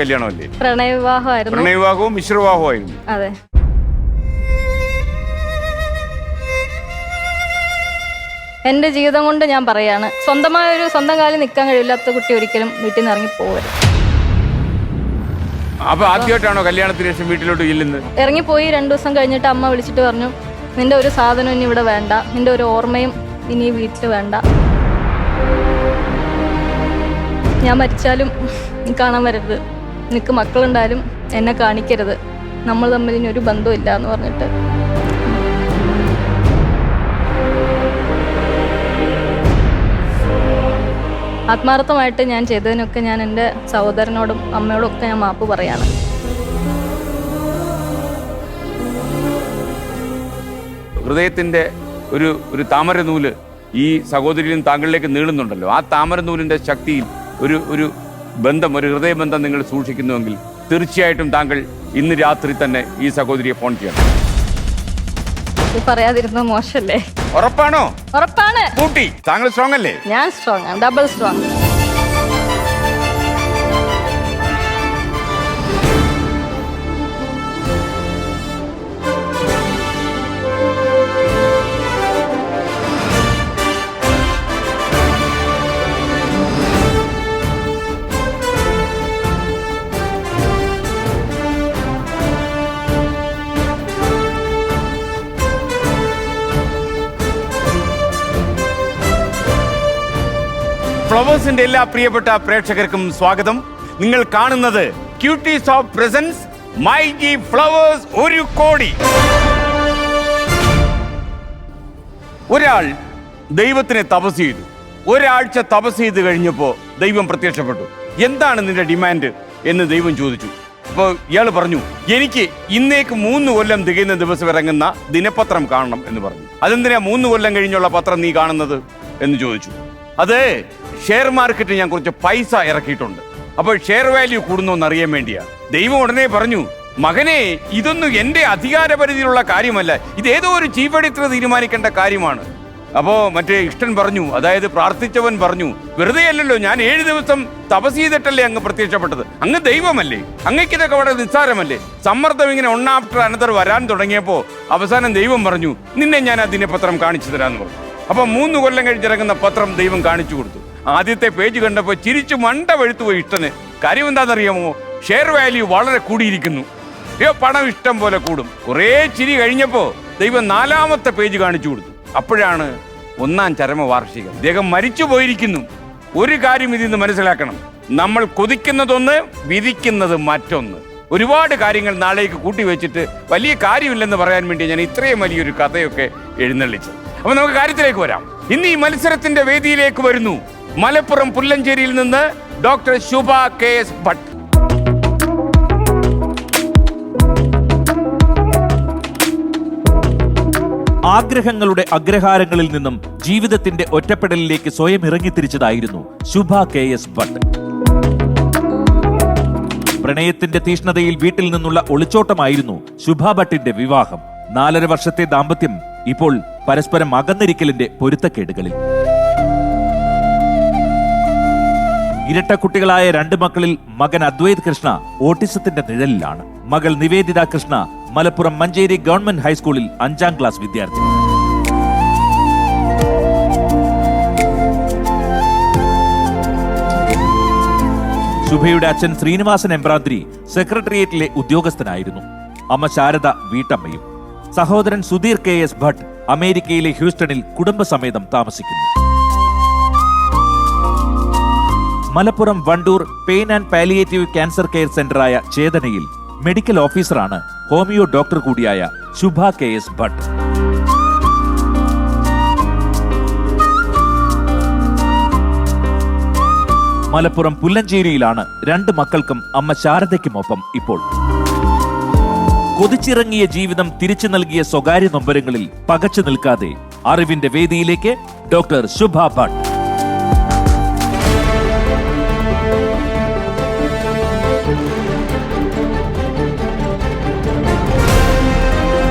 കല്യാണമല്ലേ? പ്രണയവിവാഹമായിരുന്നു. പ്രണയവിവാഹവും മിശ്രവിവാഹമായിരുന്നു. അതെ. എന്റെ ജീവിതം കൊണ്ട് ഞാൻ പറയാണ്, സ്വന്തം കാലിൽ നിൽക്കാൻ കഴിയില്ലാത്ത കുട്ടി ഒരിക്കലും വീട്ടിൽ നിന്ന് ഇറങ്ങി പോകരുത്. അപ്പൊ ആദ്യമായിട്ടാണോ കല്യാണത്തിന് ശേഷം വീട്ടിലോട്ട് ചെല്ലുന്നത്? ഇറങ്ങിപ്പോയി 2 ദിവസം കഴിഞ്ഞിട്ട് അമ്മ വിളിച്ചിട്ട് പറഞ്ഞു, നിന്റെ ഒരു സാധനം ഇനി ഇവിടെ വേണ്ട, നിന്റെ ഒരു ഓർമ്മയും ഇനി വീട്ടിൽ വേണ്ട. ഞാൻ മരിച്ചാലും നീ കാണാൻ വരരുത്, നിനക്ക് മക്കളുണ്ടായാലും എന്നെ കാണിക്കരുത്, നമ്മൾ തമ്മിൽ ഇനി ഒരു ബന്ധമില്ല എന്ന് പറഞ്ഞിട്ട്. ആത്മാർത്ഥമായിട്ട് ഞാൻ ചെയ്തതിനൊക്കെ ഞാൻ എൻ്റെ സഹോദരനോടും അമ്മയോടും ഒക്കെ ഞാൻ മാപ്പ് പറയാണ്. ഹൃദയത്തിന്റെ ഒരു താമരനൂല് ഈ സഹോദരിയും താങ്കളിലേക്ക് നീളുന്നുണ്ടല്ലോ. ആ താമരനൂലിന്റെ ശക്തിയിൽ ഒരു ബന്ധം, ഒരു ഹൃദയബന്ധം നിങ്ങൾ സൂക്ഷിക്കുന്നുവെങ്കിൽ തീർച്ചയായിട്ടും താങ്കൾ ഇന്ന് രാത്രി തന്നെ ഈ സഹോദരിയെ ഫോൺ ചെയ്യണം. പറയാതിരുന്നത് മോശമല്ലേ? ഉറപ്പാണോ? ഉറപ്പാണ്. കൂട്ടി താങ്കൾ സ്ട്രോങ് അല്ലേ? ഞാൻ സ്ട്രോങ് ആണ്, ഡബിൾ സ്ട്രോങ്. ഫ്ലവേഴ്സിന്റെ എല്ലാ പ്രിയപ്പെട്ട പ്രേക്ഷകർക്കും സ്വാഗതം. നിങ്ങൾ കാണുന്നത് cuties of presence my G Flowers 1 കോടി. ഒരാൾ ദൈവത്തിനെ തപസ് ചെയ്തു. ഒരാഴ്ച തപസ് ചെയ്ത് കഴിഞ്ഞപ്പോൾ ദൈവം പ്രത്യക്ഷപ്പെട്ടു. എന്താണ് നിന്റെ ഡിമാൻഡ് എന്ന് ദൈവം ചോദിച്ചു. അപ്പോൾ ഇയാൾ പറഞ്ഞു, എനിക്ക് ഇന്നേക്ക് 3 കൊല്ലം തികയുന്ന ദിവസം ഇറങ്ങുന്ന ദിനപത്രം കാണണം എന്ന് പറഞ്ഞു. അതെന്തിനാ 3 കൊല്ലം കഴിഞ്ഞുള്ള പത്രം നീ കാണുന്നത് എന്ന് ചോദിച്ചു. അത് ഷെയർ മാർക്കറ്റിൽ ഞാൻ കുറച്ച് പൈസ ഇറക്കിയിട്ടുണ്ട്, അപ്പോൾ ഷെയർ വാല്യൂ കൂടുന്നോന്ന് അറിയാൻ വേണ്ടിയാ. ദൈവം ഉടനെ പറഞ്ഞു, മകനെ, ഇതൊന്നും എൻ്റെ അധികാരപരിധിയിലുള്ള കാര്യമല്ല, ഇതേതോ ഒരു ചീഫ് എഡിറ്റർ തീരുമാനിക്കേണ്ട കാര്യമാണ്. അപ്പോൾ മറ്റേ ഇഷ്ടൻ പറഞ്ഞു, അതായത് പ്രാർത്ഥിച്ചവൻ പറഞ്ഞു, വെറുതെ അല്ലല്ലോ, ഞാൻ 7 ദിവസം തപസ് ചെയ്തിട്ടല്ലേ അങ്ങ് പ്രത്യക്ഷപ്പെട്ടത്, അങ്ങ് ദൈവമല്ലേ, അങ്ങക്കിതൊക്കെ വളരെ നിസ്സാരമല്ലേ. സമ്മർദ്ദം ഇങ്ങനെ ഒൺ ആഫ്റ്റർ അനദർ വരാൻ തുടങ്ങിയപ്പോൾ അവസാനം ദൈവം പറഞ്ഞു, നിന്നെ ഞാൻ ആ ദിനപത്രം കാണിച്ചു തരാമെന്ന് പറഞ്ഞു. അപ്പം 3 കൊല്ലം കഴിഞ്ഞിറങ്ങുന്ന പത്രം ദൈവം കാണിച്ചു കൊടുത്തു. ആദ്യത്തെ പേജ് കണ്ടപ്പോൾ ചിരിച്ചു മണ്ട വെഴുത്തുപോയി ഇഷ്ടന്. കാര്യം എന്താണെന്നറിയാമോ? ഷെയർ വാല്യൂ വളരെ കൂടിയിരിക്കുന്നു. പണം ഇഷ്ടം പോലെ കൂടും. കുറേ ചിരി കഴിഞ്ഞപ്പോൾ ദൈവം 4ാമത്തെ പേജ് കാണിച്ചു കൊടുത്തു. അപ്പോഴാണ് 1ാം ചരമവാർഷികം. അദ്ദേഹം മരിച്ചു പോയിരിക്കുന്നു. ഒരു കാര്യം ഇതിൽ നിന്ന് മനസ്സിലാക്കണം, നമ്മൾ കൊതിക്കുന്നതൊന്ന്, വിധിക്കുന്നത് മറ്റൊന്ന്. ഒരുപാട് കാര്യങ്ങൾ നാളേക്ക് കൂട്ടിവെച്ചിട്ട് വലിയ കാര്യമില്ലെന്ന് പറയാൻ വേണ്ടി ഞാൻ ഇത്രയും വലിയൊരു കഥയൊക്കെ എഴുന്നള്ളിച്ചത്. അപ്പൊ നമുക്ക് കാര്യത്തിലേക്ക് വരാം. ഇന്ന് ഈ മത്സരത്തിന്റെ വേദിയിലേക്ക് വരുന്നു മലപ്പുറം പുല്ലഞ്ചേരിയിൽ നിന്ന് ഡോക്ടർ ശുഭ KS ഭട്ട്. ആഗ്രഹങ്ങളുടെ അഗ്രഹാരങ്ങളിൽ നിന്നും ജീവിതത്തിന്റെ ഒറ്റപ്പെടലിലേക്ക് സ്വയം ഇറങ്ങിത്തിരിച്ചതായിരുന്നു ശുഭ KS ഭട്ട്. പ്രണയത്തിന്റെ തീഷ്ണതയിൽ വീട്ടിൽ നിന്നുള്ള ഒളിച്ചോട്ടമായിരുന്നു ശുഭ ഭട്ടിന്റെ വിവാഹം. 4.5 വർഷത്തെ ദാമ്പത്യം ഇപ്പോൾ പരസ്പരം അകന്നിരിക്കലിന്റെ പൊരുത്തക്കേടുകളിൽ. ഇരട്ട കുട്ടികളായ 2 മക്കളിൽ മകൻ അദ്വൈത് കൃഷ്ണ ഓട്ടിസത്തിന്റെ നിഴലിലാണ്. മകൾ നിവേദിത കൃഷ്ണ മലപ്പുറം മഞ്ചേരി ഗവൺമെന്റ് ഹൈസ്കൂളിൽ 5ാം ക്ലാസ് വിദ്യാർത്ഥി. ശുഭയുടെ അച്ഛൻ ശ്രീനിവാസൻ എമ്പ്രാദ്രി സെക്രട്ടേറിയറ്റിലെ ഉദ്യോഗസ്ഥനായിരുന്നു. അമ്മ ശാരദ വീട്ടമ്മയും. സഹോദരൻ സുധീർ KS ഭട്ട് അമേരിക്കയിലെ ഹ്യൂസ്റ്റണിൽ കുടുംബസമേതം താമസിക്കുന്നു. Malappuram Wandoor pain and palliative cancer care സെന്ററായ ചേതനയിൽ മെഡിക്കൽ ഓഫീസറാണ് ഹോമിയോ ഡോക്ടർ കൂടിയായ ശുഭ KS ഭട്ട്. മലപ്പുറം പുല്ലഞ്ചേരിയിലാണ് 2 മക്കൾക്കും അമ്മ ശാരദയ്ക്കുമൊപ്പം ഇപ്പോൾ. കൊതിച്ചിറങ്ങിയ ജീവിതം തിരിച്ചു നൽകിയ സ്വകാര്യ നൊമ്പരങ്ങളിൽ പകച്ചു നിൽക്കാതെ അറിവിന്റെ വേദിയിലേക്ക് doctor Shubha Bhat.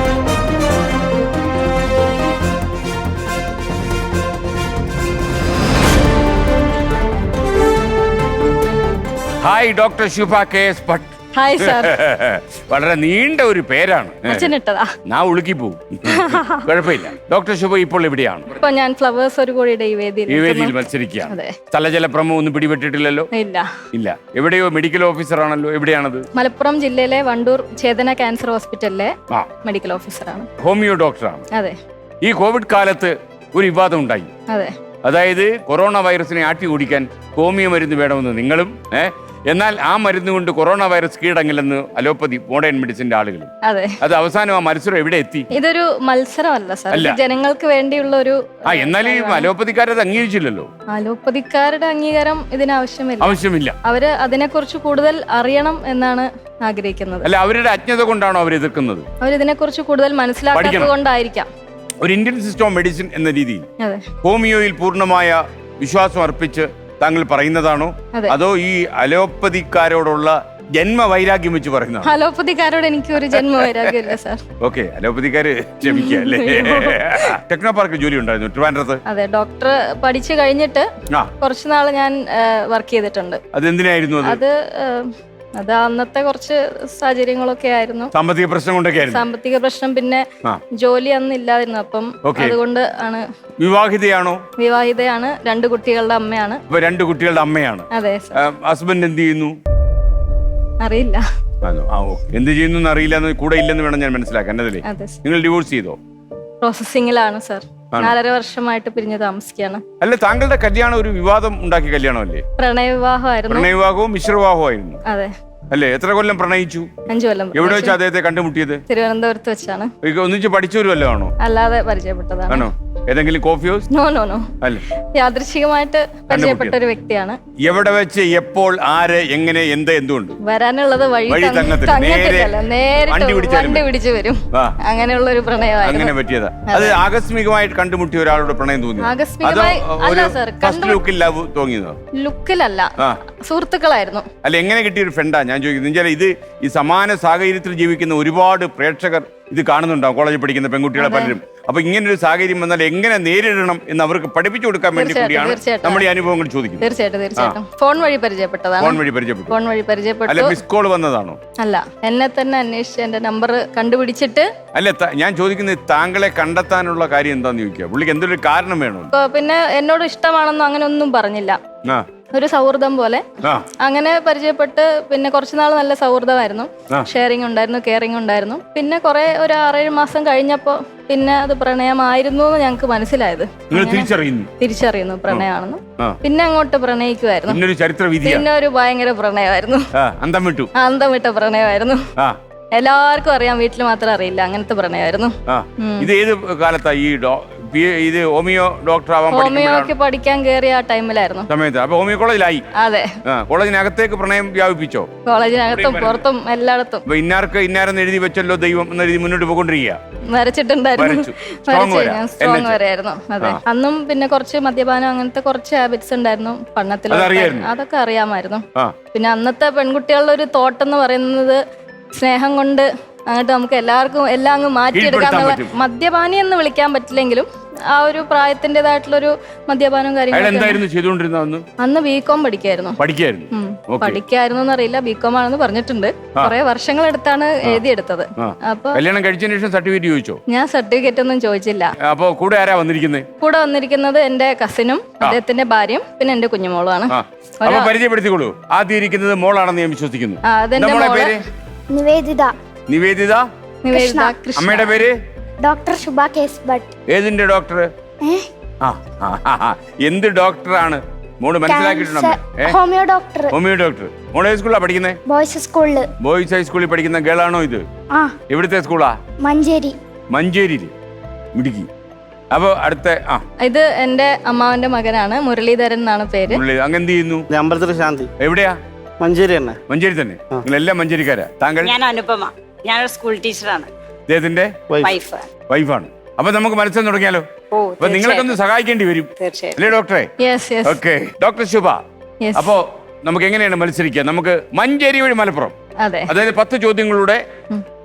Hi doctor Shubha KS Bhat. Hi sir. വളരെ നീണ്ട ഒരു പേരാണ്. അച്ഛനിട്ടതാ. ഞാൻ ഉളുക്കി പോവും. കുഴപ്പമില്ല. ഡോക്ടർ ശുഭ ഇപ്പോൾ എവിടെയാണ്? ഇപ്പൊ ഞാൻ ഫ്ലവേഴ്സ് ഒരു കോടിയുടെ ഈ വേദിയിൽ മത്സരിക്കുകയാണ്. അതെ. സ്ഥലജലപ്രമം ഒന്നും പിടിപെട്ടിട്ടില്ലല്ലോ? ഇല്ല. എവിടെയോ മെഡിക്കൽ ഓഫീസർ ആണല്ലോ. എവിടെയാണത്? മലപ്പുറം ജില്ലയിലെ വണ്ടൂർ ചേതന ക്യാൻസർ ഹോസ്പിറ്റലിലെ മെഡിക്കൽ ഓഫീസറാണ്. ഹോമിയോ ഡോക്ടറാണ്. അതെ. ഈ കോവിഡ് കാലത്ത് ഒരു വിവാദം ഉണ്ടായി. അതെ. അതായത് കൊറോണ വൈറസിനെ ആട്ടി ഓടിക്കാൻ ഹോമിയോ മരുന്ന് വേണമെന്ന് നിങ്ങളും, എന്നാൽ ആ മരുന്ന് കൊണ്ട് കൊറോണ വൈറസ് കീഴടങ്ങില്ലെന്ന് അലോപ്പതി മോഡേൺ മെഡിസിന്റെ ആളുകളും. അതെ. അത് അവസാനം ആ മത്സരം എവിടെ എത്തി? ഇതൊരു മത്സരമല്ല സാർ, ജനങ്ങൾക്ക് വേണ്ടിയുള്ള ഒരു. എന്നാൽ ഈ അലോപ്പതിക്കാരത് അംഗീകരിച്ചില്ലല്ലോ. അലോപ്പതിക്കാരുടെ അംഗീകാരം ആവശ്യമില്ല. അവര് അതിനെക്കുറിച്ച് കൂടുതൽ അറിയണം എന്നാണ് ആഗ്രഹിക്കുന്നത്. അല്ല, അവരുടെ അജ്ഞത കൊണ്ടാണോ അവർ എതിർക്കുന്നത്? അവരിതിനെക്കുറിച്ച് കൂടുതൽ മനസ്സിലാക്കാത്തത് കൊണ്ടായിരിക്കാം. ഒരു ഇന്ത്യൻ സിസ്റ്റം ഓഫ് മെഡിസിൻ എന്ന രീതിയിൽ ഹോമിയോയിൽ പൂർണ്ണമായ വിശ്വാസം അർപ്പിച്ച് താങ്കൾ പറയുന്നതാണോ, അതോ ഈ അലോപ്പതിക്കാരോടുള്ള ജന്മവൈരാഗ്യം വെച്ച് പറയുന്നതാണോ? അലോപ്പതിക്കാരോട് എനിക്ക് ഒരു ജന്മവൈരാഗ്യമില്ല സാർ. ഓക്കെ, അലോപ്പതിക്കാര് ക്ഷമിക്കുക അല്ലേ? ടെക്നോ പാർക്കിൽ ജോലി ഉണ്ടായിരുന്നു ട്രിവാൻഡ്രത്ത്. അതെ, ഡോക്ടർ പഠിച്ചു കഴിഞ്ഞിട്ട് കുറച്ചു നാള് ഞാൻ വർക്ക് ചെയ്തിട്ടുണ്ട്. അതെന്തിനായിരുന്നു? അത് അന്നത്തെ കുറച്ച് സാഹചര്യങ്ങളൊക്കെ ആയിരുന്നു. സാമ്പത്തിക പ്രശ്നം കൊണ്ടൊക്കെ ആയിരുന്നു. സാമ്പത്തിക പ്രശ്നം, പിന്നെ ജോലി അന്ന് ഇല്ലായിരുന്നു. അപ്പം അതുകൊണ്ട് ആണ്. വിവാഹിതയാണോ? വിവാഹിതയാണ്. 2 കുട്ടികളുടെ അമ്മയാണ്. 2 കുട്ടികളുടെ അമ്മയാണ്. അതെ. ഹസ്ബൻഡ് എന്ത് ചെയ്യുന്നു? അറിയില്ല. എന്ത് ചെയ്യുന്നു അറിയില്ല, കൂടെ ഇല്ലെന്ന് വേണം ഞാൻ മനസ്സിലാക്കാൻ. അതല്ലേ? നിങ്ങൾ ഡിവോഴ്സ് ചെയ്തോ? പ്രോസസിംഗിലാണ് സാർ. 4.5 വർഷമായിട്ട് പിരിഞ്ഞ് താമസിക്കുകയാണ്. അല്ല, താങ്കളുടെ കല്യാണം ഒരു വിവാദം ഉണ്ടാക്കിയ കല്യാണമല്ലേ? പ്രണയവിവാഹമായിരുന്നു. പ്രണയവിവാഹവും മിശ്രവിവാഹമായിരുന്നു. അതെ. അല്ലേ? എത്ര കൊല്ലം പ്രണയിച്ചു? 5 കൊല്ലം. എവിടെ വെച്ച് അദ്ദേഹത്തെ കണ്ടുമുട്ടിയത്? തിരുവനന്തപുരത്ത് വെച്ചാണ്. ഒന്നിച്ച് പഠിച്ചവരും വല്ലോ ആണോ? അല്ലാതെ പരിചയപ്പെട്ടതാണ്. ആണോ? ഏതെങ്കിലും കോഫി ഹൗസ്? നോ. അല്ല, യാദൃശ്ചികമായിട്ട് പരിചയപ്പെട്ട ഒരു വ്യക്തിയാണ്. എവിടെ വെച്ച്, എപ്പോൾ, ആര്, എങ്ങനെ, എന്തുകൊണ്ട്? വരാനുള്ളത് വഴി നേരിട്ട് വണ്ടി പിടിച്ചു വരും. അങ്ങനെയുള്ള ഒരു പ്രണയമായിരുന്നു. അങ്ങനെ പറ്റിയതാ? അത് ആകസ്മികമായിട്ട് കണ്ടുമുട്ടിയ ഒരാളുടെ പ്രണയം തോന്നി? ആകസ്മികമായി അല്ല സാർ, ലുക്കിൽ ലവ് തോന്നിയതോ? ലുക്കിലല്ല, സുഹൃത്തുക്കളായിരുന്നു. അല്ല, എങ്ങനെ കിട്ടിയ ഒരു ഫ്രണ്ടാ ഞാൻ ചോദിക്കുന്നത്. ഇത് ഈ സമാന സാഹചര്യത്തിൽ ജീവിക്കുന്ന ഒരുപാട് പ്രേക്ഷകർ ഇത് കാണുന്നുണ്ടാവും, കോളേജിൽ പഠിക്കുന്ന പെൺകുട്ടികളെ പലരും. അപ്പൊ ഇങ്ങനൊരു സാഹചര്യം വന്നാൽ എങ്ങനെ നേരിടണം എന്ന് അവർക്ക് പഠിപ്പിച്ചു കൊടുക്കാൻ വേണ്ടി കൂടിയാണ് നമ്മുടെ അനുഭവങ്ങൾ ചോദിക്കുന്നത്. തീർച്ചയായിട്ടും. ഫോൺ വഴി പരിചയപ്പെട്ടതാണ്. ഫോൺ വഴി പരിചയപ്പെട്ടു. അല്ല, മിസ് കോൾ വന്നതാണോ? അല്ല, എന്നെ തന്നെ അന്വേഷിച്ച് എന്റെ നമ്പർ കണ്ടുപിടിച്ചിട്ട്. അല്ല, ഞാൻ ചോദിക്കുന്നത് താങ്കളെ കണ്ടെത്താനുള്ള കാര്യം എന്താന്ന് ചോദിക്കുക. പുള്ളിക്ക് എന്തൊരു കാരണം വേണം? പിന്നെ എന്നോട് ഇഷ്ടമാണെന്നോ അങ്ങനെ ഒന്നും പറഞ്ഞില്ല. ഒരു സൗഹൃദം പോലെ അങ്ങനെ പരിചയപ്പെട്ട്, പിന്നെ കുറച്ചുനാൾ നല്ല സൗഹൃദമായിരുന്നു. ഷെയറിംഗ് ഉണ്ടായിരുന്നു, കെയറിംഗ് ഉണ്ടായിരുന്നു. പിന്നെ ഒരു 6-7 മാസം കഴിഞ്ഞപ്പോ പിന്നെ അത് പ്രണയമായിരുന്നു എന്ന് ഞങ്ങൾക്ക് മനസ്സിലായത്. തിരിച്ചറിയുന്നു പ്രണയമാണെന്ന്. പിന്നെ അങ്ങോട്ട് പ്രണയിക്കുമായിരുന്നു. പിന്നെ ഒരു ഭയങ്കര പ്രണയമായിരുന്നു. അന്തം വിട്ട പ്രണയമായിരുന്നു. എല്ലാവർക്കും അറിയാം, വീട്ടിൽ മാത്രം അറിയില്ല. അങ്ങനത്തെ പ്രണയമായിരുന്നു. ഇത് ഏത് കാലത്താ ഇത് ഹോമിയോ ഡോക്ടർ ആവാൻ? ഹോമിയോക്ക് പഠിക്കാൻ കയറിയ ആ ടൈമിലായിരുന്നു. അപ്പൊ ഹോമിയോ കോളേജിലായി? അതെ. കോളേജിനകത്തേക്ക് പ്രണയം വ്യാപിപ്പിച്ചോ? കോളേജിനകത്തും പുറത്തും എല്ലായിടത്തും. ഇന്നാരെന്ന് എഴുതി വെച്ചല്ലോ ദൈവം എന്ന രീതി മുന്നോട്ട് പോയിക്കൊണ്ടിരിക്കുക. വരച്ചിട്ടുണ്ടായിരുന്നു. സ്ട്രോങ് വരെയായിരുന്നു. അതെ. അന്നും പിന്നെ കുറച്ച് മദ്യപാനം, അങ്ങനത്തെ കുറച്ച് ഹാബിറ്റ്സ് ഉണ്ടായിരുന്നു പഠനത്തിൽ. അതൊക്കെ അറിയാമായിരുന്നു. പിന്നെ അന്നത്തെ പെൺകുട്ടികളുടെ ഒരു തോട്ടെന്ന് പറയുന്നത് സ്നേഹം കൊണ്ട് അങ്ങോട്ട് നമുക്ക് എല്ലാവർക്കും എല്ലാം അങ്ങ് മാറ്റിയെടുക്കാന്നുള്ള. മദ്യപാനി എന്ന് വിളിക്കാൻ പറ്റില്ലെങ്കിലും ആ ഒരു പ്രായത്തിൻ്റെതായിട്ടുള്ളൊരു മദ്യപാനവും കാര്യങ്ങളും. അന്ന് ബികോം പഠിക്കായിരുന്നു എന്നറിയില്ല, ബികോം ആണെന്ന് പറഞ്ഞിട്ടുണ്ട്. കുറെ വർഷങ്ങളെടുത്താണ് എഴുതിയെടുത്തത്. അപ്പൊ കല്യാണം കഴിച്ചതിന് ശേഷം സർട്ടിഫിക്കറ്റ് ചോദിച്ചോ? ഞാൻ സർട്ടിഫിക്കറ്റ് ഒന്നും ചോദിച്ചില്ല. അപ്പൊ കൂടെ ആരാ വന്നിരിക്കുന്നത്? കൂടെ വന്നിരിക്കുന്നത് എന്റെ കസിനും അദ്ദേഹത്തിന്റെ ഭാര്യയും പിന്നെ എന്റെ കുഞ്ഞുമോളുമാണ്. പരിചയപ്പെടുത്തിക്കോളൂ. ആദ്യം ഇരിക്കുന്നത് മോളാണെന്ന് ഞാൻ വിശ്വസിക്കുന്നു. നിവേദിത. അമ്മയുടെ പേര് ഡോക്ടർ ശുഭ KS ഭട്ട്. ഏതിന്റെ ഡോക്ടർ? എന്ത് ഡോക്ടറാണ് മോള് മനസ്സിലാക്കിയിട്ടുണ്ടോ? Homeo doctor. Homeo doctor. മോളെ സ്കൂളിലാ പഠിക്കുന്നത്? ബോയ്സ് സ്കൂളില്. ബോയ്സ് ഹൈസ്കൂളിൽ പഠിക്കുന്ന ഗേളാണോ ഇത്? എവിടുത്തെ സ്കൂളാ? മഞ്ചേരിയില്. മിടുക്കി. അപ്പൊ അടുത്ത ഇത് എന്റെ അമ്മാവന്റെ മകനാണ്, മുരളീധരൻ എന്നാണ് പേര്. അങ്ങെന്ത് ചെയ്യുന്നു? അമ്പലത്തിൽ ശാന്തി. എവിടെയാ? മഞ്ചേരി തന്നെ. മഞ്ചേരി തന്നെ. നിങ്ങളെല്ലാം മഞ്ചേരിക്കാരാ? താങ്കൾ? ഞാൻ അനുപമ. ഞാനൊരു സ്കൂൾ ടീച്ചറാണ്. അദ്ദേഹത്തിന്റെ വൈഫാണ്. അപ്പൊ നമുക്ക് മത്സരം തുടങ്ങിയാലോ? അപ്പൊ നിങ്ങളൊക്കെ ഒന്ന് സഹായിക്കേണ്ടി വരും അല്ലേ ഡോക്ടറെ? ഓക്കെ. ഡോക്ടർ ശുഭ, അപ്പോ നമുക്ക് എങ്ങനെയാണ് മത്സരിക്കുക? നമുക്ക് മഞ്ചേരി വഴി മലപ്പുറം, അതായത് 10 ചോദ്യങ്ങളുടെ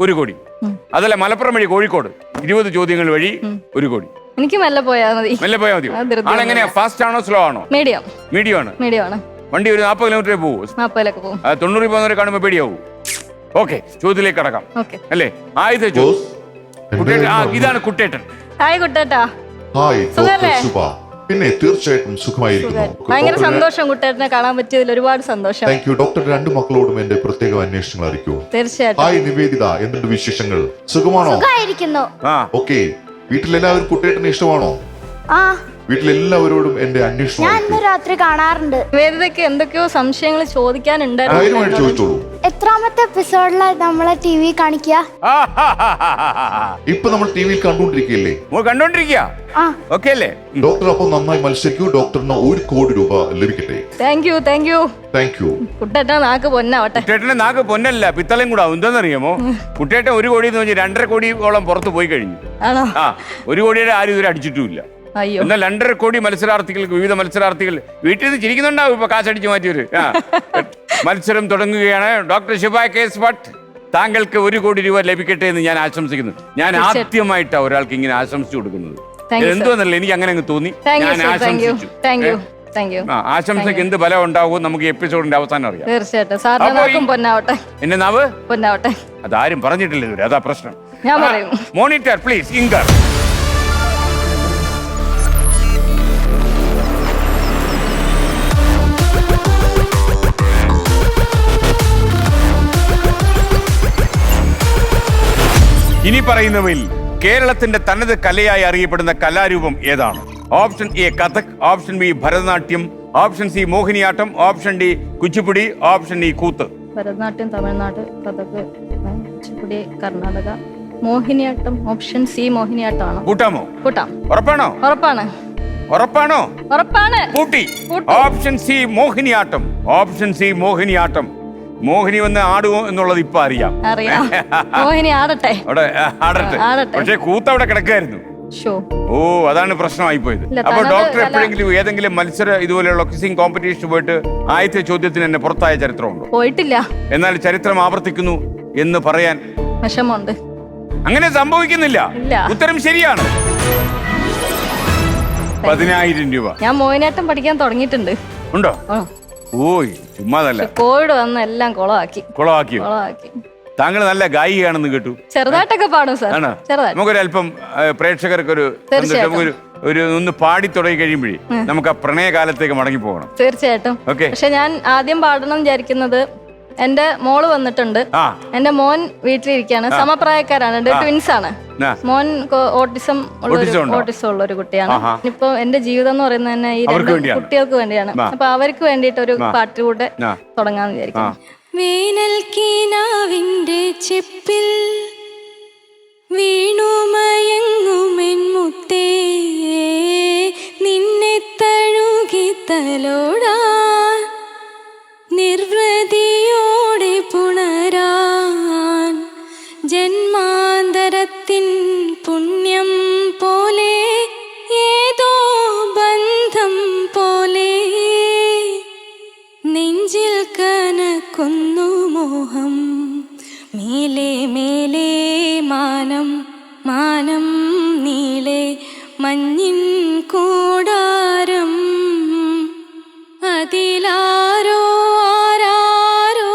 1 കോടി. അതല്ല, മലപ്പുറം വഴി കോഴിക്കോട് 20 ചോദ്യങ്ങൾ വഴി 1 കോടി. എനിക്ക് മെല്ലെ പോയാൽ മതി. ആളെങ്ങനെയാ? ഫാസ്റ്റ് ആണോ സ്ലോ ആണോ? മീഡിയം ആണ്. വണ്ടി ഒരു 40 കിലോമീറ്ററേ പോകൂ. 40 പോകും. 90 പോകുന്നവരെ കാണുമ്പോൾ പേടിയാവൂ. ഓക്കെ, ചോദ്യത്തിലേക്ക് കടക്കാം. ഓക്കെ അല്ലേ? ആദ്യത്തെ ചോദ്യം. ഇതാണ് കുട്ടേട്ടൻ. ഹായ് കുട്ടേട്ടാ. ഹായ് സുഖല്ലേ? ഡോക്ടർ സുബ. പിന്നെ തീർച്ചയായിട്ടും സുഖമായിരിക്കുന്നു. ഭയങ്കര സന്തോഷം കുട്ടേട്ടനെ കാണാൻ പറ്റിയതിൽ ഒരുപാട് സന്തോഷം. Thank you doctor. 2 മക്കളോടും എന്റെ പ്രത്യേക അന്വേഷണങ്ങൾ അറിയിക്കൂ. തീർച്ചയായിട്ടും. ഹായ് നിവേദിത, എന്തുണ്ട് വിശേഷങ്ങൾ? സുഖമാണോ? സുഖമായിരിക്കുന്നു. ഓക്കെ. വീട്ടിലെല്ലാവരും കുട്ടേട്ടന് ഇഷ്ടമാണോ? ആ, വീട്ടിലെല്ലാവരോടും എന്റെ ഞാൻ അന്വേഷണം ഇന്ന് രാത്രി കാണാറുണ്ട്. വേദിതയ്ക്ക് എന്തൊക്കെയോ സംശയങ്ങൾ ധൈര്യമായിട്ട് ചോദിക്കാനുണ്ടായിരുന്നു. ചോദിച്ചോളൂ. എത്രാമത്തെ എപ്പിസോഡിലാണ് നമ്മളെ TV കാണിക്കുക? ഇപ്പൊ നമ്മൾ ടി വിയിൽ കണ്ടുകൊണ്ടിരിക്കുകയല്ലേ? കണ്ടോണ്ടിരിക്കുക. ആ, ഓക്കെ അല്ലേ? ഡോക്ടർ അപ്പോൾ നന്നായി മത്സരിക്കൂ. ഡോക്ടറിന് 1 കോടി രൂപ ലഭിക്കട്ടെ. Thank you. Thank you. Kuttettan നാക്ക് പൊന്നാവട്ടെ. കുട്ടേട്ടന്റെ നാക്ക് പൊന്നല്ല, പിത്തളയും കൂടാ. എന്താണെന്നറിയാമോ? കുട്ടേട്ടൻ 1 കോടി എന്ന് പറഞ്ഞ് 2.5 കോടിയോളം പുറത്ത് പോയി കഴിഞ്ഞു. ആണോ? 1 കോടിയുടെ ആരും ഇതുവരെ അടിച്ചിട്ടുമില്ല. അയ്യോ. എന്നാൽ 2.5 കോടി മത്സരാർത്ഥികൾക്ക്, വിവിധ മത്സരാർത്ഥികൾ വീട്ടിൽ നിന്ന് ചിരിക്കുന്നുണ്ടാവും. ഇപ്പൊ കാശടിച്ചു മാറ്റിയവര്. മത്സരം തുടങ്ങുകയാണ്. ഡോക്ടർ ശുഭ കേസ് ഭട്ട്, താങ്കൾക്ക് 1 കോടി രൂപ ലഭിക്കട്ടെ എന്ന് ഞാൻ ആശംസിക്കുന്നു. ഞാൻ ആദ്യമായിട്ടാണ് ഒരാൾക്ക് ഇങ്ങനെ ആശംസിച്ചു കൊടുക്കുന്നത്. എന്തോന്നല്ല, എനിക്ക് അങ്ങനെ അങ്ങ് തോന്നി. ഞാൻ ആശംസിച്ചു. ആശംസക്ക് എന്ത് ഫലം ഉണ്ടാവും നമുക്ക് എപ്പിസോഡിന്റെ അവസാനം അറിയാം. തീർച്ചയായിട്ടും. സാറിന്റെ നാക്കും പൊന്നാവട്ടെ. എന്റെ നാവ് പൊന്നാവട്ടെ. അതാരും പറഞ്ഞിട്ടില്ല ഇതുവരെ, അതാ പ്രശ്നം. ഞാൻ പറയും. മോണിറ്റർ പ്ലീസ്, ഇങ്കർ. ഇനി പറയുന്നവയിൽ കേരളത്തിന്റെ തനത് കലയായി അറിയപ്പെടുന്ന കലാരൂപം ഏതാണ്? Option A Kathak, option B Bharatanatyam, option C Mohiniyattam, option D Kuchipudi, option D Koothu. Bharatanatyam, Tamil Nadu, Kathak, Kuchipudi, Karnataka, Mohiniyattam. Option C മോഹിനിയാട്ടമാണോ? കൂട്ടാമോ? കൂട്ടാം. ഉറപ്പാണോ? ഉറപ്പാണ്. കൂട്ടി. Option C Mohiniyattam. Option C Mohiniyattam. Mohini വന്ന് ആടുമോ എന്നുള്ളത് ഇപ്പൊ അറിയാം. മോഹിനി ആടട്ടെ. അവിടെ ആടട്ടെ. പക്ഷെ കൂത്ത് അവിടെ കിടക്കായിരുന്നു. ഓ, അതാണ് പ്രശ്നമായി പോയത്. അപ്പൊ ഡോക്ടർ എപ്പോഴെങ്കിലും ഏതെങ്കിലും മത്സര ഇതുപോലെയുള്ള ക്വിസിംഗ് കോമ്പറ്റീഷൻ പോയിട്ട് ആദ്യത്തെ ചോദ്യത്തിന് എന്നെ പുറത്തായ ചരിത്രമുണ്ടോ? പോയിട്ടില്ല. എന്നാൽ ചരിത്രം ആവർത്തിക്കുന്നു എന്ന് പറയാൻ വിഷമമുണ്ട്. അങ്ങനെ സംഭവിക്കുന്നില്ല. ഉത്തരം ശരിയാണ്. 10,000 രൂപ. ഞാൻ മോഹിനിയാട്ടം പഠിക്കാൻ തുടങ്ങിയിട്ടുണ്ട്. ഉണ്ടോ? ഓയ്, ചുമ്മാതല്ല. കോവിഡ് വന്ന് എല്ലാം കുളമാക്കിയോ? താങ്കൾ നല്ല ഗായികയാണെന്ന് കേട്ടു. ചെറുതായിട്ടൊക്കെ പാടും സാർ. നമുക്കൊരല്പം പ്രേക്ഷകർക്ക് ഒരു ഒന്ന് പാടി തുടങ്ങി കഴിയുമ്പോഴേ നമുക്ക് ആ പ്രണയകാലത്തേക്ക് മടങ്ങി പോകണം. തീർച്ചയായിട്ടും. പക്ഷെ ഞാൻ ആദ്യം പാടണം വിചാരിക്കുന്നത്, എന്റെ മോള് വന്നിട്ടുണ്ട്. എന്റെ മോൻ വീട്ടിലിരിക്കുകയാണ്. സമപ്രായക്കാരാണ്, ട്വിൻസ് ആണ്. മോൻ ഓട്ടിസം ഉള്ള ഒരു കുട്ടിയാണ്. ഇപ്പൊ എന്റെ ജീവിതം എന്ന് പറയുന്നത് തന്നെ ഈ 2 കുട്ടികൾക്ക് വേണ്ടിയാണ്. അപ്പൊ അവർക്ക് വേണ്ടിയിട്ട് ഒരു പാട്ട് കൂടെ തുടങ്ങാന്ന് വിചാരിക്കും. വേനൽക്കീനാവിന്റെ ചെപ്പിൽ വീണുമയങ്ങുമെൻ മുത്തേ, നിന്നെ തഴുകി തലോടാൻ നിർവൃതിയോടെ പുണരാൻ, ജന്മാന്തരത്തിൻ പുണ്യം പോലെ ഏതോ ബന്ധം പോലെ നെഞ്ചിൽ കനക്കുന്നു മോഹം, മേലെ മേലെ മാനം മാനം നീളെ മഞ്ഞിൻ കൂടാരം, അതിലാരോ ആരാരോ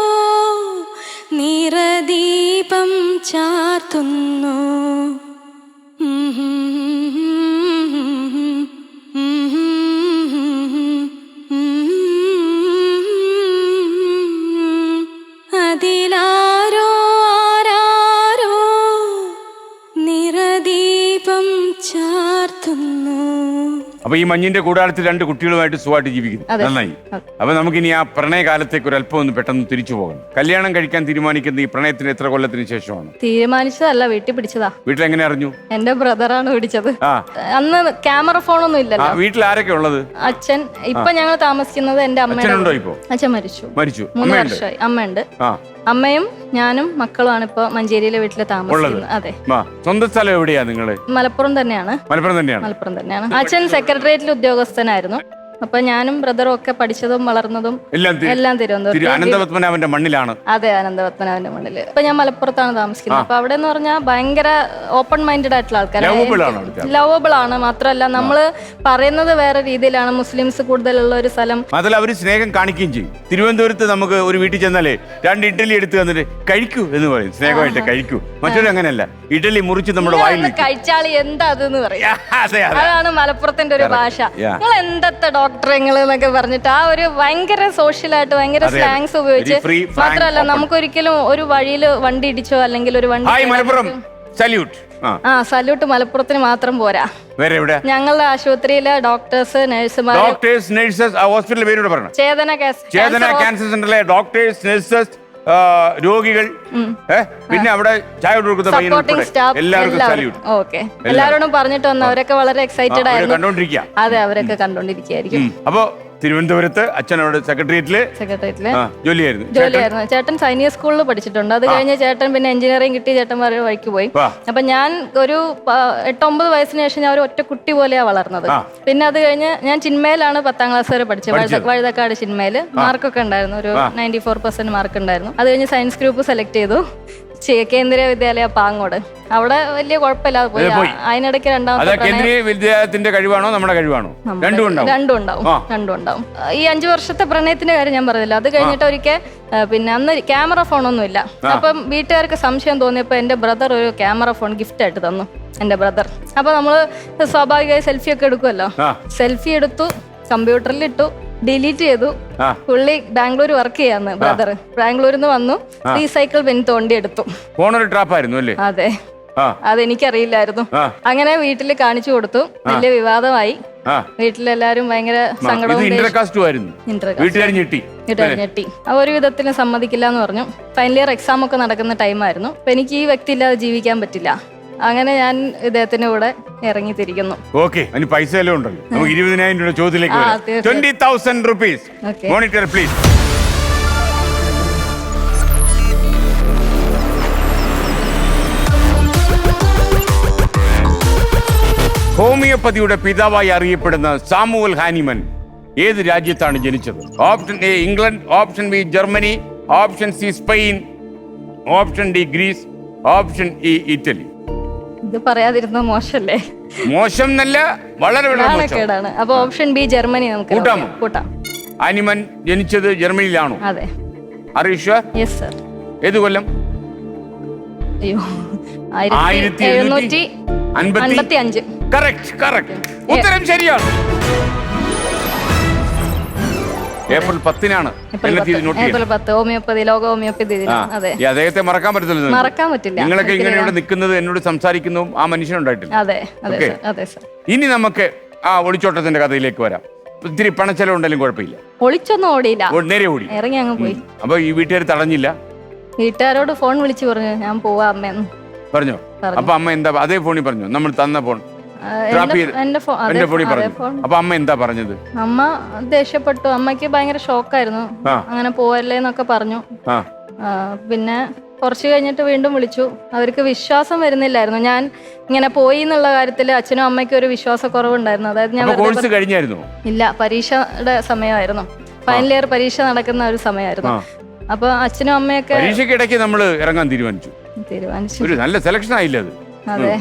നിറദീപം ചാർത്തുന്നു. അതിലാരോ ആരാരോ നിറദീപം ചാർത്തുന്നു. അപ്പൊ ഈ മഞ്ഞിന്റെ കൂടാരത്തിൽ 2 കുട്ടികളുമായിട്ട് സുഖമായിട്ട് ജീവിക്കുന്നു. നന്നായി. അപ്പൊ നമുക്കിനി ആ പ്രണയകാലത്തേക്ക് ഒരു അല്പം ഒന്ന് പെട്ടെന്ന് തിരിച്ചു പോകണം. കല്യാണം കഴിക്കാൻ തീരുമാനിക്കുന്ന ഈ പ്രണയത്തിന് എത്ര കൊല്ലത്തിന് ശേഷമാണ്? തീരുമാനിച്ചതല്ല, വീട്ടിൽ പിടിച്ചതാ. വീട്ടിൽ എങ്ങനെ അറിഞ്ഞു? എന്റെ ബ്രദറാണ് പിടിച്ചത്. അന്ന് ക്യാമറ ഫോണൊന്നും ഇല്ലല്ലോ. വീട്ടിൽ ആരൊക്കെ ഉള്ളത്? അച്ഛൻ. ഇപ്പൊ ഞങ്ങൾ താമസിക്കുന്നത് എന്റെ അമ്മയുടെ. അച്ഛൻ മരിച്ചു. 3 വർഷമായി. അമ്മയുണ്ട്. അമ്മയും ഞാനും മക്കളുമാണ് ഇപ്പൊ മഞ്ചേരിയിലെ വീട്ടില് താമസിക്കുന്നത്. അതെ. സ്വന്തം സ്ഥലം എവിടെയാ നിങ്ങള്? മലപ്പുറം തന്നെയാണ്. മലപ്പുറം തന്നെയാണ്. അച്ഛൻ സെക്രട്ടേറിയറ്റിൽ ഉദ്യോഗസ്ഥനായിരുന്നു. അപ്പൊ ഞാനും ബ്രദറും ഒക്കെ പഠിച്ചതും വളർന്നതും എല്ലാം തിരുവനന്തപുരം. അനന്തപത്മനാഭന്റെ മണ്ണിലാണ്. അതെ, അനന്തപത്മനാഭന്റെ മണ്ണില്. ഇപ്പൊ ഞാൻ മലപ്പുറത്താണ് താമസിക്കുന്നത്. അപ്പൊ അവിടെ എന്ന് പറഞ്ഞാൽ ഭയങ്കര ഓപ്പൺ മൈൻഡഡ് ആയിട്ടുള്ള ആൾക്കാരാണ്. ലവബിൾ ആണ്. മാത്രമല്ല നമ്മള് പറയുന്നത് വേറെ രീതിയിലാണ്. മുസ്ലിംസ് കൂടുതലുള്ള ഒരു സ്ഥലം. അതിൽ അവര് സ്നേഹം കാണിക്കുകയും ചെയ്യും. തിരുവനന്തപുരത്ത് നമുക്ക് ഒരു വീട്ടിൽ ചെന്നാലേ 2 ഇഡ്ഡലി എടുത്ത് തന്നിട്ട് കഴിക്കൂ എന്ന് പറയും. സ്നേഹമായിട്ട് കഴിക്കൂ. മറ്റൊരു അങ്ങനെയല്ല, ഇഡ്ഡലി മുറിച്ച് നമ്മുടെ വായിൽ കഴിച്ചാൽ എന്താ അതെന്ന് പറയും. അതാണ് മലപ്പുറത്തിന്റെ ഒരു ഭാഷ. നിങ്ങൾ എന്തത്തെ ഡോക്ടർ എന്നൊക്കെ പറഞ്ഞിട്ട് ആ ഒരു ഭയങ്കര സോഷ്യലായിട്ട് ഭയങ്കര സ്ലാങ്സ് ഉപയോഗിച്ച്. മാത്രമല്ല നമുക്കൊരിക്കലും ഒരു വഴിയിൽ വണ്ടി ഇടിച്ചോ അല്ലെങ്കിൽ ഒരു വണ്ടി സല്യൂട്ട് മലപ്പുറത്തിന് മാത്രം പോരാ. വേറെ എവിടെ? ഞങ്ങളുടെ ആശുപത്രിയിലെ ഡോക്ടേഴ്സ്, നഴ്സുമാർ, ഹോസ്പിറ്റൽ പേരോട് പറഞ്ഞു. ചേതന ക്യാൻസർ സെന്ററിലെ ഡോക്ടേഴ്സ്, നഴ്സസ്, രോഗികൾ, പിന്നെ അവിടെ ചായ കൊടുക്കുന്ന സപ്പോർട്ടിംഗ് സ്റ്റാഫ്, എല്ലാവരോടും പറഞ്ഞിട്ട് വന്നു. അവരൊക്കെ വളരെ എക്സൈറ്റഡ് ആയിരുന്നു. കണ്ടോണ്ടിരിക്കുക. അതെ, അവരൊക്കെ കണ്ടോണ്ടിരിക്കുകയായിരിക്കും. അപ്പൊ തിരുവനന്തപുരത്ത് അച്ഛനോട് സെക്രട്ടേറിയറ്റില് ജോലിയായിരുന്നു. ചേട്ടൻ സൈനിക സ്കൂളിൽ പഠിച്ചിട്ടുണ്ട്. അത് കഴിഞ്ഞ് ചേട്ടൻ പിന്നെ എഞ്ചിനീയറിംഗ് കിട്ടി. ചേട്ടൻ വേറെ വഴിക്ക് പോയി. അപ്പൊ ഞാൻ ഒരു 8-9 വയസ്സിന് ശേഷം ഞാൻ ഒരു ഒറ്റ കുട്ടി പോലെയാ വളർന്നത്. പിന്നെ അത് കഴിഞ്ഞ് ഞാൻ ചിന്മയിലാണ് 10ാം ക്ലാസ് വരെ പഠിച്ചത്. വഴുതക്കാട് ചിന്മയില് മാർക്കൊക്കെ ഉണ്ടായിരുന്നു. ഒരു 94% മാർക്ക് ഉണ്ടായിരുന്നു. അത് കഴിഞ്ഞ് സയൻസ് ഗ്രൂപ്പ് സെലക്ട് ചെയ്തു. കേന്ദ്രീയ വിദ്യാലയ പാങ്ങോട്. അവിടെ വലിയ കുഴപ്പമില്ലാതെ പോയി. അതിനിടയ്ക്ക് കേന്ദ്രീയ വിദ്യാലയത്തിന്റെ കഴിവാണോ നമ്മുടെ കഴിവാണോ? രണ്ടും ഉണ്ടാവും. ഈ 5 വർഷത്തെ പ്രണയത്തിന്റെ കാര്യം ഞാൻ പറഞ്ഞില്ല. അത് കഴിഞ്ഞിട്ട് ഒരിക്കൽ പിന്നെ അന്ന് ക്യാമറ ഫോണൊന്നും ഇല്ല. അപ്പം വീട്ടുകാർക്ക് സംശയം തോന്നിയപ്പോ എന്റെ ബ്രദർ ഒരു ക്യാമറ ഫോൺ ഗിഫ്റ്റ് ആയിട്ട് തന്നു. എന്റെ ബ്രദർ. അപ്പൊ നമ്മള് സ്വാഭാവികമായി സെൽഫി ഒക്കെ എടുക്കുമല്ലോ. സെൽഫി എടുത്തു, കമ്പ്യൂട്ടറിൽ ഇട്ടു, ഡിലീറ്റ് ചെയ്തു. പുള്ളി ബാംഗ്ലൂർ വർക്ക് ചെയ്യാന്ന് ബ്രദർ. ബാംഗ്ലൂരിൽ നിന്ന് വന്നു, റീസൈക്കിൾ ബിൻ തോണ്ടി എടുത്തു. അതെ, അതെനിക്കറിയില്ലായിരുന്നു. അങ്ങനെ വീട്ടിൽ കാണിച്ചു കൊടുത്തു. വലിയ വിവാദമായി. വീട്ടിലെല്ലാരും ഭയങ്കര സങ്കടവും ഞെട്ടി. ഒരു വിധത്തിലും സമ്മതിക്കില്ല എന്ന് പറഞ്ഞു. ഫൈനൽ ഇയർ എക്സാം ഒക്കെ നടക്കുന്ന ടൈമായിരുന്നു. അപ്പൊ എനിക്ക് ഈ വ്യക്തി ഇല്ലാതെ ജീവിക്കാൻ പറ്റില്ല. അങ്ങനെ ഞാൻ ഇദ്ദേഹത്തിന്റെ കൂടെ ഇറങ്ങി തിരിക്കുന്നു. പൈസ എല്ലാം ഉണ്ടല്ലോ. നമുക്ക് 20,000 രൂപ ചോദ്യത്തിലേക്ക് 20,000 rupees. Monitor please. ഹോമിയോപ്പതിയുടെ പിതാവായി അറിയപ്പെടുന്ന സാമുവൽ ഹാനിമൻ ഏത് രാജ്യത്താണ് ജനിച്ചത്? Option A England, option B Germany, option C Spain, option D Greece, option E Italy. ഇത് പറയാതിരുന്ന മോശല്ലേ? മോശം എന്നല്ല, വളരെ കേടാണ്. അപ്പൊ ഓപ്ഷൻ ബി ജർമ്മനി നമുക്ക് കൂട്ടാം. ഹാനിമൻ ജനിച്ചത് ജർമ്മനിയിലാണോ? അതെ. Yes sir. ഏത് കൊല്ലം? അയ്യോ, 1755. കറക്റ്റ്. ഉത്തരം ശരിയാണ്. ഏപ്രിൽ 10-നാണ്. ഏപ്രിൽ 10 ഹോമിയോപ്പതി, ലോക ഹോമിയോപ്പതി ദിനം. അതെ, അദ്ദേഹത്തെ മറക്കാൻ പറ്റില്ല. നിങ്ങളൊക്കെ ഇങ്ങനെ ഇവിടെ നിൽക്കുന്നത്, എന്നോട് സംസാരിക്കുന്നതും ആ മനുഷ്യനുണ്ടായിട്ടില്ല. അതെ സർ. ഇനി നമുക്ക് ആ ഒളിച്ചോട്ടത്തിന്റെ കഥയിലേക്ക് വരാം. ഇത്തിരി പണച്ചെലവുണ്ടെങ്കിലും കുഴപ്പമില്ല. ഒളിച്ചൊന്നും ഓടിയില്ല, നേരെ ഓടി ഇറങ്ങി അങ്ങ് പോയി. അപ്പൊ ഈ വീട്ടുകാർ തടഞ്ഞില്ല? വീട്ടുകാരോട് ഫോൺ വിളിച്ചു പറഞ്ഞു ഞാൻ പോവാ അമ്മയെന്ന് പറഞ്ഞോ. അപ്പൊ അമ്മ എന്താ അതേ ഫോണിൽ പറഞ്ഞു? നമ്മൾ തന്ന ഫോൺ എന്റെ ഫോണിൽ പറഞ്ഞു. അപ്പൊ അമ്മ എന്താ പറഞ്ഞത്? അമ്മ ദേഷ്യപ്പെട്ടു. അമ്മയ്ക്ക് ഭയങ്കര ഷോക്കായിരുന്നു. അങ്ങനെ പോവല്ലേ എന്നൊക്കെ പറഞ്ഞു. പിന്നെ കുറച്ച് കഴിഞ്ഞിട്ട് വീണ്ടും വിളിച്ചു. അവർക്ക് വിശ്വാസം വരുന്നില്ലായിരുന്നു ഞാൻ ഇങ്ങനെ പോയി എന്നുള്ള കാര്യത്തിൽ. അച്ഛനും അമ്മയ്ക്കും ഒരു വിശ്വാസക്കുറവുണ്ടായിരുന്നു. അതായത് ഞാൻ കഴിഞ്ഞായിരുന്നു ഇല്ല, പരീക്ഷയുടെ സമയമായിരുന്നു. ഫൈനൽ ഇയർ പരീക്ഷ നടക്കുന്ന ഒരു സമയമായിരുന്നു. അപ്പൊ അച്ഛനും അമ്മയൊക്കെ പരീക്ഷയ്ക്കിടയ്ക്ക് നമ്മൾ ഇറങ്ങാൻ തീരുമാനിച്ചു. ഒരു നല്ല സെലക്ഷൻ ആയില്ല അത്? അതെ.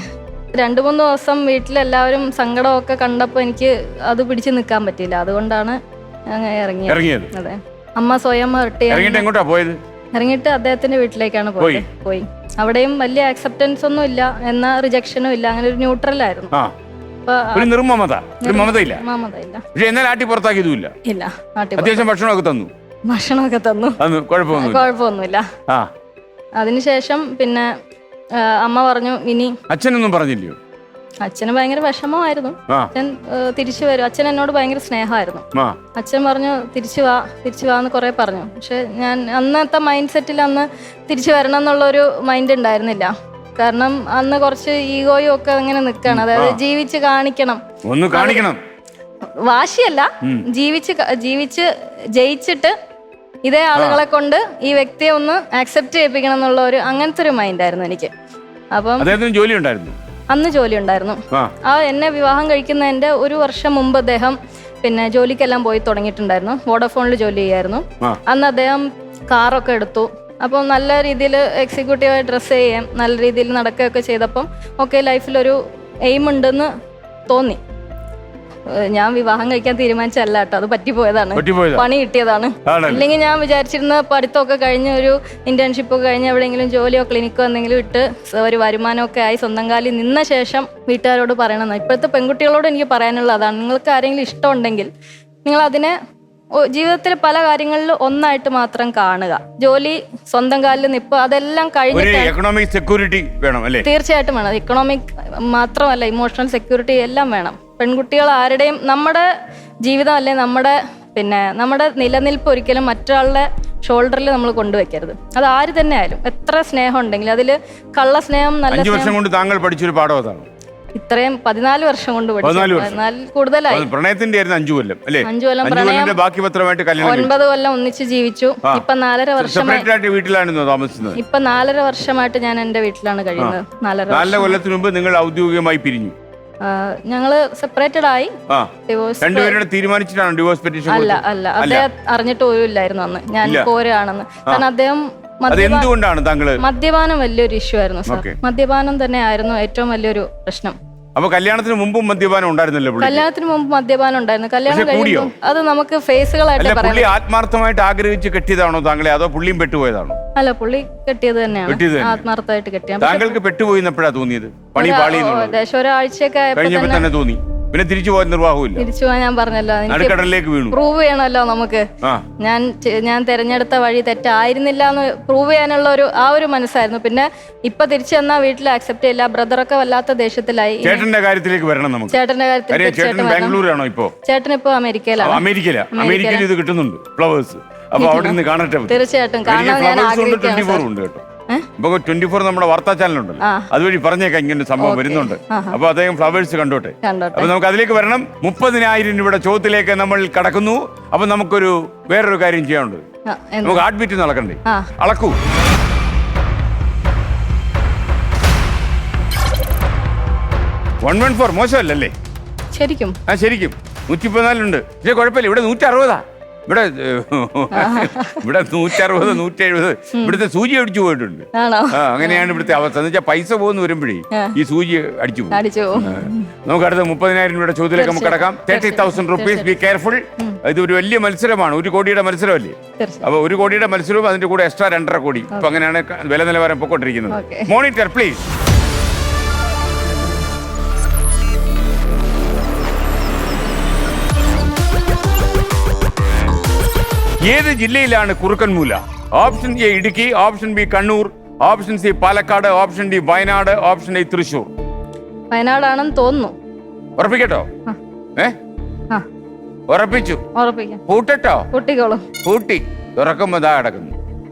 2-3 ദിവസം വീട്ടിലെല്ലാവരും സങ്കടമൊക്കെ കണ്ടപ്പോ എനിക്ക് അത് പിടിച്ചു നിൽക്കാൻ പറ്റിയില്ല. അതുകൊണ്ടാണ് ഇറങ്ങിയത്. അതെ. അമ്മ സ്വയം എങ്ങോട്ടാ പോയത്? ഇറങ്ങിയിട്ട് അദ്ദേഹത്തിന്റെ വീട്ടിലേക്കാണ് പോയി. അവിടെയും വലിയ അക്സെപ്റ്റൻസ് ഒന്നും ഇല്ല, എന്നാ റിജക്ഷനും ഇല്ല. അങ്ങനെ ഒരു ന്യൂട്രൽ ആയിരുന്നു. ഭക്ഷണമൊക്കെ തന്നു. കുഴപ്പമൊന്നുമില്ല. അതിനുശേഷം പിന്നെ അമ്മ പറഞ്ഞു ഇനി. അച്ഛനൊന്നും പറഞ്ഞില്ലയോ? അച്ഛന് ഭയങ്കര വിഷമമായിരുന്നു. അച്ഛൻ തിരിച്ചു വരും. അച്ഛൻ എന്നോട് ഭയങ്കര സ്നേഹമായിരുന്നു. അച്ഛൻ പറഞ്ഞു തിരിച്ചു വാന്ന് കുറെ പറഞ്ഞു. പക്ഷെ ഞാൻ അന്നത്തെ മൈൻഡ് സെറ്റിൽ അന്ന് തിരിച്ചു വരണം എന്നുള്ളൊരു മൈൻഡ് ഉണ്ടായിരുന്നില്ല. കാരണം അന്ന് കുറച്ച് ഈഗോയും ഒക്കെ അങ്ങനെ നിൽക്കണം. അതായത് ജീവിച്ച് കാണിക്കണം, വാശിയല്ല, ജീവിച്ച് ജയിച്ചിട്ട് ഇതേ ആളുകളെ കൊണ്ട് ഈ വ്യക്തിയെ ഒന്ന് ആക്സെപ്റ്റ് ചെയ്യിപ്പിക്കണം എന്നുള്ള ഒരു അങ്ങനത്തെ ഒരു മൈൻഡായിരുന്നു എനിക്ക്. അപ്പം ജോലി ഉണ്ടായിരുന്നു. അന്ന് ജോലി ഉണ്ടായിരുന്നു. എന്നെ വിവാഹം കഴിക്കുന്നതിന്റെ 1 വർഷം മുമ്പ് അദ്ദേഹം പിന്നെ ജോലിക്കെല്ലാം പോയി തുടങ്ങിയിട്ടുണ്ടായിരുന്നു. വോഡഫോണിൽ ജോലി ചെയ്യായിരുന്നു. അന്ന് അദ്ദേഹം കാറൊക്കെ എടുത്തു. അപ്പം നല്ല രീതിയിൽ എക്സിക്യൂട്ടീവായി ഡ്രസ്സ് ചെയ്യാം, നല്ല രീതിയിൽ നടക്കുകയൊക്കെ ചെയ്തപ്പം ഓക്കെ, ലൈഫിലൊരു എയിം ഉണ്ടെന്ന് തോന്നി. ഞാൻ വിവാഹം കഴിക്കാൻ തീരുമാനിച്ചല്ല കേട്ടോ, അത് പറ്റിപ്പോയതാണ്, പണി കിട്ടിയതാണ്. ഇല്ലെങ്കിൽ ഞാൻ വിചാരിച്ചിരുന്ന പഠിത്തമൊക്കെ കഴിഞ്ഞ് ഒരു ഇന്റേൺഷിപ്പ് ഒക്കെ കഴിഞ്ഞ് എവിടെയെങ്കിലും ജോലിയോ ക്ലിനിക്കോ എന്തെങ്കിലും ഇട്ട് ഒരു വരുമാനമൊക്കെ ആയി സ്വന്തം കാലിൽ നിന്ന ശേഷം വീട്ടുകാരോട് പറയണമെന്ന്. ഇപ്പോഴത്തെ പെൺകുട്ടികളോട് എനിക്ക് പറയാനുള്ള അതാണ്, നിങ്ങൾക്ക് ആരെങ്കിലും ഇഷ്ടമുണ്ടെങ്കിൽ നിങ്ങൾ അതിനെ ജീവിതത്തിൽ പല കാര്യങ്ങളിൽ ഒന്നായിട്ട് മാത്രം കാണുക. ജോലി, സ്വന്തം കാലിൽ നിൽപ്പ്, അതെല്ലാം കഴിഞ്ഞിട്ട് എക്കണോമിക് സെക്യൂരിറ്റി വേണം അല്ലേ? തീർച്ചയായിട്ടും വേണം. ഇക്കണോമിക് മാത്രമല്ല, ഇമോഷണൽ സെക്യൂരിറ്റി എല്ലാം വേണം. പെൺകുട്ടികൾ ആരുടെയും, നമ്മുടെ ജീവിതം അല്ലെ നമ്മുടെ നിലനിൽപ്പ് ഒരിക്കലും മറ്റൊരാളുടെ ഷോൾഡറിൽ നമ്മൾ കൊണ്ടുവയ്ക്കരുത്. അത് ആര് തന്നെ ആയാലും, എത്ര സ്നേഹം ഉണ്ടെങ്കിലും അതിൽ കള്ള സ്നേഹം, നല്ല 5 വർഷം കൊണ്ട് താങ്കൾ പഠിച്ചൊരു പാഠം അതാണ്. ഇത്രയും 14 വർഷം കൊണ്ട് കൂടുതലായി. പ്രണയത്തിന്റെ 5 കൊല്ലം അല്ലേ? 5 കൊല്ലം പ്രണയം, ബാക്കി പത്രമായിട്ട് 9 കൊല്ലം ഒന്നിച്ച് ജീവിച്ചു. ഇപ്പൊ 4.5 വർഷമായിട്ട് വീട്ടിലാണെന്നോ താമസിക്കുന്നത്? ഇപ്പൊ 4.5 വർഷമായിട്ട് ഞാൻ എന്റെ വീട്ടിലാണ് കഴിയുന്നത്. 4 കൊല്ലത്തിന് മുമ്പ് നിങ്ങൾ ഔദ്യോഗികമായി പിരിഞ്ഞു? ഞങ്ങള് സെപ്പറേറ്റഡ് ആയി. രണ്ടുപേരുടെ തീരുമാനിച്ചിട്ടാണ് ഡിവോഴ്സ് പെറ്റീഷൻ? അല്ല, അദ്ദേഹം അറിഞ്ഞിട്ട് പോലും ഇല്ലായിരുന്നു അന്ന് ഞാൻ പോരാണെന്ന്. കാരണം അദ്ദേഹം മദ്യപാനം വലിയൊരു ഇഷ്യൂ ആയിരുന്നു സാർ. മദ്യപാനം തന്നെ ആയിരുന്നു ഏറ്റവും വലിയൊരു പ്രശ്നം. അപ്പൊ കല്യാണത്തിന് മുമ്പും മദ്യപാനം ഉണ്ടായിരുന്നല്ലോ? കല്യാണത്തിന് മുമ്പ് മദ്യപാനം ഉണ്ടായിരുന്നു. കല്യാണം കഴിയുമ്പോൾ അത് നമുക്ക് ഫേസുകളായിട്ട് പറയാം. പുള്ളി ആത്മാർത്ഥമായിട്ട് ആഗ്രഹിച്ച് കെട്ടിയതാണോ താങ്കളെ, അതോ പുള്ളിയും പെട്ടുപോയതാണോ? അല്ല, പുള്ളി കെട്ടിയത് തന്നെയാണ്, ആത്മാർത്ഥമായിട്ട് കെട്ടിയത്. താങ്കൾക്ക് പെട്ടുപോയി എപ്പോഴാ തോന്നിയത്? പണി പാളി ഏകദേശം ഒരാഴ്ചയൊക്കെ കഴിഞ്ഞപ്പോ തന്നെ തോന്നി. പിന്നെ തിരിച്ചു പോകാൻ നിർവാഹമില്ല. തിരിച്ചു പോകാൻ ഞാൻ പറഞ്ഞല്ലോ, കടലിലേക്ക് വീണു. പ്രൂവ് ചെയ്യണമല്ലോ നമുക്ക്. ഞാൻ തെരഞ്ഞെടുത്ത വഴി തെറ്റായിരുന്നില്ല എന്ന് പ്രൂവ് ചെയ്യാനുള്ള ഒരു മനസ്സായിരുന്നു. പിന്നെ ഇപ്പൊ തിരിച്ചു വന്നാ വീട്ടിൽ ആക്സെപ്റ്റ് ചെയ്യില്ല. ബ്രദറൊക്കെ വല്ലാത്ത ദേഷ്യത്തിലായി. ചേട്ടന്റെ കാര്യത്തിലേക്ക് വരണം നമുക്ക്. ചേട്ടന്റെ കാര്യത്തിൽ ബാംഗ്ലൂരാണോ ഇപ്പൊ? ചേട്ടൻ ഇപ്പൊ അമേരിക്കയിലാണ്. അമേരിക്കയിൽ ഇത് കിട്ടുന്നുണ്ട്, ഫ്ലവേഴ്സ്. അപ്പൊ അവിടെ നിന്ന് കാണട്ടെ. തീർച്ചയായിട്ടും കാണാൻ ഞാൻ ആഗ്രഹിക്കുകയാണ്. 24 ഉണ്ട് കേട്ടോ. 24 നമ്മുടെ വാർത്താ ചാനലുണ്ടല്ലോ, അതുവഴി പറഞ്ഞേക്കാം ഇങ്ങനെ സംഭവം വരുന്നുണ്ട്. അപ്പൊ അദ്ദേഹം ഫ്ലവേഴ്സ് കണ്ടോട്ടെ. അപ്പൊ നമുക്ക് അതിലേക്ക് വരണം. 30,000 രൂപയുടെ ചോദ്യത്തിലേക്ക് നമ്മൾ കടക്കുന്നു. അപ്പൊ നമുക്കൊരു വേറൊരു കാര്യം ചെയ്യാനുണ്ട്. നമുക്ക് ഹാർട്ട് ബീറ്റ് നടക്കണ്ടേ? അളക്കൂ. $114 മോശമല്ലേ? ശരിക്കും ശരിക്കും 114 ഉണ്ട്. പക്ഷേ കുഴപ്പമില്ല, ഇവിടെ 160. ഇവിടെ 160, 170 ഇവിടുത്തെ സൂചി അടിച്ചു പോയിട്ടുണ്ട്. അങ്ങനെയാണ് ഇവിടുത്തെ അവസ്ഥ. എന്ന് വെച്ചാൽ പൈസ പോകുന്ന വരുമ്പോഴേ ഈ സൂചി അടിച്ചു പോകും. നമുക്ക് അടുത്ത 30,000 രൂപയുടെ ചോദ്യത്തിലേക്ക് നമുക്ക് കടക്കാം. 30,000 rupees. Be careful. ഇത് ഒരു വലിയ മത്സരമാണ്, 1 കോടിയുടെ മത്സരമല്ലേ? അപ്പൊ 1 കോടിയുടെ മത്സരവും അതിന്റെ കൂടെ എക്സ്ട്രാ 2.5 കോടി. ഇപ്പൊ അങ്ങനെയാണ് വില നിലവാരം പൊക്കോണ്ടിരിക്കുന്നത്. Monitor please. ഏത് ജില്ലയിലാണ് Kurukkanmoola? Option A Idukki, option B Kannur, option C Palakkad, option D Wayanad, option A Thrissur. വയനാടാണെന്ന് തോന്നുന്നു. ഉറപ്പിക്കട്ടോ? ഉറപ്പിച്ചു? കൂട്ടട്ടോ? കൂട്ടി തുറക്കുമ്പോ ഇതാ കിടക്കുന്നു.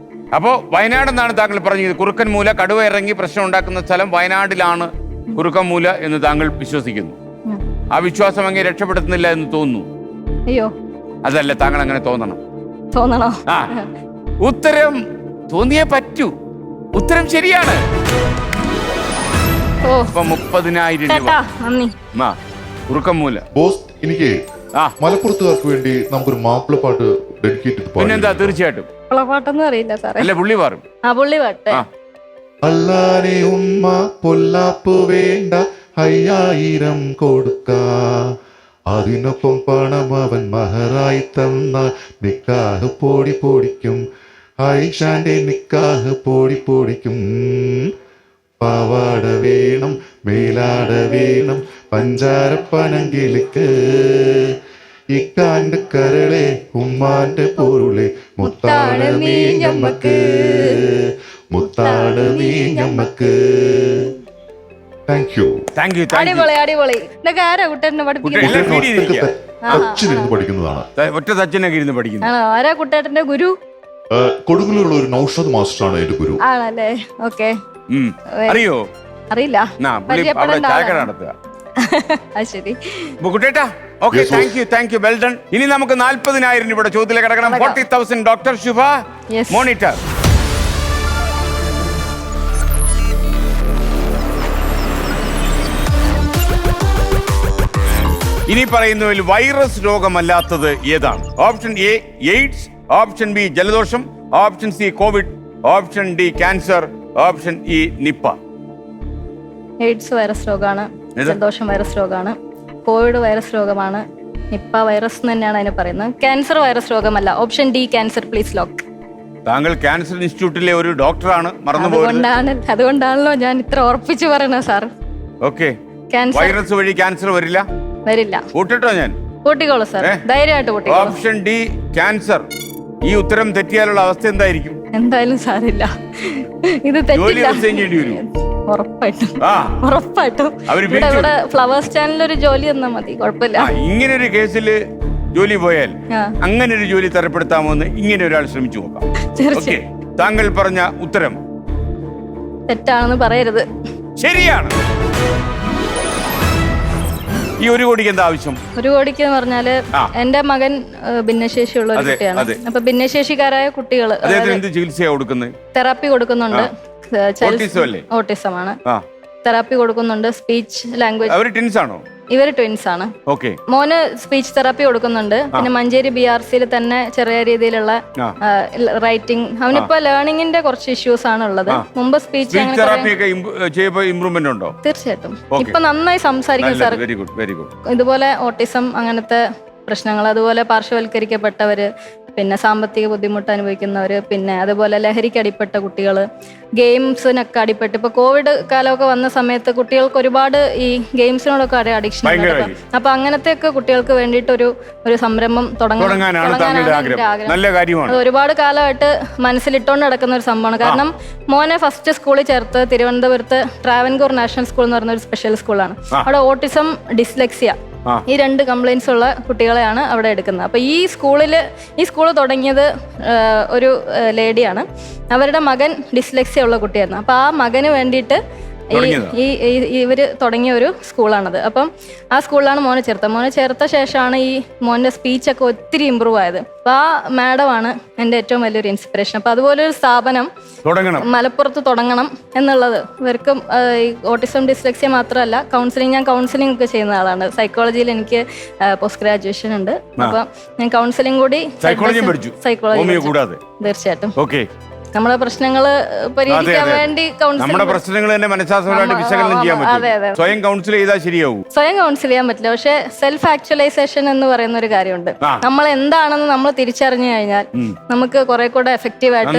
അപ്പോ വയനാടെന്നാണ് താങ്കൾ പറഞ്ഞത്. കുറുക്കൻമൂല, കടുവ ഇറങ്ങി പ്രശ്നം ഉണ്ടാക്കുന്ന സ്ഥലം വയനാട്ടിലാണ് കുറുക്കൻമൂല എന്ന് താങ്കൾ വിശ്വസിക്കുന്നു. ആ വിശ്വാസം അങ്ങനെ രക്ഷപ്പെടുത്തുന്നില്ല എന്ന് തോന്നുന്നു. അയ്യോ, അതല്ല, താങ്കൾ അങ്ങനെ തോന്നണോ? ഉത്തരം തോന്നിയേ പറ്റൂ. ഉത്തരം ശരിയാണ്. 30,000 രൂപ. കുറുക്കൻമൂല. ബോസ്, എനിക്ക് മലപ്പുറത്തുകാർക്ക് വേണ്ടി നമുക്കൊരു മാപ്പിളപ്പാട്ട് ഡെഡിക്കേറ്റ് ചെയ്ത് പിന്നെന്താ? തീർച്ചയായിട്ടും. പാട്ടൊന്നും അറിയില്ല സാറേ. അല്ല, പുള്ളിപാറും. പുള്ളിപാട്ട്. അല്ലാരെ ഉമ്മ പൊല്ലാപ്പ് വേണ്ട, 5000 കൊടുക്ക, അതിനൊപ്പം പണം അവൻ മഹറായി തന്നാൽ നിക്കാഹ് പൊടി പൊടിക്കും, ആയിഷാന്റെ നിക്കാഹ് പൊടി പൊടിക്കും. പാവാട വേണം, മേലാട വേണം, പഞ്ചാരപ്പനങ്കിളിക്ക്, ഇക്കാണ്ട് കരളെ ഉമ്മാന്റെ പൊരുളെ, മുത്താട് നീ ഞമ്മക്ക്, മുത്താട് നീ ഞമ്മക്ക്. അടിപൊളി. ഇതൊക്കെ ആരാ കുട്ടേട്ടനെ പഠിപ്പിക്കുന്നത്? ഒറ്റ തച്ചനൊക്കെ ഇരുന്ന് പഠിക്കുന്നു. ആരാ കുട്ടേട്ടന്റെ ഗുരു? കൊടുങ്ങല്ലൂരുള്ള ഒരു നൗഷാദ് മാസ്റ്ററാണ് എന്റെ ഗുരു. ആണല്ലേ? ഓക്കെ. അറിയോ? അറിയില്ല. ശരി കുട്ടേട്ടാ. Okay, thank you, well done. ഇനി നമുക്ക് 40,000 രൂപയുടെ ചോദ്യത്തിലേക്ക് കിടക്കണം. 40,000. Doctor Shubha, monitor. ഇനി പറയുന്നതിൽ വൈറസ് രോഗമല്ലാത്തത് ഏതാണ്? Option A AIDS, option B ജലദോഷം, option C Covid, option D cancer, option E Nipah. AIDS virus രോഗമാണ്, ജലദോഷം വൈറസ് രോഗമാണ്, കോവിഡ് വൈറസ് രോഗമാണ്, നിപ്പ വൈറസ് എന്ന് തന്നെയാണ് അതിന് പറയുന്നത്. ക്യാൻസർ വൈറസ് രോഗമല്ല. Option D cancer, please lock. താങ്കൾ ക്യാൻസർ ഇൻസ്റ്റിറ്റ്യൂട്ടിലെ ഒരു ഡോക്ടറാണ്, അതുകൊണ്ടാണല്ലോ ഞാൻ ഇത്ര ഉറപ്പിച്ചു പറയണത് സാർ. ഓക്കെ, ക്യാൻസർ വൈറസ് വഴി ക്യാൻസർ വരില്ല. വരില്ല. കൂട്ടിട്ടോ ഞാൻ? കൂട്ടിക്കോളൂ സാർ, ധൈര്യമായിട്ട് കൂട്ടിക്കോളൂ. Option D cancer. ഈ ഉത്തരം തെറ്റിയാലുള്ള അവസ്ഥ എന്തായിരിക്കും? എന്തായാലും സാരില്ല, ഇത് ജോലി തെറ്റില്ല. റിസൈൻ ചെയ്യേണ്ടി വരും. ഉറപ്പായിട്ടും ആ, ഉറപ്പായിട്ടും. അവര് ഇവിടെ ഫ്ലവേഴ്സ് ചാനലിൽ ഒരു ജോലി തന്നാ മതി, കുഴപ്പമില്ല. ഇങ്ങനെ ഒരു കേസിൽ ജോലി പോയാൽ ആ. അങ്ങനെ ഒരു ജോലി തരപ്പെടുത്താമോ എന്ന് ഇങ്ങനെ ഒരാൾ ശ്രമിച്ചു നോക്കാം. ഓക്കെ, താങ്കൾ പറഞ്ഞ ഉത്തരം തെറ്റാണെന്ന് പറയരുത്. ശരിയാണ്. ഈ 1 കോടിക്ക് എന്താ ആവശ്യം? 1 കോടിക്ക് എന്ന് പറഞ്ഞാല് എന്റെ മകൻ ഭിന്നശേഷിയുള്ള ഒരു കുട്ടിയാണ്. അപ്പൊ ഭിന്നശേഷിക്കാരായ കുട്ടികൾ അദ്ദേഹത്തിന് എന്ത് ചികിത്സയാണ് കൊടുക്കുന്നത്? തെറാപ്പി കൊടുക്കുന്നുണ്ട്. ഓട്ടിസം ആണ്. തെറാപ്പി കൊടുക്കുന്നുണ്ട്. Speech language. അവർ ട്വിൻസ് ആണോ? ഇവര് ട്വിൻസ് ആണ്. ഓക്കെ. മോന് സ്പീച്ച് തെറാപ്പി കൊടുക്കുന്നുണ്ട്. പിന്നെ മഞ്ചേരി BRCയിൽ തന്നെ ചെറിയ രീതിയിലുള്ള റൈറ്റിംഗ്, അവനിപ്പോ ലേണിംഗിന്റെ കുറച്ച് ഇഷ്യൂസ് ആണ് ഉള്ളത്. മുമ്പ് സ്പീച്ച് ഇംപ്രൂവ്മെന്റ് ഉണ്ടോ? തീർച്ചയായിട്ടും ഇപ്പൊ നന്നായി സംസാരിക്കും sir. Very good, very good. ഇതുപോലെ ഓട്ടിസം അങ്ങനത്തെ പ്രശ്നങ്ങൾ, അതുപോലെ പാർശ്വവൽക്കരിക്കപ്പെട്ടവര്, പിന്നെ സാമ്പത്തിക ബുദ്ധിമുട്ട് അനുഭവിക്കുന്നവര്, പിന്നെ അതുപോലെ ലഹരിക്ക് അടിപ്പെട്ട കുട്ടികൾ, ഗെയിംസിനൊക്കെ അടിപ്പെട്ട് ഇപ്പൊ കോവിഡ് കാലമൊക്കെ വന്ന സമയത്ത് കുട്ടികൾക്ക് ഒരുപാട് ഈ ഗെയിംസിനോടൊക്കെ അഡിക്ഷൻ ഉണ്ട്. അപ്പൊ അങ്ങനത്തെ ഒക്കെ കുട്ടികൾക്ക് വേണ്ടിയിട്ട് ഒരു സംരംഭം തുടങ്ങാനാണ് ഒരുപാട് കാലമായിട്ട് മനസ്സിലിട്ടോണ്ട് നടക്കുന്ന ഒരു സംഭവമാണ്. കാരണം മോനെ ഫസ്റ്റ് സ്കൂളിൽ ചേർത്ത് തിരുവനന്തപുരത്ത് ട്രാവൻകൂർ നാഷണൽ സ്കൂൾ എന്ന് പറയുന്ന ഒരു സ്പെഷ്യൽ സ്കൂളാണ്. അവിടെ ഓട്ടിസം, ഡിസ്ലെക്സിയ ഈ 2 കംപ്ലൈൻസ് ഉള്ള കുട്ടികളെയാണ് അവിടെ എടുക്കുന്നത്. അപ്പൊ ഈ സ്കൂൾ തുടങ്ങിയത് ഒരു ലേഡിയാണ്. അവരുടെ മകൻ ഡിസ്ലെക്സിയ ഉള്ള കുട്ടിയായിരുന്നു. അപ്പൊ ആ മകന് വേണ്ടിയിട്ട് ഇവര് തുടങ്ങിയ ഒരു സ്കൂളാണത്. അപ്പം ആ സ്കൂളിലാണ് മോനെ ചേർത്ത ശേഷമാണ് ഈ മോന്റെ സ്പീച്ചൊക്കെ ഒത്തിരി ഇമ്പ്രൂവ് ആയത്. അപ്പൊ ആ മാഡമാണ് എൻ്റെ ഏറ്റവും വലിയൊരു ഇൻസ്പിറേഷൻ. അപ്പൊ അതുപോലെ ഒരു സ്ഥാപനം മലപ്പുറത്ത് തുടങ്ങണം എന്നുള്ളത്. ഇവർക്കും ഓട്ടിസം ഡിസ്ലെക്സിയ മാത്രമല്ല, ഞാൻ കൗൺസിലിംഗ് ഒക്കെ ചെയ്യുന്ന ആളാണ്. സൈക്കോളജിയിൽ എനിക്ക് പോസ്റ്റ് ഗ്രാജുവേഷൻ ഉണ്ട്. അപ്പൊ ഞാൻ കൗൺസിലിംഗ് കൂടി, സൈക്കോളജി തീർച്ചയായിട്ടും നമ്മുടെ പ്രശ്നങ്ങള് പരിഹരിക്കാൻ വേണ്ടി നമ്മുടെ പ്രശ്നങ്ങൾ തന്നെ മനഃശാസ്ത്രമായിട്ട് വിശകലനം ചെയ്യാൻ പറ്റും. സ്വയം കൗൺസിൽ ചെയ്താൽ ശരിയാവും. സ്വയം കൗൺസിൽ ചെയ്യാൻ പറ്റില്ല, പക്ഷെ സെൽഫ് ആക്ച്വലൈസേഷൻ എന്ന് പറയുന്ന ഒരു കാര്യമുണ്ട്. നമ്മൾ എന്താണെന്ന് നമ്മൾ തിരിച്ചറിഞ്ഞു കഴിഞ്ഞാൽ നമുക്ക് കുറെ കൂടെ എഫക്റ്റീവ് ആയിട്ട്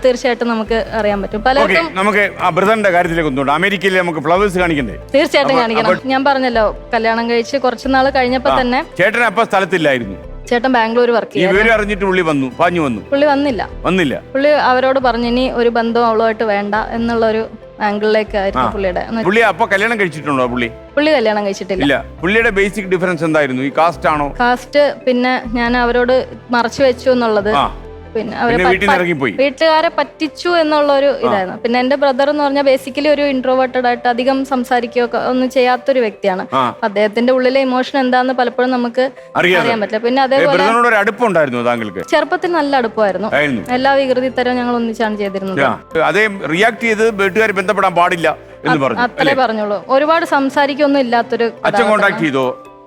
തീർച്ചയായിട്ടും നമുക്ക് അറിയാൻ പറ്റും. പലർക്കും നമുക്ക് ബ്രദറിന്റെ കാര്യത്തിലേക്ക് ഒന്നുണ്ട്. അമേരിക്കയിൽ നമുക്ക് ഫ്ലവേഴ്സ് കാണിക്കണ്ടേ? തീർച്ചയായിട്ടും കാണിക്കണം. ഞാൻ പറഞ്ഞല്ലോ, കല്യാണം കഴിച്ച് കുറച്ചുനാൾ കഴിഞ്ഞപ്പോ തന്നെ ചേട്ടൻ അപ്പൊ സ്ഥലത്തില്ലായിരുന്നു. ചേട്ടൻ ബാംഗ്ലൂർ വർക്ക് ചെയ്യും. പുള്ളി വന്നില്ല. പുള്ളി അവരോട് പറഞ്ഞു ഇനി ഒരു ബന്ധവും അവളുമായിട്ട് വേണ്ട എന്നുള്ള ഒരു ആംഗിളിലേക്കായിരുന്നു പുള്ളിയുടെ. പുള്ളി അപ്പൊ കല്യാണം കഴിച്ചിട്ടുണ്ടോ? പുള്ളി കല്യാണം കഴിച്ചിട്ടില്ല. പുള്ളിയുടെ ബേസിക് ഡിഫറൻസ് എന്തായിരുന്നു? ഈ കാസ്റ്റ് ആണോ? കാസ്റ്റ് പിന്നെ ഞാൻ അവരോട് മറച്ചു വെച്ചു എന്നുള്ളത്, പിന്നെ വീട്ടുകാരെ പറ്റിച്ചു എന്നുള്ള ഒരു ഇതായിരുന്നു. പിന്നെ എന്റെ ബ്രദർ എന്ന് പറഞ്ഞാൽ ബേസിക്കലി ഒരു ഇൻട്രോവേർട്ടഡ് ആയിട്ട് അധികം സംസാരിക്കുകയോ ഒന്നും ചെയ്യാത്തൊരു വ്യക്തിയാണ്. അദ്ദേഹത്തിന്റെ ഉള്ളിലെ ഇമോഷൻ എന്താന്ന് പലപ്പോഴും നമുക്ക് അറിയാൻ പറ്റില്ല. പിന്നെ അതേപോലെ ചെറുപ്പത്തിൽ നല്ല അടുപ്പമായിരുന്നു. എല്ലാ വികൃതി തരവും ഞങ്ങൾ ഒന്നിച്ചാണ് ചെയ്തിരുന്നത്. അത്രേ പറഞ്ഞോളൂ. ഒരുപാട് സംസാരിക്കൊന്നും ഇല്ലാത്തൊരു.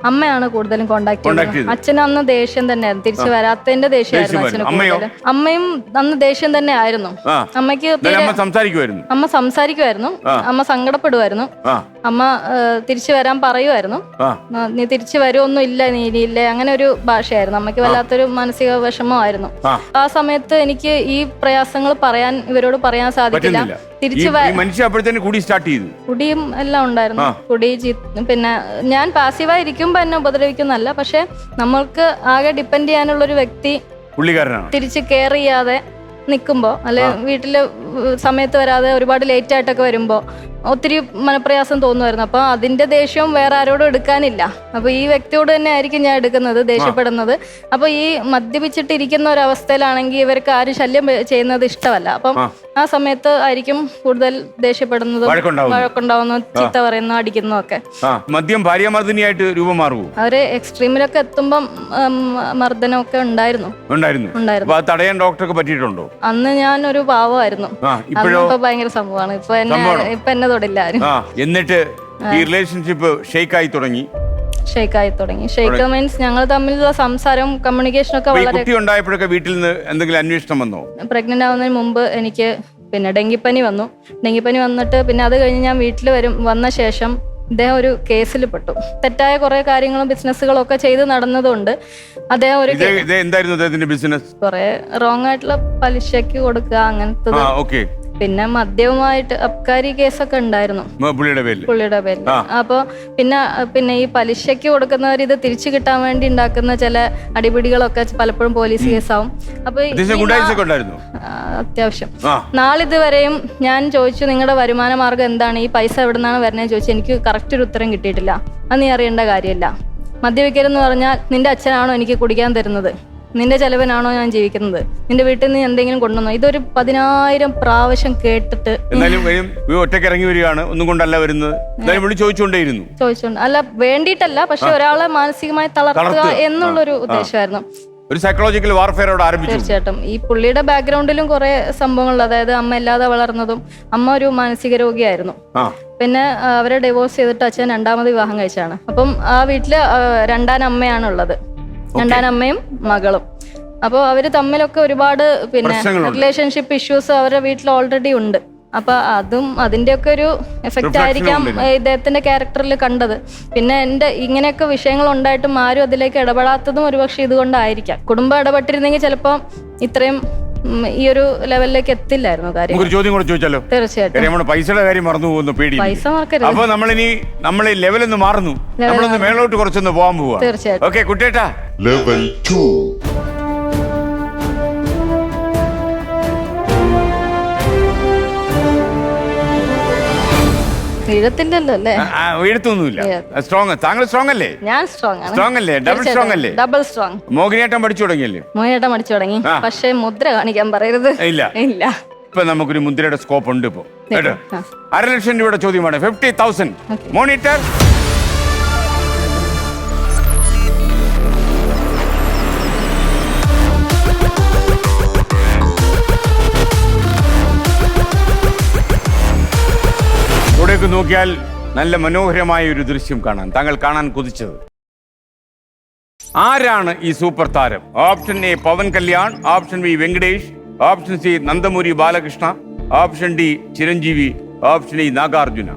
അമ്മയാണ് കൂടുതലും കോണ്ടാക്ട് ചെയ്തത്. അച്ഛന് അന്ന് ദേഷ്യം തന്നെയായിരുന്നു, തിരിച്ചു വരാത്തതിന്റെ ദേഷ്യമായിരുന്നു അച്ഛന് കൂടുതൽ. അമ്മയും അന്ന് ദേഷ്യം തന്നെ ആയിരുന്നു. അമ്മയ്ക്ക് അമ്മ സംസാരിക്കുമായിരുന്നു, അമ്മ സങ്കടപ്പെടുമായിരുന്നു. അമ്മ തിരിച്ചു വരാൻ പറയുമായിരുന്നു, നീ തിരിച്ചു വരുമൊന്നും ഇല്ല, നീ ഇനിയില്ലേ, അങ്ങനെ ഒരു ഭാഷയായിരുന്നു. അമ്മയ്ക്ക് വല്ലാത്തൊരു മാനസിക വിഷമമായിരുന്നു. ആ സമയത്ത് എനിക്ക് ഈ പ്രയാസങ്ങൾ ഇവരോട് പറയാൻ സാധിക്കില്ല. കുടിയും എല്ലാം ഉണ്ടായിരുന്നു. പിന്നെ ഞാൻ പാസീവായിരിക്കുമ്പോ എന്നെ ഉപദ്രവിക്കുന്നല്ല, പക്ഷെ നമ്മൾക്ക് ആകെ ഡിപ്പെൻഡ് ചെയ്യാനുള്ള ഒരു വ്യക്തി തിരിച്ച് കെയർ ചെയ്യാതെ നിൽക്കുമ്പോ, അല്ലെ വീട്ടില് സമയത്ത് വരാതെ ഒരുപാട് ലേറ്റ് ആയിട്ടൊക്കെ വരുമ്പോ ഒത്തിരി മനപ്രയാസം തോന്നുമായിരുന്നു. അപ്പൊ അതിന്റെ ദേഷ്യവും വേറെ ആരോടും എടുക്കാനില്ല. അപ്പൊ ഈ വ്യക്തിയോട് തന്നെ ആയിരിക്കും ഞാൻ എടുക്കുന്നത്, ദേഷ്യപ്പെടുന്നത്. അപ്പൊ ഈ മദ്യപിച്ചിട്ടിരിക്കുന്ന ഒരവസ്ഥയിലാണെങ്കിൽ ഇവർക്ക് ആരും ശല്യം ചെയ്യുന്നത് ഇഷ്ടമല്ല. അപ്പം ആ സമയത്ത് ആയിരിക്കും കൂടുതൽ ദേഷ്യപ്പെടുന്നതും വഴക്കുണ്ടാവുന്നു, ചീത്ത പറയുന്നു, അടിക്കുന്നു ഒക്കെ. മദ്യം ഭാര്യാമർദ്ദിനിയായിട്ട് രൂപമാറുമോ? അവര് എക്സ്ട്രീമിലൊക്കെ എത്തുമ്പം മർദ്ദനമൊക്കെ ഉണ്ടായിരുന്നു. തടയാൻ ഡോക്ടർക്ക് പറ്റിയിട്ടുണ്ടോ? അന്ന് ഞാൻ ഒരു പാവമായിരുന്നു. അന്നിപ്പോ ഭയങ്കര സംഭവമാണ്. ഇപ്പൊ എന്നെ തൊടില്ല. എന്നിട്ട് ഈ റിലേഷൻഷിപ്പ് ഷേക്ക് ആയി തുടങ്ങി. ഷെയ്ക്കായി തുടങ്ങി. ഷെയ്ക്ക് മീൻസ് ഞങ്ങൾ തമ്മിലുള്ള സംസാരവും കമ്മ്യൂണിക്കേഷനും ഒക്കെ വളരെ. കുട്ടി ഉണ്ടായപ്പോഴൊക്കെ വീട്ടിൽ നിന്ന് എന്തെങ്കിലും അന്വേഷണം വന്നോ? പ്രഗ്നന്റ് ആവുന്നതിന് മുമ്പ് എനിക്ക് പിന്നെ ഡെങ്കിപ്പനി വന്നു. ഡെങ്കിപ്പനി വന്നിട്ട് പിന്നെ അത് കഴിഞ്ഞ് ഞാൻ വീട്ടിൽ വന്ന ശേഷം അദ്ദേഹം ഒരു കേസിൽ പെട്ടു. തെറ്റായ കുറെ കാര്യങ്ങളും ബിസിനസ്സുകളും ഒക്കെ ചെയ്ത് നടന്നതുകൊണ്ട് അദ്ദേഹം ഒരു എന്തായിരുന്നു അദ്ദേഹത്തിന്റെ ബിസിനസ്? കുറെ റോങ് ആയിട്ടുള്ള പലിശക്ക് കൊടുക്കുക അങ്ങനത്തെ. പിന്നെ മദ്യവുമായിട്ട് അബ്കാരി കേസൊക്കെ ഉണ്ടായിരുന്നു പുള്ളിയുടെ പേരിൽ. അപ്പൊ പിന്നെ ഈ പലിശക്ക് കൊടുക്കുന്നവർ ഇത് തിരിച്ചു കിട്ടാൻ വേണ്ടി ഉണ്ടാക്കുന്ന ചില അടിപിടികളൊക്കെ പലപ്പോഴും പോലീസ് കേസാവും. അപ്പൊ അത്യാവശ്യം നാളിതുവരെയും ഞാൻ ചോദിച്ചു നിങ്ങളുടെ വരുമാന മാർഗം എന്താണ്, ഈ പൈസ എവിടെ നിന്നാണ് വരുന്നതെന്ന് ചോദിച്ചു. എനിക്ക് കറക്റ്റ് ഒരു ഉത്തരം കിട്ടിയിട്ടില്ല. അത് നീ അറിയേണ്ട കാര്യമില്ല. മദ്യപിക്കലെന്ന് പറഞ്ഞാൽ നിന്റെ അച്ഛനാണോ എനിക്ക് കുടിക്കാൻ തരുന്നത്, നിന്റെ ചെലവിനാണോ ഞാൻ ജീവിക്കുന്നത്, നിന്റെ വീട്ടിൽ നിന്ന് എന്തെങ്കിലും കൊണ്ടുവന്നോ? ഇതൊരു 10,000 പ്രാവശ്യം കേട്ടിട്ട് ഒറ്റയ്ക്ക് ഇറങ്ങി വരികയാണ്, ഒന്നും കൊണ്ടല്ല വരുന്നത്. ചോദിച്ചോണ്ട് അല്ല, വേണ്ടിയിട്ടല്ല, പക്ഷെ ഒരാളെ മാനസികമായി തളർത്തുക എന്നുള്ളൊരു ഉദ്ദേശമായിരുന്നു. ഒരു സൈക്കോളജിക്കൽ വാർഫെയർ ആരംഭിച്ചു. തീർച്ചയായിട്ടും ഈ പുള്ളിയുടെ ബാക്ക്ഗ്രൗണ്ടിലും കുറെ സംഭവങ്ങൾ, അതായത് അമ്മ ഇല്ലാതെ വളർന്നതും, അമ്മ ഒരു മാനസിക രോഗിയായിരുന്നു. പിന്നെ അവരെ ഡിവോഴ്സ് ചെയ്തിട്ട് അച്ഛൻ 2ാമത് വിവാഹം കഴിച്ചാണ്. അപ്പം ആ വീട്ടില് 2ാം അമ്മയാണുള്ളത്, 2ാം അമ്മയും മകളും. അപ്പോൾ അവര് തമ്മിലൊക്കെ ഒരുപാട് പിന്നെ റിലേഷൻഷിപ്പ് ഇഷ്യൂസ് അവരുടെ വീട്ടിൽ ഓൾറെഡി ഉണ്ട്. അപ്പൊ അതിന്റെയൊക്കെ ഒരു എഫക്റ്റ് ആയിരിക്കാം ഇദ്ദേഹത്തിന്റെ ക്യാരക്ടറിൽ കണ്ടത്. പിന്നെ ഇങ്ങനെയൊക്കെ വിഷയങ്ങൾ ഉണ്ടായിട്ടും ആരും അതിലേക്ക് ഇടപെടാത്തതും ഒരുപക്ഷെ ഇതുകൊണ്ടായിരിക്കാം. കുടുംബം ഇടപെട്ടിരുന്നെങ്കിൽ ചിലപ്പോൾ ഇത്രയും ഈ ഒരു ലെവലിലേക്ക് എത്തില്ലായിരുന്നു കാര്യം. ഒരു ചോദ്യം കൂടെ ചോദിച്ചാലോ? തീർച്ചയായിട്ടും. പൈസയുടെ കാര്യം മറന്നു പോകുന്നു, പേടി. പൈസ മറക്കരുത്. അപ്പൊ നമ്മൾ ലെവലൊന്ന് മാറുന്നു, നമ്മളൊന്ന് മേളോട്ട് കുറച്ചൊന്ന് പോകാൻ പോവാ. തീർച്ചയായിട്ടും. Okay കുട്ടേട്ടാ, level 2. വീഴത്തില്ലല്ലോ അല്ലേ? വീഴത്തൊന്നുമില്ല. സ്ട്രോങ്. താങ്കൾ സ്ട്രോങ് അല്ലേ? ഞാൻ സ്ട്രോങ് ആണ്. സ്ട്രോങ് അല്ലേ? ഡബിൾ സ്ട്രോങ് അല്ലേ? Double strong. മോഹിനിയാട്ടം പഠിച്ചു തുടങ്ങിയല്ലേ? മോഹിനിയാട്ടം പഠിച്ചു തുടങ്ങി, പക്ഷെ മുദ്ര കാണിക്കാൻ പറയരുത്. ഇല്ല. ഇപ്പൊ നമുക്കൊരു മുദ്രയുടെ സ്കോപ്പ് ഉണ്ട്. ഇപ്പൊ 500,000 രൂപയുടെ ചോദ്യമാണ്. 50,000. മോണിറ്റർ. ഇവിടേക്ക് നോക്കിയാൽ നല്ല മനോഹരമായ ഒരു ദൃശ്യം കാണാൻ താങ്കൾ കാണാൻ കൊതിച്ചത്. ആരാണ് ഈ സൂപ്പർ താരം? Option A Pawan Kalyan, option B Venkatesh, option C Nandamuri Balakrishna, option D Chiranjeevi, option E Nagarjuna.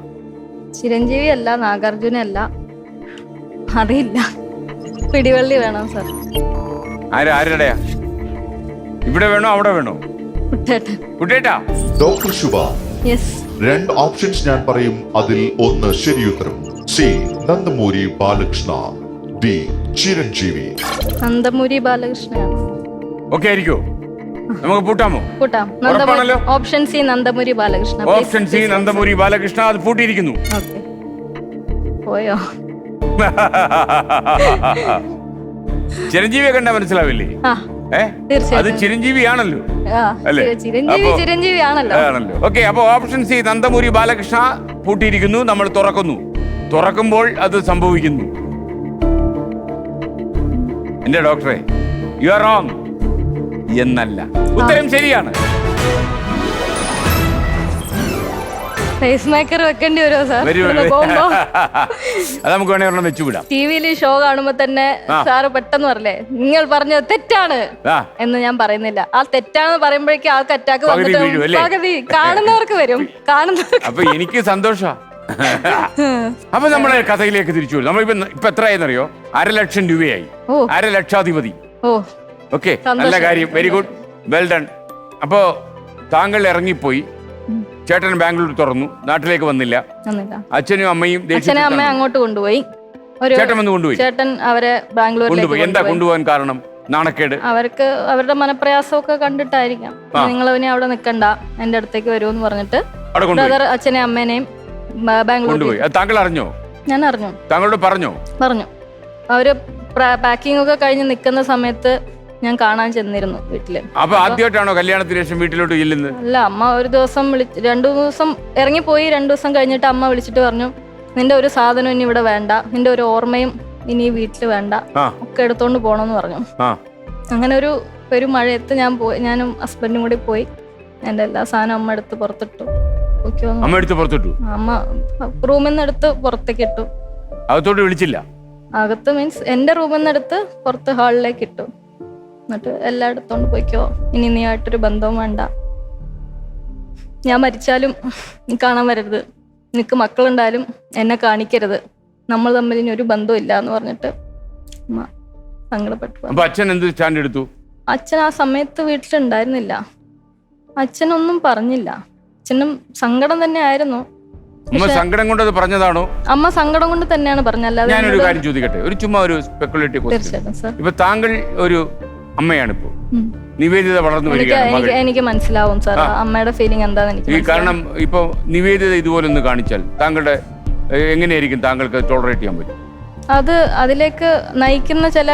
Chiranjeevi അല്ല, നാഗാർജുന അല്ല, അറിയില്ല. പിടിവള്ളി വേണം സാർ. ആരുടെയാ? ഇവിടെ വേണോ അവിടെ വേണോ? കുട്ടേട്ടാ. Doctor Shubha, yes. 2 ഓപ്ഷൻസ് ഞാൻ പറയും, അതിൽ ഒന്ന് ശരിയുത്തരം. C Nandamuri Balakrishna, D Chiranjeevi. Nandamuri Balakrishna. Okay ആയിരിക്കോ? നമുക്ക് പൂട്ടാമോ? പൂട്ടാം. Option C Nandamuri Balakrishna. Option C Nandamuri Balakrishna. അത് പൂട്ടിയിരിക്കുന്നു. പോയോ? ചിരഞ്ജീവിയെ കണ്ടാ മനസ്സിലാവില്ലേ? അത് ചിരഞ്ജീവിയാണല്ലോ അല്ലേ? ചിരഞ്ജീവിയാണല്ലോ. ഓക്കെ, അപ്പൊ ഓപ്ഷൻ സി നന്ദമൂരി ബാലകൃഷ്ണ പൂട്ടിയിരിക്കുന്നു. നമ്മൾ തുറക്കുമ്പോൾ അത് സംഭവിക്കുന്നു. എന്റെ ഡോക്ടറെ, യു ആർ റോങ് എന്നല്ല, ഉത്തരം ശരിയാണ്. ഫേസ് മേക്കർ വെക്കേണ്ടി വരുമോ സാർ? അത് നമുക്ക് വേണേ ഒരെണ്ണം വെച്ചുവിടാം. ടിവിയിൽ ഷോ കാണുമ്പോ തന്നെ സാറ് പെട്ടെന്ന് പറയല്ലേ നിങ്ങൾ പറഞ്ഞത് തെറ്റാണ് എന്ന്? ഞാൻ പറയുന്നില്ല. ആ തെറ്റാണെന്ന് പറയുമ്പോഴേക്കും ആൾക്ക് അറ്റാക്ക് വന്നിട്ട് കാണുന്നവർക്ക് വരും. അപ്പൊ എനിക്ക് സന്തോഷ. അപ്പൊ നമ്മുടെ കഥയിലേക്ക് തിരിച്ചു വരും. നമ്മളിപ്പോ എത്രയായെന്നറിയോ? 500,000 രൂപയായി. 5,00,000-ധിപതി. ഓക്കെ, നല്ല കാര്യം. Very good, well done. അപ്പോ താങ്കൾ ഇറങ്ങിപ്പോയി. ചേട്ടൻ ബാംഗ്ലൂർ തുറന്നു, നാട്ടിലേക്ക് വന്നില്ല. അച്ഛനും അമ്മയും അങ്ങോട്ട് കൊണ്ടുപോയി. ചേട്ടൻ വന്ന് കൊണ്ടുപോയി. ചേട്ടൻ അവരെ ബാംഗ്ലൂരിലേക്ക്. എന്താ കൊണ്ടുപോകാൻ കാരണം? നാണക്കേട്. അവർക്ക് അവരുടെ മനപ്രയാസമൊക്കെ കണ്ടിട്ടായിരിക്കാം. നിങ്ങൾ ഇനി അവിടെ നിൽക്കണ്ട, എന്റെ അടുത്തേക്ക് വരുമെന്ന് പറഞ്ഞിട്ട് ബ്രദർ അച്ഛനെയും അമ്മേനെയും ബാംഗ്ലൂർ കൊണ്ടുപോയി. താങ്കൾ അറിഞ്ഞോ? ഞാൻ അറിഞ്ഞു. താങ്കളോട് പറഞ്ഞു? അവര് പാക്കിംഗ് ഒക്കെ കഴിഞ്ഞ് നിൽക്കുന്ന സമയത്ത് ഞാൻ കാണാൻ ചെന്നിരുന്നു വീട്ടില്. അപ്പൊ ആദ്യമായിട്ടാണോ കല്യാണത്തിന് ശേഷം വീട്ടിലോട്ട് ചെല്ലുന്നത്? അല്ല, അമ്മ ഒരു ദിവസം 2 ദിവസം ഇറങ്ങിപ്പോയി. 2 ദിവസം കഴിഞ്ഞിട്ട് അമ്മ വിളിച്ചിട്ട് പറഞ്ഞു, നിന്റെ ഒരു സാധനം ഇനി ഇവിടെ വേണ്ട, നിന്റെ ഒരു ഓർമ്മയും ഇനി വീട്ടില് വേണ്ട, ഒക്കെ എടുത്തോണ്ട് പോണോന്ന് പറഞ്ഞു. അങ്ങനെ ഒരു മഴയത്ത് ഞാനും ഹസ്ബൻഡും കൂടി പോയി. എന്റെ എല്ലാ സാധനവും അമ്മ എടുത്ത് പുറത്തിട്ടു. അമ്മ എടുത്ത് പുറത്തിട്ടു? അമ്മ റൂമിൽ നിന്ന് എടുത്ത് പുറത്തേക്ക് ഇട്ടു. അകത്തോട്ട് വിളിച്ചില്ല? അകത്ത് മീൻസ് എൻ്റെ റൂമിൽ നിന്ന് എടുത്ത് പുറത്ത് ഹാളിലേക്ക് ഇട്ടു. എന്നിട്ട് എല്ലായിടത്തോണ്ട് പോയിക്കോ, ഇനി നീ ആയിട്ടൊരു ബന്ധവും വേണ്ട, ഞാൻ മരിച്ചാലും നീ കാണാൻ വരരുത്, നിനക്ക് മക്കളുണ്ടായാലും എന്നെ കാണിക്കരുത്, നമ്മൾ തമ്മിൽ ഇനി ഒരു ബന്ധവും ഇല്ല എന്ന് പറഞ്ഞിട്ട് അമ്മ സങ്കടപ്പെട്ടു. അപ്പൊ അച്ഛൻ എന്ത് സ്റ്റാൻഡ് എടുത്തു? അച്ഛൻ ആ സമയത്ത് വീട്ടിലുണ്ടായിരുന്നില്ല. അച്ഛനൊന്നും പറഞ്ഞില്ല. അച്ഛനും സങ്കടം തന്നെ ആയിരുന്നു. അമ്മ സങ്കടം കൊണ്ട് അത് പറഞ്ഞതാണോ? അമ്മ സങ്കടം കൊണ്ട് തന്നെയാണ് പറഞ്ഞത്. ഞാനൊരു കാര്യം ചോദിക്കട്ടെ, ഒരു ചുമ്മാ ഒരു സ്പെക്കുലേറ്റീവ് ക്വസ്റ്റ്യൻ. തീർച്ചയായിട്ടും സർ. ഇപ്പൊ താങ്കൾ ഒരു അമ്മയാണ്, ഇപ്പോ നിവേദിത വളർന്നു വരികയാണ്. എനിക്ക് മനസ്സിലാവും സാർ അമ്മയുടെ ഫീലിംഗ് എന്താന്ന് എനിക്ക്. കാരണം ഇപ്പൊ നിവേദിത ഇതുപോലെ ഒന്ന് കാണിച്ചാൽ താങ്കളുടെ എങ്ങനെയായിരിക്കും താങ്കൾക്ക് ടോളറേറ്റ് ചെയ്യാൻ പറ്റും? അത് അതിലേക്ക് നയിക്കുന്ന ചില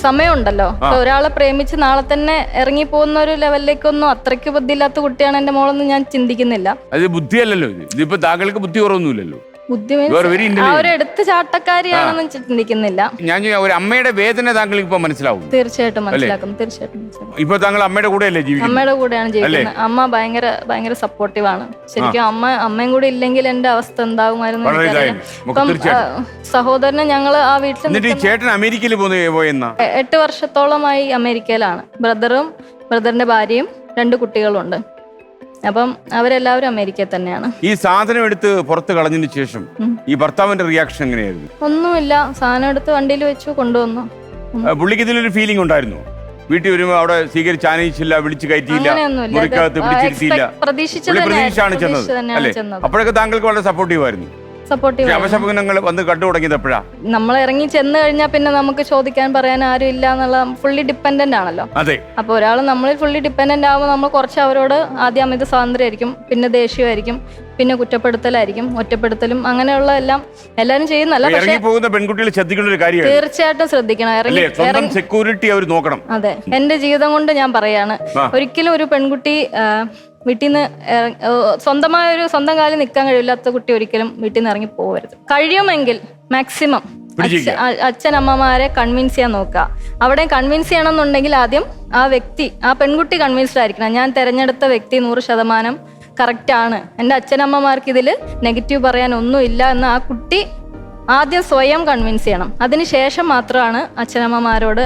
സമയമുണ്ടല്ലോ. ഒരാളെ പ്രേമിച്ച് നാളെ തന്നെ ഇറങ്ങി പോകുന്ന ഒരു ലെവലിലേക്കൊന്നും അത്രയ്ക്ക് ബുദ്ധിയില്ലാത്ത കുട്ടിയാണ് എന്റെ മോളെന്ന് ഞാൻ ചിന്തിക്കുന്നില്ല. അത് ബുദ്ധിയല്ലല്ലോ, ഇതിപ്പോ താങ്കൾക്ക് ബുദ്ധി കുറവൊന്നുമില്ലല്ലോ. ബുദ്ധി ആ ഒരു എടുത്ത് ചാട്ടക്കാരിയാണെന്ന് ചിന്തിക്കുന്നില്ല. ഞാൻ ഒരു അമ്മയുടെ വേദന താങ്കൾക്ക് ഇപ്പൊ മനസ്സിലാവും. തീർച്ചയായിട്ടും മനസ്സിലാക്കും, തീർച്ചയായിട്ടും. ഇപ്പൊ താങ്കൾ അമ്മയുടെ കൂടെയല്ലേ ജീവിക്കുന്നത്? അമ്മയുടെ കൂടെയാണ് ജീവിക്കുന്നത്. അമ്മ ഭയങ്കര സപ്പോർട്ടീവ് ആണ്. ശരിക്കും അമ്മയും കൂടെ ഇല്ലെങ്കിൽ എന്റെ അവസ്ഥ എന്താകുമായിരുന്നു. ഇപ്പം സഹോദരനെ ഞങ്ങള് ആ വീട്ടിൽ ചേട്ടൻ അമേരിക്കയിൽ പോയെന്ന 8 വർഷത്തോളമായി അമേരിക്കയിലാണ്. ബ്രദറിന്റെ ഭാര്യയും 2 കുട്ടികളുണ്ട്. അപ്പം അവരെല്ലാവരും അമേരിക്കയിൽ തന്നെയാണ്. ഈ സാധനം എടുത്ത് പുറത്ത് കളഞ്ഞതിന് ശേഷം ഈ ഭർത്താവിന്റെ റിയാക്ഷൻ എങ്ങനെയായിരുന്നു? ഒന്നുമില്ല, സാധനം എടുത്ത് വണ്ടിയിൽ വെച്ചു കൊണ്ടുവന്നു. പുള്ളിക്ക് ഇതിലൊരു ഫീലിംഗ് ഉണ്ടായിരുന്നു? വീട്ടിൽ വരുമ്പോ അവിടെ സ്വീകരിച്ച് ആനയിച്ചില്ല, വിളിച്ചു കയറ്റിയില്ല, മുറിക്കകത്ത് പിടിച്ചിരുത്തിയില്ല, പ്രതീക്ഷിച്ചാണ് ചെന്നത് അല്ലേ? അപ്പോഴൊക്കെ താങ്കൾക്ക് വളരെ സപ്പോർട്ടീവ് ആയിരുന്നു. സപ്പോർട്ടീവ്. അപശകുനങ്ങൾ വന്ന് കണ്ടു തുടങ്ങിയത് എപ്പോഴാ? നമ്മൾ ഇറങ്ങി ചെന്ന് കഴിഞ്ഞാൽ പിന്നെ നമുക്ക് ചോദിക്കാൻ പറയാൻ ആരും ഇല്ല എന്നുള്ള ഫുള്ളി ഡിപ്പെൻഡന്റ് ആണല്ലോ. അതെ. അപ്പൊ ഒരാൾ നമ്മളിൽ ഫുള്ളി ഡിപ്പെൻഡന്റ് ആവുമ്പോൾ നമ്മൾ കുറച്ച് അവരോട് ആദ്യം അമിത സ്വാതന്ത്ര്യമായിരിക്കും, പിന്നെ ദേഷ്യമായിരിക്കും, പിന്നെ കുറ്റപ്പെടുത്തലായിരിക്കും, ഒറ്റപ്പെടുത്തലും, അങ്ങനെയുള്ള എല്ലാരും ചെയ്യുന്നല്ല. പക്ഷേ പോകുന്ന പെൺകുട്ടികൾ ശ്രദ്ധിക്കേണ്ട ഒരു കാര്യം തീർച്ചയായിട്ടും ശ്രദ്ധിക്കണം. സെക്യൂരിറ്റി അവർ നോക്കണം. അതെ, എന്റെ ജീവിതം കൊണ്ട് ഞാൻ പറയാണ്, ഒരിക്കലും ഒരു പെൺകുട്ടി വീട്ടിൽ നിന്ന് സ്വന്തം കാലിൽ നിൽക്കാൻ കഴിയില്ലാത്ത കുട്ടി ഒരിക്കലും വീട്ടിൽ നിന്ന് ഇറങ്ങി പോകരുത്. കഴിയുമെങ്കിൽ മാക്സിമം അച്ഛനമ്മമാരെ കൺവിൻസ് ചെയ്യാൻ നോക്കുക. അവിടെ കൺവിൻസ് ചെയ്യണമെന്നുണ്ടെങ്കിൽ ആദ്യം ആ പെൺകുട്ടി കൺവിൻസ്ഡ് ആയിരിക്കണം. ഞാൻ തെരഞ്ഞെടുത്ത വ്യക്തി 100% കറക്റ്റ് ആണ്, എൻ്റെ അച്ഛനമ്മമാർക്ക് ഇതിൽ നെഗറ്റീവ് പറയാൻ ഒന്നുമില്ല എന്ന് ആ കുട്ടി ആദ്യം സ്വയം കൺവിൻസ് ചെയ്യണം. അതിനുശേഷം മാത്രമാണ് അച്ഛനമ്മമാരോട്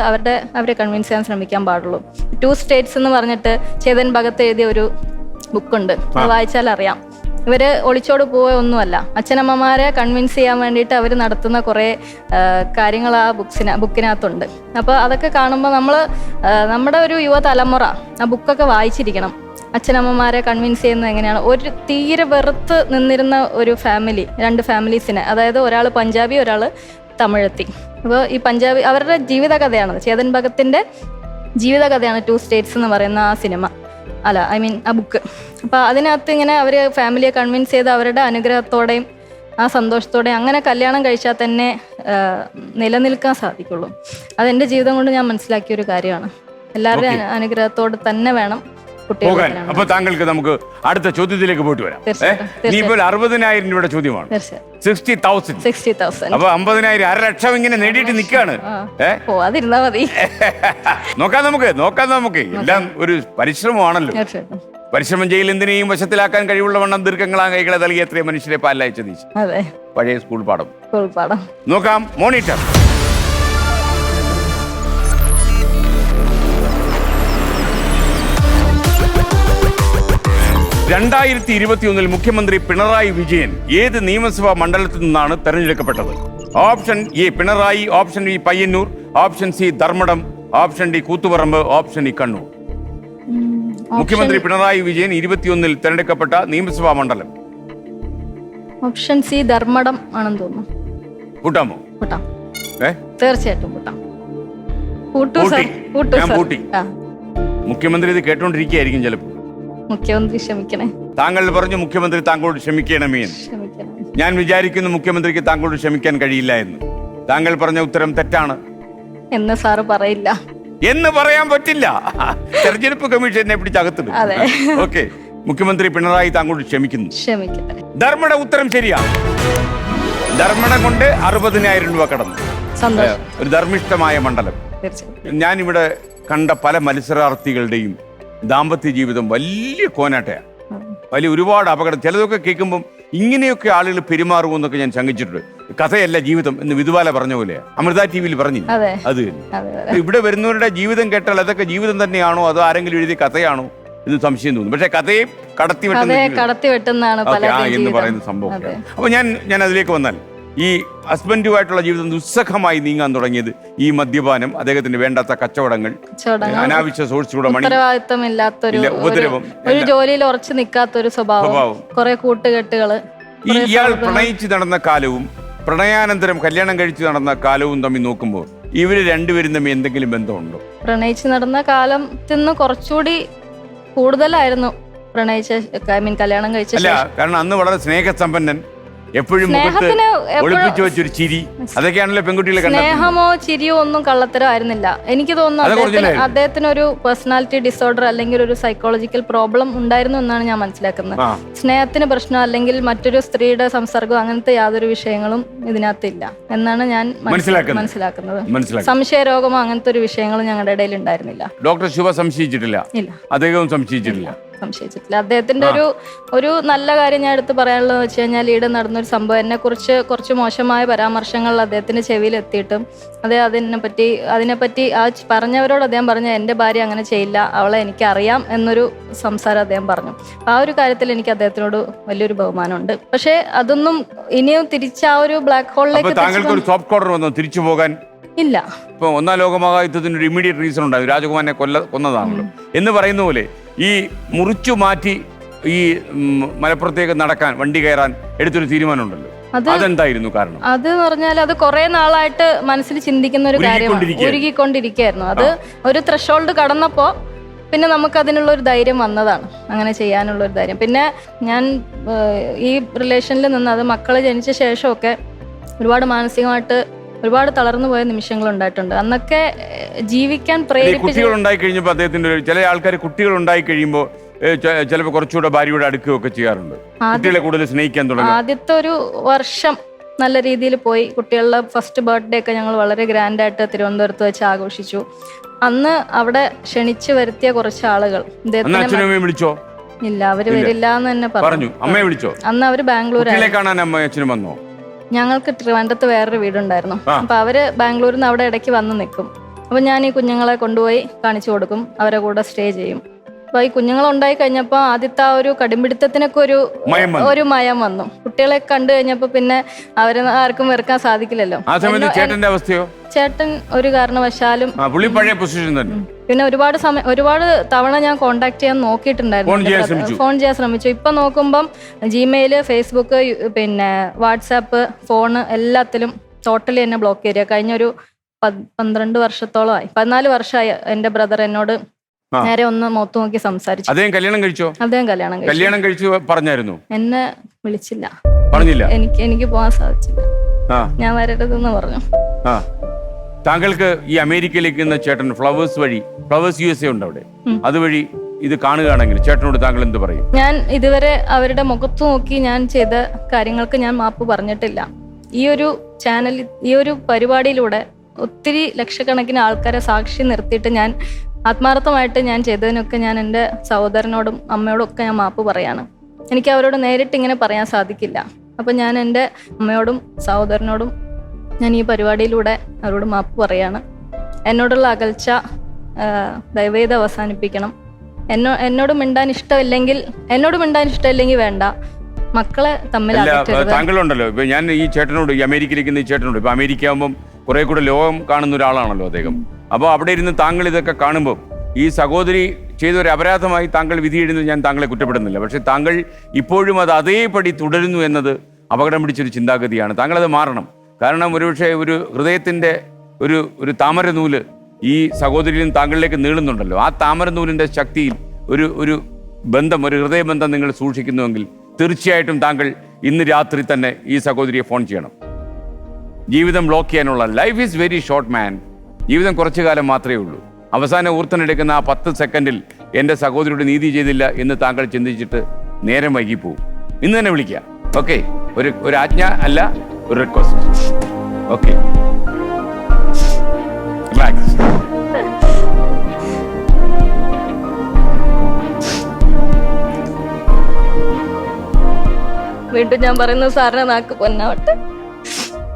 അവരെ കൺവിൻസ് ചെയ്യാൻ ശ്രമിക്കാൻ പാടുള്ളൂ. 2 സ്റ്റേറ്റ്സ് എന്ന് പറഞ്ഞിട്ട് ചേതൻ ഭഗത് എഴുതിയ ഒരു ബുക്കുണ്ട്, അത് വായിച്ചാൽ അറിയാം. ഇവര് ഒളിച്ചോട് പോവുകയൊന്നുമല്ല, അച്ഛനമ്മമാരെ കൺവിൻസ് ചെയ്യാൻ വേണ്ടിയിട്ട് അവർ നടത്തുന്ന കുറേ കാര്യങ്ങൾ ആ ബുക്കിനകത്തുണ്ട്. അപ്പോൾ അതൊക്കെ കാണുമ്പോൾ നമ്മുടെ ഒരു യുവതലമുറ ആ ബുക്കൊക്കെ വായിച്ചിരിക്കണം. അച്ഛനമ്മമാരെ കൺവിൻസ് ചെയ്യുന്നത് എങ്ങനെയാണ്. ഒരു തീരെ വെറുത്ത് നിന്നിരുന്ന ഒരു ഫാമിലി, 2 ഫാമിലീസിനെ, അതായത് ഒരാൾ പഞ്ചാബി, ഒരാൾ തമിഴത്തി. അപ്പോൾ ഈ പഞ്ചാബി അവരുടെ ജീവിതകഥയാണത്, ചേതൻ ഭഗത്തിന്റെ ജീവിതകഥയാണ് 2 സ്റ്റേറ്റ്സ് എന്ന് പറയുന്ന ആ സിനിമ, ആ ബുക്ക്. അപ്പോൾ അതിനകത്ത് ഇങ്ങനെ അവർ ഫാമിലിയെ കൺവിൻസ് ചെയ്ത് അവരുടെ അനുഗ്രഹത്തോടെയും ആ സന്തോഷത്തോടെയും അങ്ങനെ കല്യാണം കഴിച്ചാൽ തന്നെ നിലനിൽക്കാൻ സാധിക്കുള്ളൂ. അതെൻ്റെ ജീവിതം കൊണ്ട് ഞാൻ മനസ്സിലാക്കിയ ഒരു കാര്യമാണ്. എല്ലാവരുടെയും അനുഗ്രഹത്തോടെ തന്നെ വേണം പോകാൻ. അപ്പൊ താങ്കൾക്ക് നമുക്ക് അടുത്ത ചോദ്യത്തിലേക്ക് പോയിട്ട് വരാം. ഇപ്പോൾ 60,000 രൂപയുടെ ചോദ്യമാണ്. 60,000. അപ്പൊ 50,000, 1,00,000 ഇങ്ങനെ നേടിയിട്ട് നിൽക്കാണ്. അതിരുന്നാ മതി. നോക്കാം നമുക്ക്. എല്ലാം ഒരു പരിശ്രമമാണല്ലോ. പരിശ്രമം ചെയ്യൽ എന്തിനേയും വശത്തിലാക്കാൻ കഴിവുള്ള വണ്ണം ദീർഘങ്ങളാ കൈകളെ നൽകിയ എത്രയും മനുഷ്യരെ പാലയച്ച നീച്ച്. പഴയ സ്കൂൾ പാഠം നോക്കാം. മോണിറ്റർ. 2021 മുഖ്യമന്ത്രി പിണറായി വിജയൻ ഏത് നിയമസഭാ മണ്ഡലത്തിൽ നിന്നാണ് തെരഞ്ഞെടുക്കപ്പെട്ടത്? Option A Pinarayi, option B Payyanur, option C Dharmadam, option D Koothuparamba, option E Kannur. മുഖ്യമന്ത്രി പിണറായി വിജയൻ 2021 തെരഞ്ഞെടുക്കപ്പെട്ട നിയമസഭാ മണ്ഡലം. ഓപ്ഷൻ സി ധർമ്മടം ആണെന്ന് തോന്നുന്നു. കൂട്ടാമോ? കൂട്ടാം, തീർച്ചയായിട്ടും കൂട്ടാം. മുഖ്യമന്ത്രി ഇത് കേട്ടോണ്ടിരിക്കുകയായിരിക്കും ചിലപ്പോൾ. മുഖ്യമന്ത്രി ക്ഷമിക്കണേ. താങ്കൾ പറഞ്ഞു മുഖ്യമന്ത്രി താങ്കളോട് ക്ഷമിക്കണമേ എന്ന്. ഞാൻ വിചാരിക്കുന്നു മുഖ്യമന്ത്രിക്ക് താങ്കളോട് ക്ഷമിക്കാൻ കഴിയില്ല എന്ന്. താങ്കൾ പറഞ്ഞ ഉത്തരം തെറ്റാണ് എന്ന് സാറ് പറയില്ല. എന്ന് പറയാൻ പറ്റില്ല. തെരഞ്ഞെടുപ്പ് കമ്മീഷൻ എന്നെ പിടിച്ചകത്തിടും. ഓക്കെ, മുഖ്യമന്ത്രി പിണറായി താങ്കളോട് ക്ഷമിക്കുന്നു. ധർമ്മട ഉത്തരം ശരിയാണ്. ധർമ്മടം കൊണ്ട് 60,000 രൂപ കടന്നു. ഒരു ധർമ്മിഷ്ഠമായ മണ്ഡലം. ഞാനിവിടെ കണ്ട പല മത്സരാർത്ഥികളുടെയും ദാമ്പത്യ ജീവിതം വലിയ കോനാട്ടയാണ്. ഒരുപാട് അപകടം. ചിലതൊക്കെ കേൾക്കുമ്പം ഇങ്ങനെയൊക്കെ ആളുകൾ പെരുമാറുമെന്നൊക്കെ ഞാൻ ശങ്കിച്ചിട്ടുണ്ട്. കഥയല്ല ജീവിതം എന്ന് വിധുബാല പറഞ്ഞ പോലെ അമൃത ടിവിയിൽ പറഞ്ഞില്ല. അതെ. അത് തന്നെ. ഇവിടെ വരുന്നവരുടെ ജീവിതം കേട്ടാൽ അതൊക്കെ ജീവിതം തന്നെയാണോ അതോ ആരെങ്കിലും എഴുതിയ കഥയാണോ എന്ന് സംശയം തോന്നുന്നു. പക്ഷെ കഥയെ കടത്തി വെട്ടുന്നതാണ് എന്ന് പറയുന്ന സംഭവം. അപ്പൊ ഞാൻ അതിലേക്ക് വന്നാൽ ഈ ഹസ്ബൻഡുമായിട്ടുള്ള ജീവിതം ദുസ്സഹമായി നീങ്ങാൻ തുടങ്ങിയത് ഈ മദ്യപാനം, അദ്ദേഹത്തിന് വേണ്ടാത്ത കച്ചവടങ്ങൾ, അനാവശ്യ സോഴ്സിലൂടെ ഉപദ്രവം, ഒരു ജോലിയിൽ ഉറച്ചു നിൽക്കാത്തൊരു സ്വഭാവം, കുറെ കൂട്ടുകെട്ടുകള്. ഇയാൾ പ്രണയിച്ച് നടന്ന കാലവും പ്രണയാനന്തരം കല്യാണം കഴിച്ച് നടന്ന കാലവും തമ്മിൽ നോക്കുമ്പോൾ ഇവര് രണ്ടുപേരും തമ്മിൽ എന്തെങ്കിലും ബന്ധമുണ്ടോ? പ്രണയിച്ച് നടന്ന കാലത്തിന് കുറച്ചുകൂടി കൂടുതലായിരുന്നു കല്യാണം കഴിച്ച. അല്ല, കാരണം അന്ന് വളരെ സ്നേഹസമ്പന്നൻ, എപ്പോഴും ഒളിപ്പിച്ചു വെച്ചൊരു ചിരി, അതൊക്കെയാണല്ലോ പെൺകുട്ടികളെ. സ്നേഹമോ ചിരിയോ ഒന്നും കള്ളത്തരം ആയിരുന്നില്ല. എനിക്ക് തോന്നുന്നു അദ്ദേഹത്തിന് ഒരു പേഴ്സണാലിറ്റി ഡിസോർഡർ അല്ലെങ്കിൽ ഒരു സൈക്കോളജിക്കൽ പ്രോബ്ലം ഉണ്ടായിരുന്നു എന്നാണ് ഞാൻ മനസ്സിലാക്കുന്നത്. സ്നേഹത്തിന് പ്രശ്നം അല്ലെങ്കിൽ മറ്റൊരു സ്ത്രീയുടെ സംസർഗം അങ്ങനത്തെ യാതൊരു വിഷയങ്ങളും ഇതിനകത്തില്ല എന്നാണ് ഞാൻ മനസ്സിലാക്കുന്നത്. സംശയരോഗമോ അങ്ങനത്തെ ഒരു വിഷയങ്ങളും ഞങ്ങളുടെ ഇടയിൽ ഉണ്ടായിരുന്നില്ല. ഡോക്ടർ ശുഭ സംശയിച്ചിട്ടില്ല, അദ്ദേഹവും സംശയിച്ചിട്ടില്ല. അദ്ദേഹത്തിന്റെ ഒരു നല്ല കാര്യം ഞാൻ എടുത്ത് പറയാനുള്ളത് വെച്ച് കഴിഞ്ഞാൽ ഈടെ നടന്നൊരു സംഭവം, എന്നെ കുറിച്ച് കുറച്ച് മോശമായ പരാമർശങ്ങൾ അദ്ദേഹത്തിന്റെ ചെവിയിൽ എത്തിയിട്ടും അതിനെപ്പറ്റി ആ പറഞ്ഞവരോട് അദ്ദേഹം പറഞ്ഞു, എന്റെ ഭാര്യ അങ്ങനെ ചെയ്യില്ല, അവളെ എനിക്ക് അറിയാം എന്നൊരു സംസാരം അദ്ദേഹം പറഞ്ഞു. ആ ഒരു കാര്യത്തിൽ എനിക്ക് അദ്ദേഹത്തിനോട് വലിയൊരു ബഹുമാനമുണ്ട്. പക്ഷെ അതൊന്നും ഇനിയും തിരിച്ച് ആ ഒരു ബ്ലാക്ക് ഹോളിലേക്ക് തിരിച്ചു പോകാൻ ഇല്ല. ഇപ്പൊ ഒന്നാം ലോകമഹായുദ്ധത്തിന് ഒരു ഇമ്മീഡിയറ്റ് റീസൺ ഉണ്ടായി, രാജകുമാരനെ കൊന്നതാണല്ലോ എന്ന് പറയുന്ന പോലെ ഈ മുറിച്ചു മാറ്റി ഈ മലപ്പുറത്തേക്ക് നടക്കാൻ, വണ്ടി കയറാൻ എടുത്തൊരു തീരുമാനമുണ്ടല്ലോ, അതെന്തായിരുന്നു കാരണം? അത് പറഞ്ഞാൽ അത് കുറെ നാളായിട്ട് മനസ്സിൽ ചിന്തിക്കുന്ന ഒരു കാര്യമാണ്, ഒരുങ്ങിക്കൊണ്ടിരിക്കുകയായിരുന്നു. അത് ഒരു ത്രഷോൾഡ് കടന്നപ്പോ പിന്നെ നമുക്ക് അതിനുള്ള ഒരു ധൈര്യം വന്നതാണ്, അങ്ങനെ ചെയ്യാനുള്ള ഒരു ധൈര്യം. പിന്നെ ഞാൻ ഈ റിലേഷനിൽ നിന്ന് അത് മക്കള് ജനിച്ച ശേഷമൊക്കെ ഒരുപാട് മാനസികമായിട്ട് ഒരുപാട് തളർന്നു പോയ നിമിഷങ്ങൾ ഉണ്ടായിട്ടുണ്ട്. അന്നൊക്കെ ജീവിക്കാൻ കുട്ടികൾ ഉണ്ടായി കഴിഞ്ഞപ്പോൾ അദ്ദേഹത്തിന്റെ ചില ആൾക്കാർ കുട്ടികൾ ഉണ്ടായി കഴിയുമ്പോൾ ചിലപ്പോൾ കുറച്ചുകൂടെ ഭാര്യയോട് അടുക്കുകയൊക്കെ ചെയ്യാറുണ്ട്, കുട്ടികളെ കൂടുതൽ സ്നേഹിക്കാൻ തുടങ്ങി. ആദ്യത്തെ ഒരു വർഷം നല്ല രീതിയിൽ പോയി. കുട്ടികളുടെ ഫസ്റ്റ് ബർത്ത്ഡേ ഒക്കെ ഞങ്ങൾ വളരെ ഗ്രാൻഡായിട്ട് തിരുവനന്തപുരത്ത് വെച്ച് ആഘോഷിച്ചു. അന്ന് അവിടെ ക്ഷണിച്ചു വരുത്തിയ കുറച്ച് ആളുകൾ വിളിച്ചോ? ഇല്ല, അവര് വരില്ല എന്ന് തന്നെ പറഞ്ഞു. അമ്മയെ വിളിച്ചോ? അന്ന് അവര് ബാംഗ്ലൂർ വന്നോ? ഞങ്ങൾക്ക് ട്രിവാൻഡ്രത്ത് വേറൊരു വീടുണ്ടായിരുന്നു. അപ്പൊ അവര് ബാംഗ്ലൂരിൽ നിന്ന് അവിടെ ഇടയ്ക്ക് വന്ന് നിൽക്കും. അപ്പൊ ഞാൻ ഈ കുഞ്ഞുങ്ങളെ കൊണ്ടുപോയി കാണിച്ചു കൊടുക്കും, അവരെ കൂടെ സ്റ്റേ ചെയ്യും. അപ്പൊ ഈ കുഞ്ഞുങ്ങൾ ഉണ്ടായി കഴിഞ്ഞപ്പോ ആദ്യത്തെ ആ ഒരു കടുംപിടുത്തത്തിനൊക്കെ ഒരു മയം വന്നു. കുട്ടികളെ കണ്ടു കഴിഞ്ഞപ്പോ പിന്നെ അവരെ ആർക്കും വെറുക്കാൻ സാധിക്കില്ലല്ലോ. ചേട്ടൻ ഒരു കാരണവശാലും പിന്നെ ഒരുപാട് തവണ ഞാൻ കോണ്ടാക്ട് ചെയ്യാൻ നോക്കിയിട്ടുണ്ടായിരുന്നു, ഫോൺ ചെയ്യാൻ ശ്രമിച്ചു. ഇപ്പൊ നോക്കുമ്പം ജിമെയില്, ഫേസ്ബുക്ക്, പിന്നെ വാട്സാപ്പ്, ഫോണ് എല്ലാത്തിലും ടോട്ടലി എന്നെ ബ്ലോക്ക് ചെയ്തിരിക്കുക. കഴിഞ്ഞൊരു 12 വർഷത്തോളമായി, 14 വർഷമായി എന്റെ ബ്രദർ എന്നോട് നേരെ ഒന്ന് മുഖത്ത് നോക്കി സംസാരിച്ചു. അദ്ദേഹം കല്യാണം കഴിച്ചു പറഞ്ഞായിരുന്നു? എന്നെ വിളിച്ചില്ല, പറഞ്ഞില്ല. എനിക്ക് പോകാൻ സാധിച്ചില്ല, ഞാൻ വരരുതെന്ന് പറഞ്ഞു. താങ്കൾക്ക് ഈ അമേരിക്കയിലേക്ക് ചേട്ടൻ ഫ്ലവേഴ്സ് USA ഉണ്ട് അവിടെ, അതുവഴി ഇത് കാണുകയാണെങ്കിൽ ചേട്ടനോട് താങ്കൾ എന്ത് പറയും? ഞാൻ ഇതുവരെ അവരുടെ മുഖത്ത് നോക്കി ഞാൻ ചെയ്ത കാര്യങ്ങൾക്ക് ഞാൻ മാപ്പ് പറഞ്ഞിട്ടില്ല. ഈ ഒരു ചാനൽ, ഈ ഒരു പരിപാടിയിലൂടെ ഒത്തിരി ലക്ഷക്കണക്കിന് ആൾക്കാരെ സാക്ഷി നിർത്തിയിട്ട് ഞാൻ ആത്മാർത്ഥമായിട്ട് ഞാൻ ചെയ്തതിനൊക്കെ ഞാൻ എൻ്റെ സഹോദരനോടും അമ്മയോടും ഒക്കെ ഞാൻ മാപ്പ് പറയാണ്. എനിക്ക് അവരോട് നേരിട്ട് ഇങ്ങനെ പറയാൻ സാധിക്കില്ല. അപ്പം ഞാൻ എൻ്റെ അമ്മയോടും സഹോദരനോടും ഞാൻ ഈ പരിപാടിയിലൂടെ അവരോട് മാപ്പ് പറയാണ്. എന്നോടുള്ള അകൽച്ച ദയവേത് അവസാനിപ്പിക്കണം. എന്നോട് മിണ്ടാൻ ഇഷ്ടമില്ലെങ്കിൽ വേണ്ട. മക്കളെ തമ്മിൽ താങ്കളുണ്ടല്ലോ, ഇപ്പൊ ഞാൻ ഈ ചേട്ടനോട്, ഈ അമേരിക്കയിലേക്ക് ഈ ചേട്ടനോട്, ഇപ്പൊ അമേരിക്ക ആകുമ്പോൾ കുറെ കൂടെ ലോകം കാണുന്ന ഒരാളാണല്ലോ അദ്ദേഹം. അപ്പോൾ അവിടെ ഇരുന്ന് താങ്കൾ ഇതൊക്കെ കാണുമ്പോൾ ഈ സഹോദരി ചെയ്തൊരു അപരാധമായി താങ്കൾ വിധിയെഴുതുന്നത് ഞാൻ താങ്കളെ കുറ്റപ്പെടുന്നില്ല. പക്ഷെ താങ്കൾ ഇപ്പോഴും അത് അതേപടി തുടരുന്നു എന്നത് അപകടം പിടിച്ചൊരു ചിന്താഗതിയാണ്. താങ്കളത് മാറണം. കാരണം ഒരുപക്ഷെ ഒരു ഹൃദയത്തിൻ്റെ ഒരു താമരനൂല് ഈ സഹോദരിയും താങ്കളിലേക്ക് നീളുന്നുണ്ടല്ലോ. ആ താമരനൂലിൻ്റെ ശക്തിയിൽ ഒരു ബന്ധം, ഒരു ഹൃദയബന്ധം നിങ്ങൾ സൂക്ഷിക്കുന്നുവെങ്കിൽ തീർച്ചയായിട്ടും താങ്കൾ ഇന്ന് രാത്രി തന്നെ ഈ സഹോദരിയെ ഫോൺ ചെയ്യണം. ജീവിതം ബ്ലോക്ക് ചെയ്യാനുള്ള, ലൈഫ് ഈസ് വെരി ഷോർട്ട് മാൻ. ജീവിതം കുറച്ചു കാലം മാത്രമേ ഉള്ളൂ. അവസാനം ഊർത്തനെടുക്കുന്ന ആ 10 സെക്കൻഡിൽ എൻ്റെ സഹോദരിയുടെ നീതി ചെയ്തില്ല എന്ന് താങ്കൾ ചിന്തിച്ചിട്ട് നേരം വൈകി പോവും. ഇന്ന് തന്നെ വിളിക്കുക. ഓക്കെ, ഒരു ആജ്ഞ അല്ല, ഒരു റിക്വസ്റ്റ്. Okay, relax. വീണ്ടും ഞാൻ പറയുന്നത് സാറിനെ നാക്ക് പൊന്നാവട്ടെ.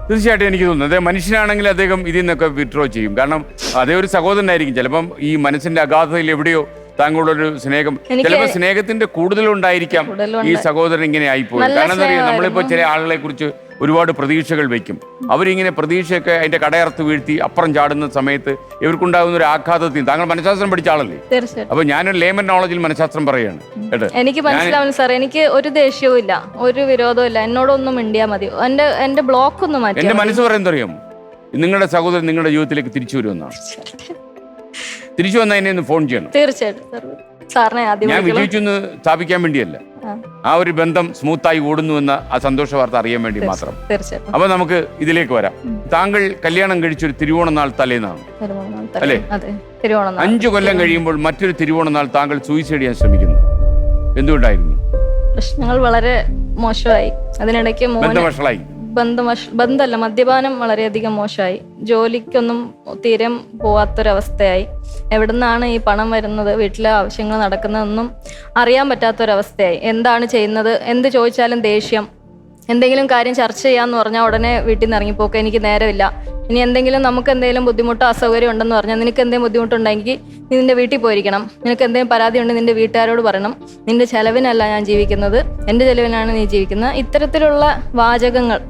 തീർച്ചയായിട്ടും എനിക്ക് തോന്നുന്നു അദ്ദേഹം മനുഷ്യനാണെങ്കിൽ അദ്ദേഹം ഇതിൽ നിന്നൊക്കെ വിഡ്രോ ചെയ്യും. കാരണം അതേ ഒരു സഹോദരനായിരിക്കും. ചിലപ്പം ഈ മനസ്സിന്റെ അഗാധതയിൽ എവിടെയോ താങ്കളോടൊരു സ്നേഹം, ചിലപ്പോൾ സ്നേഹത്തിന്റെ കൂടുതലുണ്ടായിരിക്കാം ഈ സഹോദരൻ ഇങ്ങനെ ആയിപ്പോയി. കാരണം എന്താ പറയുക, നമ്മളിപ്പോ ചില ആളുകളെ കുറിച്ച് ഒരുപാട് പ്രതീക്ഷകൾ വെക്കും. അവരിങ്ങനെ പ്രതീക്ഷയൊക്കെ അതിന്റെ കടയർത്ത് വീഴ്ത്തി അപ്പുറം ചാടുന്ന സമയത്ത് ഇവർക്കുണ്ടാകുന്ന ഒരു ആഘാതത്തിൽ, താങ്കൾ മനഃശാസ്ത്രം പഠിച്ച ആളല്ലേ? തീർച്ചയായിട്ടും. അപ്പൊ ഞാനൊരു ലേമൻ നോളജിൽ മനഃശാസ്ത്രം പറയുകയാണ് കേട്ടോ. എനിക്ക് മനസ്സിലാവുന്നു സാർ. എനിക്ക് ഒരു ദേഷ്യവും ഇല്ല, ഒരു വിരോധവും ഇല്ല. എന്നോടൊന്നും മിണ്ടിയാ മതി. എന്റെ ബ്ലോക്ക് ഒന്നും മാറ്റി. എന്റെ മനസ്സ് പറയുന്നത് അറിയാമോ, നിങ്ങളുടെ സഹോദരൻ നിങ്ങളുടെ ജീവിതത്തിലേക്ക് തിരിച്ചു വരുമെന്നാണ്. തിരിച്ചു വന്നാൽ എന്നെ ഒന്ന് ഫോൺ ചെയ്യണം. തീർച്ചയായിട്ടും സാറിനെ ആദ്യം ഞാൻ വിജയിച്ചു എന്ന് സ്ഥാപിക്കാൻ വേണ്ടിയല്ല, ആ ഒരു ബന്ധം സ്മൂത്തായി ഓടുന്നുവെന്ന ആ സന്തോഷ വാർത്ത അറിയാൻ വേണ്ടി മാത്രം. തീർച്ചയായിട്ടും. അപ്പൊ നമുക്ക് ഇതിലേക്ക് വരാം. താങ്കൾ കല്യാണം കഴിച്ചൊരു തിരുവോണ നാൾ തലേന്നാണ് അല്ലേ? 5 കൊല്ലം കഴിയുമ്പോൾ മറ്റൊരു തിരുവോണ നാൾ താങ്കൾ സൂയിസൈഡ് ചെയ്യാൻ ശ്രമിക്കുന്നു. എന്തുകൊണ്ടായിരുന്നു? പ്രശ്നങ്ങൾ വളരെ മോശമായി. അതിനിടയ്ക്ക് ബന്ധവഷളായി. ബന്ധമല്ല, മദ്യപാനം വളരെയധികം മോശമായി. ജോലിക്കൊന്നും തീരെ പോവാത്തൊരവസ്ഥയായി. എവിടുന്നാണ് ഈ പണം വരുന്നത്, വീട്ടിലെ ആവശ്യങ്ങൾ നടക്കുന്നതൊന്നും അറിയാൻ പറ്റാത്തൊരവസ്ഥയായി. എന്താണ് ചെയ്യുന്നത്, എന്ത് ചോദിച്ചാലും ദേഷ്യം. എന്തെങ്കിലും കാര്യം ചർച്ച ചെയ്യാന്ന് പറഞ്ഞാൽ ഉടനെ വീട്ടിൽ നിന്ന് ഇറങ്ങിപ്പോക്ക്. എനിക്ക് നേരമില്ല. ഇനി എന്തെങ്കിലും നമുക്ക് എന്തെങ്കിലും ബുദ്ധിമുട്ടോ അസൗകര്യം ഉണ്ടെന്ന് പറഞ്ഞാൽ, നിനക്ക് എന്തെങ്കിലും ബുദ്ധിമുട്ടുണ്ടെങ്കിൽ നീ നിന്റെ വീട്ടിൽ പോയിരിക്കണം. നിനക്ക് എന്തെങ്കിലും പരാതി ഉണ്ടെങ്കിൽ നിന്റെ വീട്ടുകാരോട് പറയണം. നിന്റെ ചെലവിനല്ല ഞാൻ ജീവിക്കുന്നത്, എൻ്റെ ചെലവിനാണ് നീ ജീവിക്കുന്നത്. ഇത്തരത്തിലുള്ള വാചകങ്ങൾ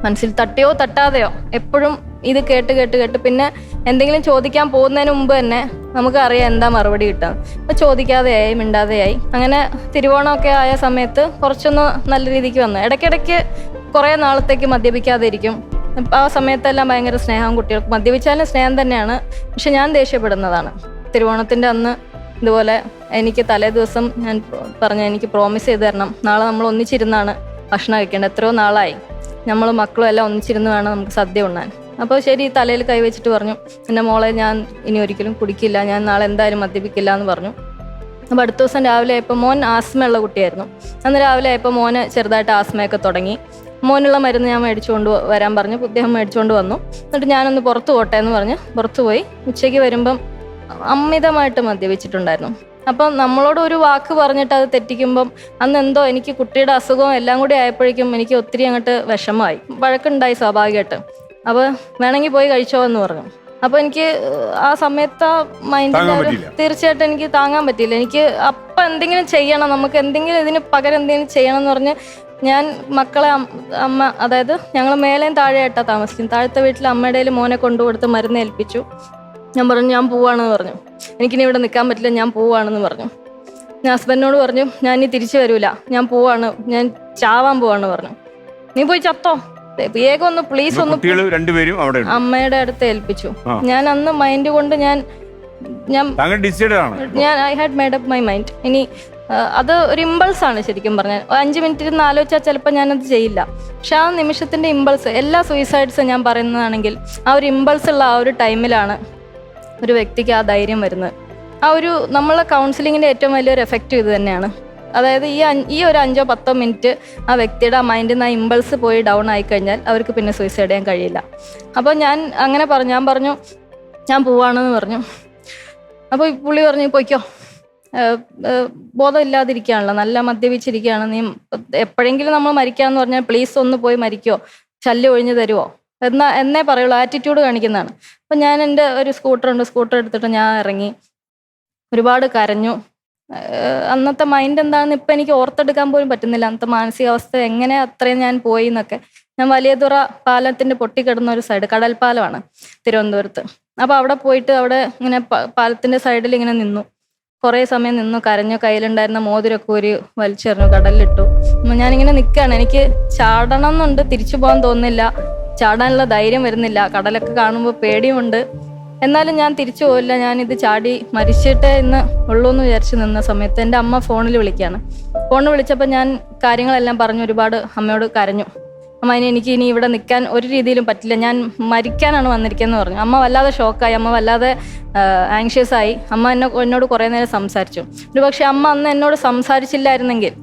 മനസ്സിൽ തട്ടിയോ തട്ടാതെയോ എപ്പോഴും ഇത് കേട്ട് പിന്നെ എന്തെങ്കിലും ചോദിക്കാൻ പോകുന്നതിന് മുമ്പ് തന്നെ നമുക്ക് അറിയാം എന്താ മറുപടി കിട്ടുക. അപ്പൊ ചോദിക്കാതെയായി, മിണ്ടാതെയായി. അങ്ങനെ തിരുവോണമൊക്കെ ആയ സമയത്ത് കുറച്ചൊന്ന് നല്ല രീതിക്ക് വന്നു. ഇടയ്ക്കിടയ്ക്ക് കുറേ നാളത്തേക്ക് മദ്യപിക്കാതെ ഇരിക്കും. ആ സമയത്തെല്ലാം ഭയങ്കര സ്നേഹം. കുട്ടികൾക്ക് മദ്യപിച്ചാലും സ്നേഹം തന്നെയാണ്. പക്ഷെ ഞാൻ ദേഷ്യപ്പെടുന്നതാണ്. തിരുവോണത്തിന്റെ അന്ന് ഇതുപോലെ എനിക്ക് തലേ ദിവസം ഞാൻ പറഞ്ഞു, എനിക്ക് പ്രോമിസ് ചെയ്ത് തരണം, നാളെ നമ്മൾ ഒന്നിച്ചിരുന്നാണ് ഭക്ഷണം കഴിക്കേണ്ടത്. എത്രയോ നാളായി നമ്മൾ മക്കളും എല്ലാം ഒന്നിച്ചിരുന്ന് വേണം നമുക്ക് സദ്യ ഉണ്ണാൻ. അപ്പോൾ ശരി, തലയിൽ കൈവച്ചിട്ട് പറഞ്ഞു, എൻ്റെ മോളെ ഞാൻ ഇനി ഒരിക്കലും കുടിക്കില്ല, ഞാൻ നാളെ എന്തായാലും മദ്യപിക്കില്ല എന്ന് പറഞ്ഞു. അപ്പോൾ അടുത്ത ദിവസം രാവിലെ ആയപ്പോൾ, മോൻ ആസ്മയുള്ള കുട്ടിയായിരുന്നു. അന്ന് രാവിലെ ആയപ്പോൾ മോന് ചെറുതായിട്ട് ആസ്മയൊക്കെ തുടങ്ങി. മോനുള്ള മരുന്ന് ഞാൻ മേടിച്ചുകൊണ്ട് വരാൻ പറഞ്ഞു. അദ്ദേഹം മേടിച്ചുകൊണ്ട് വന്നു. എന്നിട്ട് ഞാനൊന്ന് പുറത്ത് പോട്ടെ എന്ന് പറഞ്ഞ് പുറത്തു പോയി. ഉച്ചയ്ക്ക് വരുമ്പം അമിതമായിട്ട് മദ്യപിച്ചിട്ടുണ്ടായിരുന്നു. അപ്പം നമ്മളോട് ഒരു വാക്ക് പറഞ്ഞിട്ട് അത് തെറ്റിക്കുമ്പം അന്ന് എന്തോ എനിക്ക് കുട്ടിയുടെ അസുഖവും എല്ലാം കൂടി ആയപ്പോഴേക്കും എനിക്ക് ഒത്തിരി അങ്ങോട്ട് വിഷമമായി. വഴക്കുണ്ടായി സ്വാഭാവികമായിട്ട്. അപ്പോൾ വേണമെങ്കിൽ പോയി കഴിച്ചോ എന്ന് പറഞ്ഞു. അപ്പോൾ എനിക്ക് ആ സമയത്ത് മൈൻഡിൽ തീർച്ചയായിട്ടും എനിക്ക് താങ്ങാൻ പറ്റിയില്ല. എനിക്ക് അപ്പം എന്തെങ്കിലും ചെയ്യണം, നമുക്ക് എന്തെങ്കിലും ഇതിന് പകരം എന്തെങ്കിലും ചെയ്യണം എന്ന് പറഞ്ഞ് ഞാൻ മക്കളെ അമ്മ, അതായത് ഞങ്ങൾ മേലെയും താഴെയായിട്ടാണ് താമസിക്കുന്നത്. താഴത്തെ വീട്ടിൽ അമ്മയുടെ മോനെ കൊണ്ടുകൊടുത്ത് മരുന്ന് ഏൽപ്പിച്ചു. ഞാൻ പറഞ്ഞു ഞാൻ പോവാണെന്ന് പറഞ്ഞു. എനിക്കിനി ഇവിടെ നിൽക്കാൻ പറ്റില്ല, ഞാൻ പോവാണെന്ന് പറഞ്ഞു. ഞാൻ ഹസ്ബൻഡിനോട് പറഞ്ഞു, ഞാൻ ഇനി തിരിച്ചു വരൂല, ഞാൻ പോവാണ്, ഞാൻ ചാവാൻ പോവാണ് പറഞ്ഞു. നീ പോയി ചത്തോ, വേഗം ഒന്ന് പ്ലീസ് ഒന്ന്. അമ്മയുടെ അടുത്ത് ഏൽപ്പിച്ചു. ഞാൻ അന്ന് മൈൻഡ് കൊണ്ട് ഞാൻ I had made up my mind. ഇനി അത് ഒരു ഇമ്പൾസ് ആണ് ശരിക്കും പറഞ്ഞാൽ. 5 മിനിറ്റ് ഇരുന്ന് ആലോചിച്ചാൽ ചിലപ്പോൾ ഞാനത് ചെയ്യില്ല. പക്ഷെ ആ നിമിഷത്തിന്റെ ഇമ്പൾസ്, എല്ലാ സൂയിസൈഡ്സും ഞാൻ പറയുന്നതാണെങ്കിൽ ആ ഒരു ഇമ്പൾസ് ഉള്ള ആ ഒരു ടൈമിലാണ് ഒരു വ്യക്തിക്ക് ആ ധൈര്യം വരുന്നത്. ആ ഒരു നമ്മളെ കൗൺസിലിങ്ങിന്റെ ഏറ്റവും വലിയൊരു എഫക്റ്റ് ഇത് തന്നെയാണ്. അതായത് ഈ ഒരു 5-10 മിനിറ്റ് ആ വ്യക്തിയുടെ ആ മൈൻഡിൽ നിന്ന് ആ ഇമ്പൾസ് പോയി ഡൗൺ ആയിക്കഴിഞ്ഞാൽ അവർക്ക് പിന്നെ സൂയിസൈഡ് ചെയ്യാൻ കഴിയില്ല. അപ്പോൾ ഞാൻ അങ്ങനെ പറഞ്ഞു, ഞാൻ പോവാണെന്ന് പറഞ്ഞു. അപ്പോൾ പുള്ളി പറഞ്ഞു, പോയിക്കോ, ബോധമില്ലാതിരിക്കുകയാണല്ലോ, നല്ല മദ്യപിച്ചിരിക്കുകയാണ്, നീ എപ്പോഴെങ്കിലും നമ്മൾ മരിക്കാന്ന് പറഞ്ഞാൽ പ്ലീസ് ഒന്ന് പോയി മരിക്കോ, ശല്യം ഒഴിഞ്ഞു തരുമോ എന്നേ പറയുള്ളൂ. ആറ്റിറ്റ്യൂഡ് കാണിക്കുന്നതാണ്. അപ്പം ഞാൻ എൻ്റെ ഒരു സ്കൂട്ടർ എടുത്തിട്ട് ഞാൻ ഇറങ്ങി. ഒരുപാട് കരഞ്ഞു. അന്നത്തെ മൈൻഡ് എന്താണെന്ന് ഇപ്പം എനിക്ക് ഓർത്തെടുക്കാൻ പോലും പറ്റുന്നില്ല. അന്നത്തെ മാനസികാവസ്ഥ എങ്ങനെ അത്രയും ഞാൻ പോയി എന്നൊക്കെ. ഞാൻ വലിയതുറ പാലത്തിൻ്റെ പൊട്ടിക്കിടന്ന ഒരു സൈഡ്, കടൽപ്പാലമാണ് തിരുവനന്തപുരത്ത്. അപ്പോൾ അവിടെ പോയിട്ട് അവിടെ ഇങ്ങനെ പാലത്തിൻ്റെ സൈഡിൽ ഇങ്ങനെ നിന്നു. കുറേ സമയം നിന്നു, കരഞ്ഞു. കയ്യിലുണ്ടായിരുന്ന മോതിരൊക്കെ ഒരു വലിച്ചെറിഞ്ഞു, കടലിലിട്ടു. ഞാനിങ്ങനെ നിൽക്കുകയാണ്. എനിക്ക് ചാടണം എന്നുണ്ട്, തിരിച്ചു പോകാൻ തോന്നുന്നില്ല, ചാടാനുള്ള ധൈര്യം വരുന്നില്ല. കടലൊക്കെ കാണുമ്പോൾ പേടിയുമുണ്ട്. എന്നാലും ഞാൻ തിരിച്ചു പോയില്ല. ഞാനിത് ചാടി മരിച്ചിട്ടേ ഇന്ന് ഉള്ളൂ എന്ന് വിചാരിച്ച് നിന്ന സമയത്ത് എൻ്റെ അമ്മ ഫോണിൽ വിളിക്കുകയാണ്. ഫോണിൽ വിളിച്ചപ്പോൾ ഞാൻ കാര്യങ്ങളെല്ലാം പറഞ്ഞു, ഒരുപാട് അമ്മയോട് കരഞ്ഞു. അമ്മ എനിക്ക് ഇനി ഇവിടെ നിൽക്കാൻ ഒരു രീതിയിലും പറ്റില്ല, ഞാൻ മരിക്കാനാണ് വന്നിരിക്കുന്നത് പറഞ്ഞു. അമ്മ വല്ലാതെ ഷോക്കായി, അമ്മ വല്ലാതെ ആങ്ഷ്യസ് ആയി. അമ്മ എന്നോട് കുറേ നേരം സംസാരിച്ചു. ഒരു പക്ഷെ അമ്മ അന്ന് എന്നോട് സംസാരിച്ചില്ലായിരുന്നെങ്കിൽ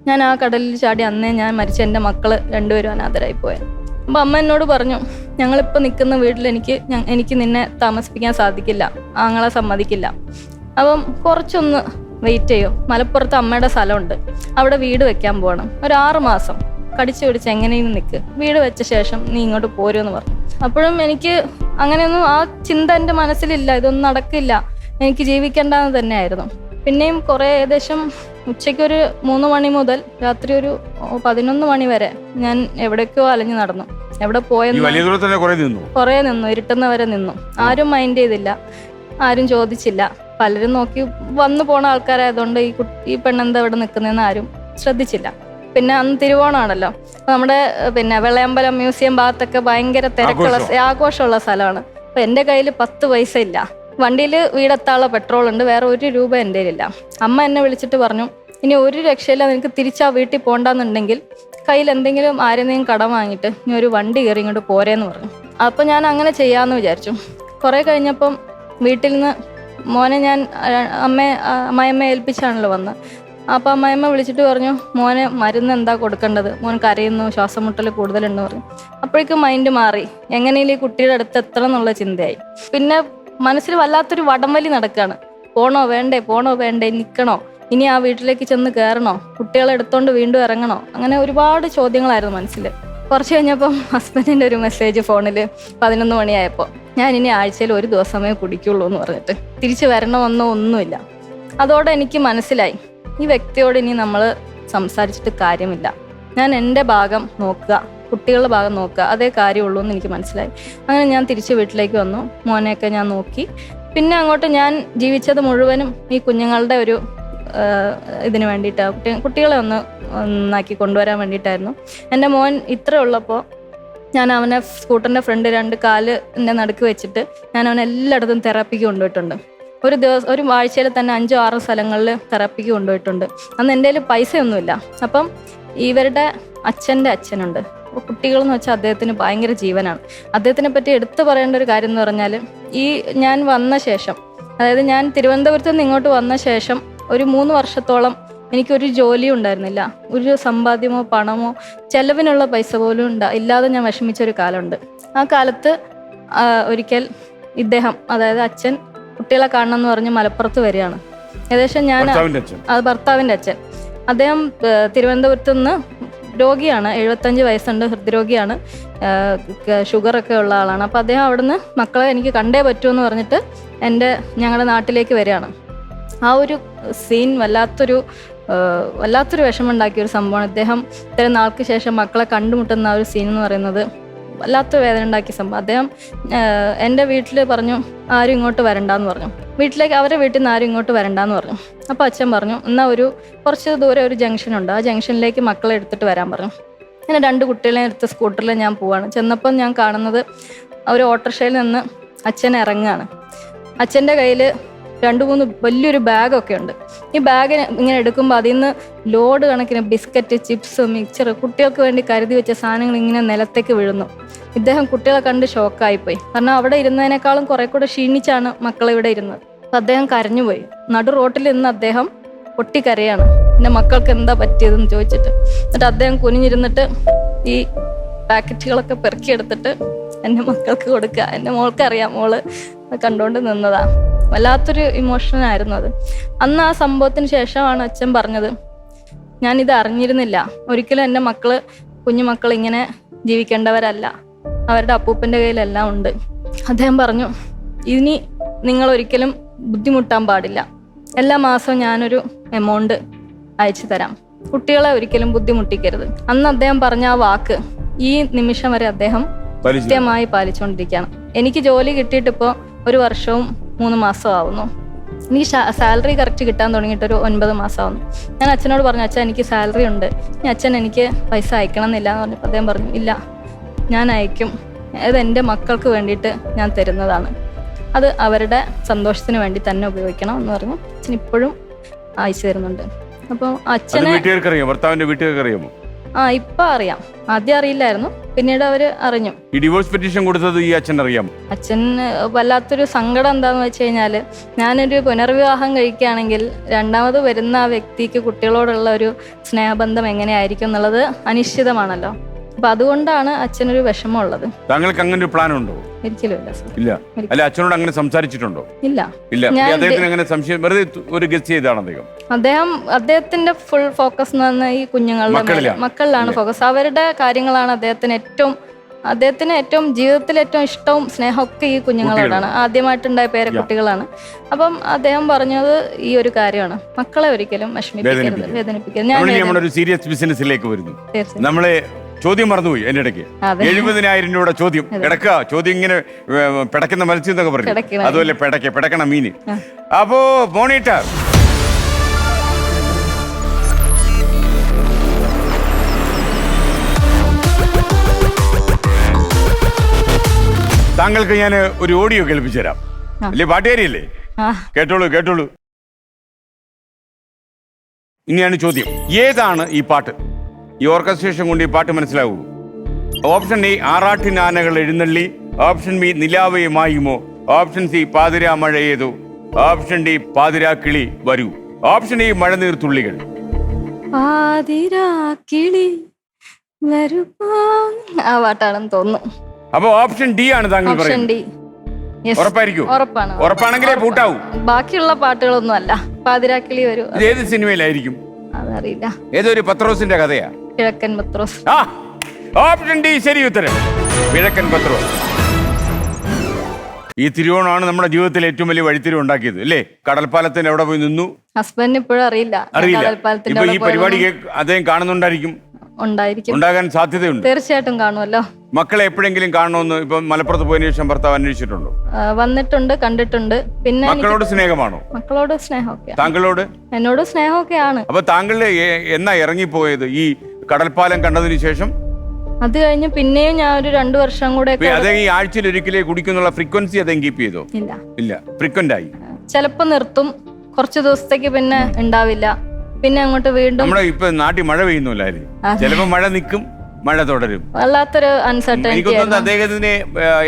ഞാൻ ആ കടലിൽ ചാടി അന്നേ ഞാൻ മരിച്ച എൻ്റെ മക്കള് 2 പേരും അനാഥരായി പോയത്. അപ്പം അമ്മ എന്നോട് പറഞ്ഞു, ഞങ്ങളിപ്പോൾ നിൽക്കുന്ന വീട്ടിൽ എനിക്ക് നിന്നെ താമസിപ്പിക്കാൻ സാധിക്കില്ല, ആങ്ങളെ സമ്മതിക്കില്ല. അപ്പം കുറച്ചൊന്ന് വെയിറ്റ് ചെയ്യോ, മലപ്പുറത്ത് അമ്മയുടെ സ്ഥലമുണ്ട്, അവിടെ വീട് വെക്കാൻ പോകണം, ഒരു 6 മാസം കടിച്ചു പിടിച്ച് എങ്ങനെയും നിൽക്ക്, വീട് വെച്ച ശേഷം നീ ഇങ്ങോട്ട് പോരുമെന്ന് പറഞ്ഞു. അപ്പോഴും എനിക്ക് അങ്ങനെയൊന്നും ആ ചിന്ത എൻ്റെ മനസ്സിലില്ല, ഇതൊന്നും നടക്കില്ല, എനിക്ക് ജീവിക്കേണ്ടെന്ന് തന്നെയായിരുന്നു. പിന്നെയും കുറേ ഏകദേശം ഉച്ചയ്ക്കൊരു 3 മണി മുതൽ രാത്രി ഒരു 11 മണി വരെ ഞാൻ എവിടേക്കോ അലഞ്ഞു നടന്നു. എവിടെ പോയെന്ന് കുറേ നിന്നു, ഇരുട്ടുന്നവരെ നിന്നു. ആരും മൈൻഡ് ചെയ്തില്ല, ആരും ചോദിച്ചില്ല. പലരും നോക്കി വന്നു പോണ ആൾക്കാരായതുകൊണ്ട് ഈ പെണ്ണെന്താ ഇവിടെ നിൽക്കുന്നതെന്ന് ആരും ശ്രദ്ധിച്ചില്ല. പിന്നെ അന്ന് തിരുവോണമാണല്ലോ, നമ്മുടെ പിന്നെ വെള്ളയമ്പലം മ്യൂസിയം ഭാഗത്തൊക്കെ ഭയങ്കര തിരക്കുള്ള ആഘോഷമുള്ള സ്ഥലമാണ്. അപ്പൊ എൻ്റെ കയ്യിൽ 10 പൈസ ഇല്ല. വണ്ടിയിൽ വീടെത്താനുള്ള പെട്രോൾ ഉണ്ട്, വേറെ 1 രൂപ എൻ്റെ കയ്യിലില്ല. അമ്മ എന്നെ വിളിച്ചിട്ട് പറഞ്ഞു, ഇനി ഒരു രക്ഷയില്ല, നിനക്ക് തിരിച്ചാ വീട്ടിൽ പോകണ്ടെന്നുണ്ടെങ്കിൽ കയ്യിൽ എന്തെങ്കിലും ആരെന്തെങ്കിലും കടം വാങ്ങിയിട്ട് ഇനി ഒരു വണ്ടി കയറി ഇങ്ങോട്ട് പോരേന്ന് പറഞ്ഞു. അപ്പം ഞാൻ അങ്ങനെ ചെയ്യാമെന്ന് വിചാരിച്ചു. കുറേ കഴിഞ്ഞപ്പം വീട്ടിൽ നിന്ന് മോനെ ഞാൻ അമ്മായിയമ്മയെ ഏൽപ്പിച്ചാണല്ലോ വന്നത്. അപ്പം അമ്മായിയമ്മ വിളിച്ചിട്ട് പറഞ്ഞു, മോനെ മരുന്ന് എന്താ കൊടുക്കേണ്ടത്, മോൻ കരയുന്നു, ശ്വാസം മുട്ടൽ കൂടുതലുണ്ടെന്ന് പറഞ്ഞു. അപ്പോഴേക്കും മൈൻഡ് മാറി, എങ്ങനെയും ഈ കുട്ടിയുടെ അടുത്ത് എത്തണം എന്നുള്ള ചിന്തയായി. പിന്നെ മനസ്സിൽ വല്ലാത്തൊരു വടംവലി നടക്കുകയാണ്. പോണോ വേണ്ടേ, നിൽക്കണോ, ഇനി ആ വീട്ടിലേക്ക് ചെന്ന് കയറണോ, കുട്ടികളെ എടുത്തോണ്ട് വീണ്ടും ഇറങ്ങണോ, അങ്ങനെ ഒരുപാട് ചോദ്യങ്ങളായിരുന്നു മനസ്സിൽ. കുറച്ച് കഴിഞ്ഞപ്പം ഹസ്ബൻഡിൻ്റെ ഒരു മെസ്സേജ് ഫോണിൽ 11 മണിയായപ്പോൾ, ഞാൻ ഇനി ആഴ്ചയിൽ 1 ദിവസമേ കുടിക്കുള്ളൂ എന്ന് പറഞ്ഞിട്ട് തിരിച്ചു വരണമെന്നോ ഒന്നുമില്ല. അതോടെ എനിക്ക് മനസ്സിലായി, ഈ വ്യക്തിയോട് ഇനി നമ്മൾ സംസാരിച്ചിട്ട് കാര്യമില്ല. ഞാൻ എൻ്റെ ഭാഗം നോക്കുക, കുട്ടികളുടെ ഭാഗം നോക്കുക, അതേ കാര്യമുള്ളൂ എന്ന് എനിക്ക് മനസ്സിലായി. അങ്ങനെ ഞാൻ തിരിച്ച് വീട്ടിലേക്ക് വന്നു. മോനെയൊക്കെ ഞാൻ നോക്കി. പിന്നെ അങ്ങോട്ട് ഞാൻ ജീവിച്ചത് മുഴുവനും ഈ കുഞ്ഞുങ്ങളുടെ ഒരു ഇതിന് വേണ്ടിയിട്ടാണ്, കുട്ടികളെ ഒന്ന് നന്നാക്കി കൊണ്ടുവരാൻ വേണ്ടിയിട്ടായിരുന്നു. എൻ്റെ മോൻ ഇത്ര ഉള്ളപ്പോൾ ഞാൻ അവനെ സ്കൂട്ടറിൻ്റെ ഫ്രണ്ട് 2 കാലിൻ്റെ നടുക്ക് വെച്ചിട്ട് ഞാൻ അവനെ എല്ലായിടത്തും തെറാപ്പിക്ക് കൊണ്ടുപോയിട്ടുണ്ട്. ഒരു ആഴ്ചയിൽ തന്നെ 5-6 സ്ഥലങ്ങളിൽ തെറാപ്പിക്ക് കൊണ്ടുപോയിട്ടുണ്ട്. അന്ന് എൻ്റെ കയ്യിൽ പൈസയൊന്നുമില്ല. അപ്പം ഇവരുടെ അച്ഛൻ്റെ അച്ഛനുണ്ട്, കുട്ടികളെന്ന് വെച്ചാൽ അദ്ദേഹത്തിന് ഭയങ്കര ജീവനാണ്. അദ്ദേഹത്തിനെ പറ്റി എടുത്തു പറയേണ്ട ഒരു കാര്യം എന്ന് പറഞ്ഞാൽ, ഞാൻ വന്ന ശേഷം, അതായത് ഞാൻ തിരുവനന്തപുരത്ത് നിന്ന് ഇങ്ങോട്ട് വന്ന ശേഷം ഒരു 3 വർഷത്തോളം എനിക്കൊരു ജോലിയും ഉണ്ടായിരുന്നില്ല. ഒരു സമ്പാദ്യമോ പണമോ ചെലവിനുള്ള പൈസ പോലും ഇല്ലാതെ ഞാൻ വിഷമിച്ചൊരു കാലമുണ്ട്. ആ കാലത്ത് ഒരിക്കൽ ഇദ്ദേഹം, അതായത് അച്ഛൻ, കുട്ടികളെ കാണണം എന്ന് പറഞ്ഞ് മലപ്പുറത്ത് വരികയാണ്. ഏകദേശം ഭർത്താവിൻ്റെ അച്ഛൻ. അദ്ദേഹം തിരുവനന്തപുരത്ത് നിന്ന് രോഗിയാണ്, 75 വയസ്സുണ്ട്, ഹൃദ്രോഗിയാണ്, ഷുഗറൊക്കെ ഉള്ള ആളാണ്. അപ്പോൾ അദ്ദേഹം അവിടുന്ന് മക്കളെ എനിക്ക് കണ്ടേ പറ്റുമെന്ന് പറഞ്ഞിട്ട് ഞങ്ങളുടെ നാട്ടിലേക്ക് വരികയാണ്. ആ ഒരു സീൻ വല്ലാത്തൊരു വിഷമമുണ്ടാക്കിയ ഒരു സംഭവമാണ്. അദ്ദേഹം ഇത്രയും നാൾക്ക് ശേഷം മക്കളെ കണ്ടുമുട്ടുന്ന ആ ഒരു സീൻ എന്ന് പറയുന്നത് വല്ലാത്ത വേദന ഉണ്ടാക്കിയ സംഭവം. അദ്ദേഹം എൻ്റെ വീട്ടിൽ പറഞ്ഞു, ആരും ഇങ്ങോട്ട് വരണ്ടെന്ന് പറഞ്ഞു. അവരുടെ വീട്ടിൽ നിന്ന് ആരും ഇങ്ങോട്ട് വരണ്ടെന്ന് പറഞ്ഞു. അപ്പോൾ അച്ഛൻ പറഞ്ഞു, എന്നാൽ കുറച്ച് ദൂരെ ഒരു ജംഗ്ഷനുണ്ട്, ആ ജംഗ്ഷനിലേക്ക് മക്കളെ എടുത്തിട്ട് വരാൻ പറഞ്ഞു. അങ്ങനെ 2 കുട്ടികളെ എടുത്ത് സ്കൂട്ടറിൽ ഞാൻ പോവാണ്. ചെന്നപ്പം ഞാൻ കാണുന്നത് ഒരു ഓട്ടോറിക്ഷയിൽ നിന്ന് അച്ഛൻ ഇറങ്ങുകയാണ്. അച്ഛൻ്റെ കയ്യിൽ 2-3 വലിയൊരു ബാഗൊക്കെ ഉണ്ട്. ഈ ബാഗ് ഇങ്ങനെ എടുക്കുമ്പോൾ അതിൽ നിന്ന് ലോഡ് കണക്കിന് ബിസ്ക്കറ്റ്, ചിപ്സ്, മിക്സർ, കുട്ടികൾക്ക് വേണ്ടി കരുതി വെച്ച സാധനങ്ങൾ ഇങ്ങനെ നിലത്തേക്ക് വീഴുന്നു. ഇദ്ദേഹം കുട്ടികളെ കണ്ട് ഷോക്കായിപ്പോയി. കാരണം അവിടെ ഇരുന്നതിനേക്കാളും കുറെ കൂടെ ക്ഷീണിച്ചാണ് മക്കൾ ഇവിടെ ഇരുന്നത്. അപ്പം അദ്ദേഹം കരഞ്ഞുപോയി. നടു റോട്ടിൽ നിന്ന് അദ്ദേഹം പൊട്ടിക്കരയാണ്, എൻ്റെ മക്കൾക്ക് എന്താ പറ്റിയതെന്ന് ചോദിച്ചിട്ട്. എന്നിട്ട് അദ്ദേഹം കുനിഞ്ഞിരുന്നിട്ട് ഈ പാക്കറ്റുകളൊക്കെ പെറുക്കിയെടുത്തിട്ട് എൻ്റെ മക്കൾക്ക് കൊടുക്കുക. എൻ്റെ മോൾക്കറിയാം, മോള് കണ്ടുകൊണ്ട് നിന്നതാ. വല്ലാത്തൊരു ഇമോഷനായിരുന്നു അത്. അന്ന് ആ സംഭവത്തിന് ശേഷമാണ് അച്ഛൻ പറഞ്ഞത്, ഞാനിത് അറിഞ്ഞിരുന്നില്ല, ഒരിക്കലും എൻ്റെ കുഞ്ഞുമക്കൾ ഇങ്ങനെ ജീവിക്കേണ്ടവരല്ല, അവരുടെ അപ്പൂപ്പൻ്റെ കയ്യിലെല്ലാം ഉണ്ട്. അദ്ദേഹം പറഞ്ഞു, ഇനി നിങ്ങൾ ഒരിക്കലും ബുദ്ധിമുട്ടാൻ പാടില്ല, എല്ലാ മാസവും ഞാനൊരു എമൗണ്ട് അയച്ചു തരാം, കുട്ടികളെ ഒരിക്കലും ബുദ്ധിമുട്ടിക്കരുത്. അന്ന് അദ്ദേഹം പറഞ്ഞ ആ വാക്ക് ഈ നിമിഷം വരെ അദ്ദേഹം കൃത്യമായി പാലിച്ചുകൊണ്ടിരിക്കുകയാണ്. എനിക്ക് ജോലി കിട്ടിയിട്ടിപ്പോൾ 1 വർഷവും 3 മാസവും ആവുന്നു. എനിക്ക് സാലറി കറക്റ്റ് കിട്ടാൻ തുടങ്ങിയിട്ട് ഒരു 9 മാസം ആവുന്നു. ഞാൻ അച്ഛനോട് പറഞ്ഞു, അച്ഛൻ എനിക്ക് സാലറി ഉണ്ട്, ഇനി അച്ഛൻ എനിക്ക് പൈസ അയക്കണം എന്നില്ല എന്ന് പറഞ്ഞപ്പോൾ അദ്ദേഹം പറഞ്ഞു, ഇല്ല, ഞാൻ അയക്കും, അത് എൻ്റെ മക്കൾക്ക് വേണ്ടിയിട്ട് ഞാൻ തരുന്നതാണ്, അത് അവരുടെ സന്തോഷത്തിന് വേണ്ടി തന്നെ ഉപയോഗിക്കണം എന്ന് പറഞ്ഞു അച്ഛൻ ഇപ്പോഴും അയച്ചു തരുന്നുണ്ട്. അപ്പോൾ അച്ഛനെ ഭർത്താവിന്റെ വീട്ടുകാർക്ക് അറിയാമോ? ഇപ്പൊ അറിയാം, ആദ്യം അറിയില്ലായിരുന്നു, പിന്നീട് അവര് അറിഞ്ഞു. ഈ ഡിവോഴ്സ് പെറ്റീഷൻ കൊടുത്തത് ഈ അച്ഛൻ അറിയാമോ? അച്ഛന് വല്ലാത്തൊരു സങ്കടം എന്താന്ന് വെച്ച് കഴിഞ്ഞാല്, ഞാനൊരു പുനർവിവാഹം കഴിക്കുകയാണെങ്കിൽ രണ്ടാമത് വരുന്ന ആ വ്യക്തിക്ക് കുട്ടികളോടുള്ള ഒരു സ്നേഹബന്ധം എങ്ങനെയായിരിക്കും എന്നുള്ളത് അനിശ്ചിതമാണല്ലോ. അപ്പൊ അതുകൊണ്ടാണ് അച്ഛനൊരു വിഷമമുള്ളത്. താങ്കൾക്ക് അങ്ങനെ ഒരു പ്ലാൻ ഉണ്ടോ? ഒരിക്കലും ഇല്ല സർ. ഇല്ല. അല്ല, അച്ഛനോട് അങ്ങനെ സംസാരിച്ചിട്ടുണ്ടോ? ഇല്ല. ഇല്ല. അദ്ദേഹത്തിന് അങ്ങനെ സംശയം, വെറുതെ ഒരു ഗസ് ചെയ്താണ് അദ്ദേഹത്തിന്റെ ഫുൾ ഫോക്കസ് എന്ന് പറഞ്ഞാൽ ഈ കുഞ്ഞുങ്ങളുടെ മക്കളിലാണ് ഫോക്കസ്. അവരുടെ കാര്യങ്ങളാണ് അദ്ദേഹത്തിന് ഏറ്റവും ജീവിതത്തിൽ ഏറ്റവും ഇഷ്ടവും സ്നേഹമൊക്കെ ഈ കുഞ്ഞുങ്ങളോടാണ്. ആദ്യമായിട്ടുണ്ടായ പേരക്കുട്ടികളാണ്. അപ്പം അദ്ദേഹം പറഞ്ഞത് ഈ ഒരു കാര്യമാണ്, മക്കളെ ഒരിക്കലും വിഷമിപ്പിക്കരുത്, വേദനിപ്പിക്കരുത്. ഞാൻ സീരിയസ് ബിസിനസ്സിലേക്ക് വരുന്നു. നമ്മളെ ചോദ്യം മറന്നുപോയി എന്റെ ഇടയ്ക്ക്. 70,000 രൂപയുടെ ചോദ്യം ചോദ്യം ഇങ്ങനെ പിടയ്ക്കുന്ന മത്സ്യം എന്നൊക്കെ പറഞ്ഞു. അതുപോലെ പിടയ്ക്കണ മീന്. അപ്പോ മോണിറ്റർ, താങ്കൾക്ക് ഞാൻ ഒരു ഓഡിയോ കേൾപ്പിച്ചു തരാം. അല്ലേ, പാട്ടുകാരിയല്ലേ? കേട്ടോളൂ. ഇനിയാണ് ചോദ്യം. ഏതാണ് ഈ പാട്ട്? ഈ ഓർക്കസ്ട്രേഷൻ കൊണ്ട് ഈ പാട്ട് മനസ്സിലാവൂ. ഓപ്ഷൻ എ ആറാട്ടിനാനകൾ എഴുന്നള്ളി, ഓപ്ഷൻ ബി നിലാവയുമായുമോ, ഓപ്ഷൻ സി പാതിരാ മഴ ഏതോ, ഓപ്ഷൻ ഡി പാതിരാ കിളി വരൂ, ഓപ്ഷൻ എ മഴനീർത്തുള്ളികൾ. ആ പാട്ടാണെന്ന് തോന്നുന്നു. അപ്പൊ ഓപ്ഷൻ ഡി ആണ് താങ്കൾ പറയുന്നത്. ഉറപ്പായിരിക്കും? ഉറപ്പാണെങ്കിലേ പൂട്ടാവൂ. ബാക്കിയുള്ള പാട്ടുകളൊന്നും അല്ല. പാതിരാക്കിളി വരൂ ഏത് സിനിമയിലായിരിക്കും? അതറിയില്ല. ഏതൊരു പത്രോസിന്റെ കഥയാ? കിഴക്കൻ പത്രോസ്. ഓപ്ഷൻ ഡി ശരി ഉത്തരം, കിഴക്കൻ പത്രോസ്. ഈ തിരുവോണമാണ് നമ്മുടെ ജീവിതത്തിൽ ഏറ്റവും വലിയ വഴിത്തിരിവ് ഉണ്ടാക്കിയത് അല്ലേ? കടൽപ്പാലത്തിന് എവിടെ പോയി നിന്നു? ഹസ്ബൻഡിന് ഇപ്പോഴും അറിയില്ല. ഇപ്പൊ ഈ പരിപാടി അദ്ദേഹം കാണുന്നുണ്ടായിരിക്കും. ഉണ്ടാകാൻ സാധ്യതയുണ്ട്. തീർച്ചയായിട്ടും കാണുമല്ലോ. മക്കളെ എപ്പോഴെങ്കിലും കാണണമെന്ന് ഇപ്പൊ മലപ്പുറത്ത് പോയതിനു ശേഷം ഭർത്താവ് അന്വേഷിച്ചിട്ടുണ്ടോ? വന്നിട്ടുണ്ട്, കണ്ടിട്ടുണ്ട്. പിന്നെ മക്കളോട് സ്നേഹമാണോ? മക്കളോട് സ്നേഹമൊക്കെ. താങ്കളോട്? എന്നോട് സ്നേഹമൊക്കെയാണ്. അപ്പൊ താങ്കൾ എന്നാ ഇറങ്ങിപ്പോയത് ഈ കടൽപ്പാലം കണ്ടതിന് ശേഷം? അത് കഴിഞ്ഞ് പിന്നെയും ഞാൻ ഒരു 2 വർഷം കൂടെ. അതേ ഈ ആഴ്ചയിൽ ഒരിക്കലേ കുടിക്കുന്നുള്ള ഫ്രീക്വൻസി അതേ കീപ്പ് ചെയ്തോ? ഇല്ല. ഫ്രീക്വന്റ് ആയി. ചിലപ്പോ നിർത്തും, കുറച്ച് ദിവസത്തേക്ക് പിന്നെ ഉണ്ടാവില്ല, പിന്നെ അങ്ങോട്ട് വീണ്ടും. നമ്മുടെ ഇപ്പൊ നാട്ടിൽ മഴ പെയ്യുന്നില്ലായിരുന്നു. ചിലപ്പോ മഴ നിൽക്കും, മഴ തുടരും. വല്ലാത്തൊരു അൺസർട്ടനിറ്റി. അദ്ദേഹത്തിന്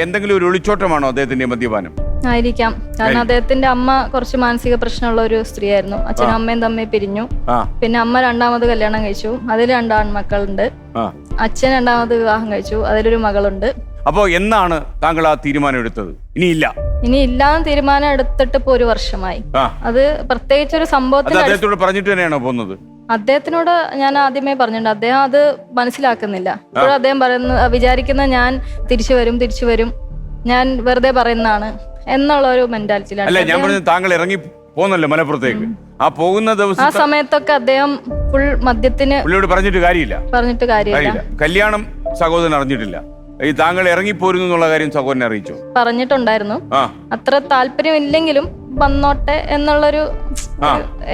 എന്തെങ്കിലും ഒരു ഒളിച്ചോട്ടമാണോ അദ്ദേഹത്തിന്റെ മദ്യപാനം? ആയിരിക്കാം. കാരണം അദ്ദേഹത്തിന്റെ അമ്മ കുറച്ച് മാനസിക പ്രശ്നമുള്ള ഒരു സ്ത്രീയായിരുന്നു. അച്ഛനും അമ്മയും തമ്മിൽ പിരിഞ്ഞു. പിന്നെ അമ്മ 2ാമത് കല്യാണം കഴിച്ചു, അതിൽ 2 ആൺമക്കളുണ്ട്. അച്ഛൻ 2ാമത് വിവാഹം കഴിച്ചു, അതിലൊരു മകളുണ്ട്. അപ്പോ എന്നാണ് താങ്കൾ ആ തീരുമാനം എടുത്തത്? ഇനിയില്ലാന്ന് തീരുമാനം എടുത്തിട്ട് ഇപ്പൊ 1 വർഷമായി. അത് പ്രത്യേകിച്ച് ഒരു സംഭവത്തിന് അദ്ദേഹത്തോട് പറഞ്ഞിട്ട് തന്നെയാണോ പോകുന്നത്? അദ്ദേഹത്തിനോട് ഞാൻ ആദ്യമേ പറഞ്ഞിട്ടുണ്ട്. അദ്ദേഹം അത് മനസ്സിലാക്കുന്നില്ല. ഇപ്പോഴും അദ്ദേഹം വിചാരിക്കുന്ന ഞാൻ തിരിച്ചു വരും, ഞാൻ വെറുതെ പറയുന്നതാണ് എന്നുള്ള ഒരു മെന്റാലിറ്റിയിലാണ്. അല്ല, ഞാൻ പറഞ്ഞത് താങ്കൾ ഇറങ്ങി പോന്നല്ലോ മലപ്പുറത്തേക്ക്. ആ പോകുന്ന ദിവസം ആ സമയത്തൊക്കെ അദ്ദേഹം ഫുൾ മദ്യത്തിന് പറഞ്ഞിട്ട് കാര്യമില്ല. കല്യാണം സഹോദരൻ അറിഞ്ഞിട്ടില്ല. ഈ താങ്കൾ ഇറങ്ങിപ്പോരുന്നു എന്നുള്ള കാര്യം സഹോദരനെ അറിയിച്ചോ? പറഞ്ഞിട്ടുണ്ടായിരുന്നു. അത്ര താല്പര്യം ഇല്ലെങ്കിലും വന്നോട്ടെ എന്നുള്ളൊരു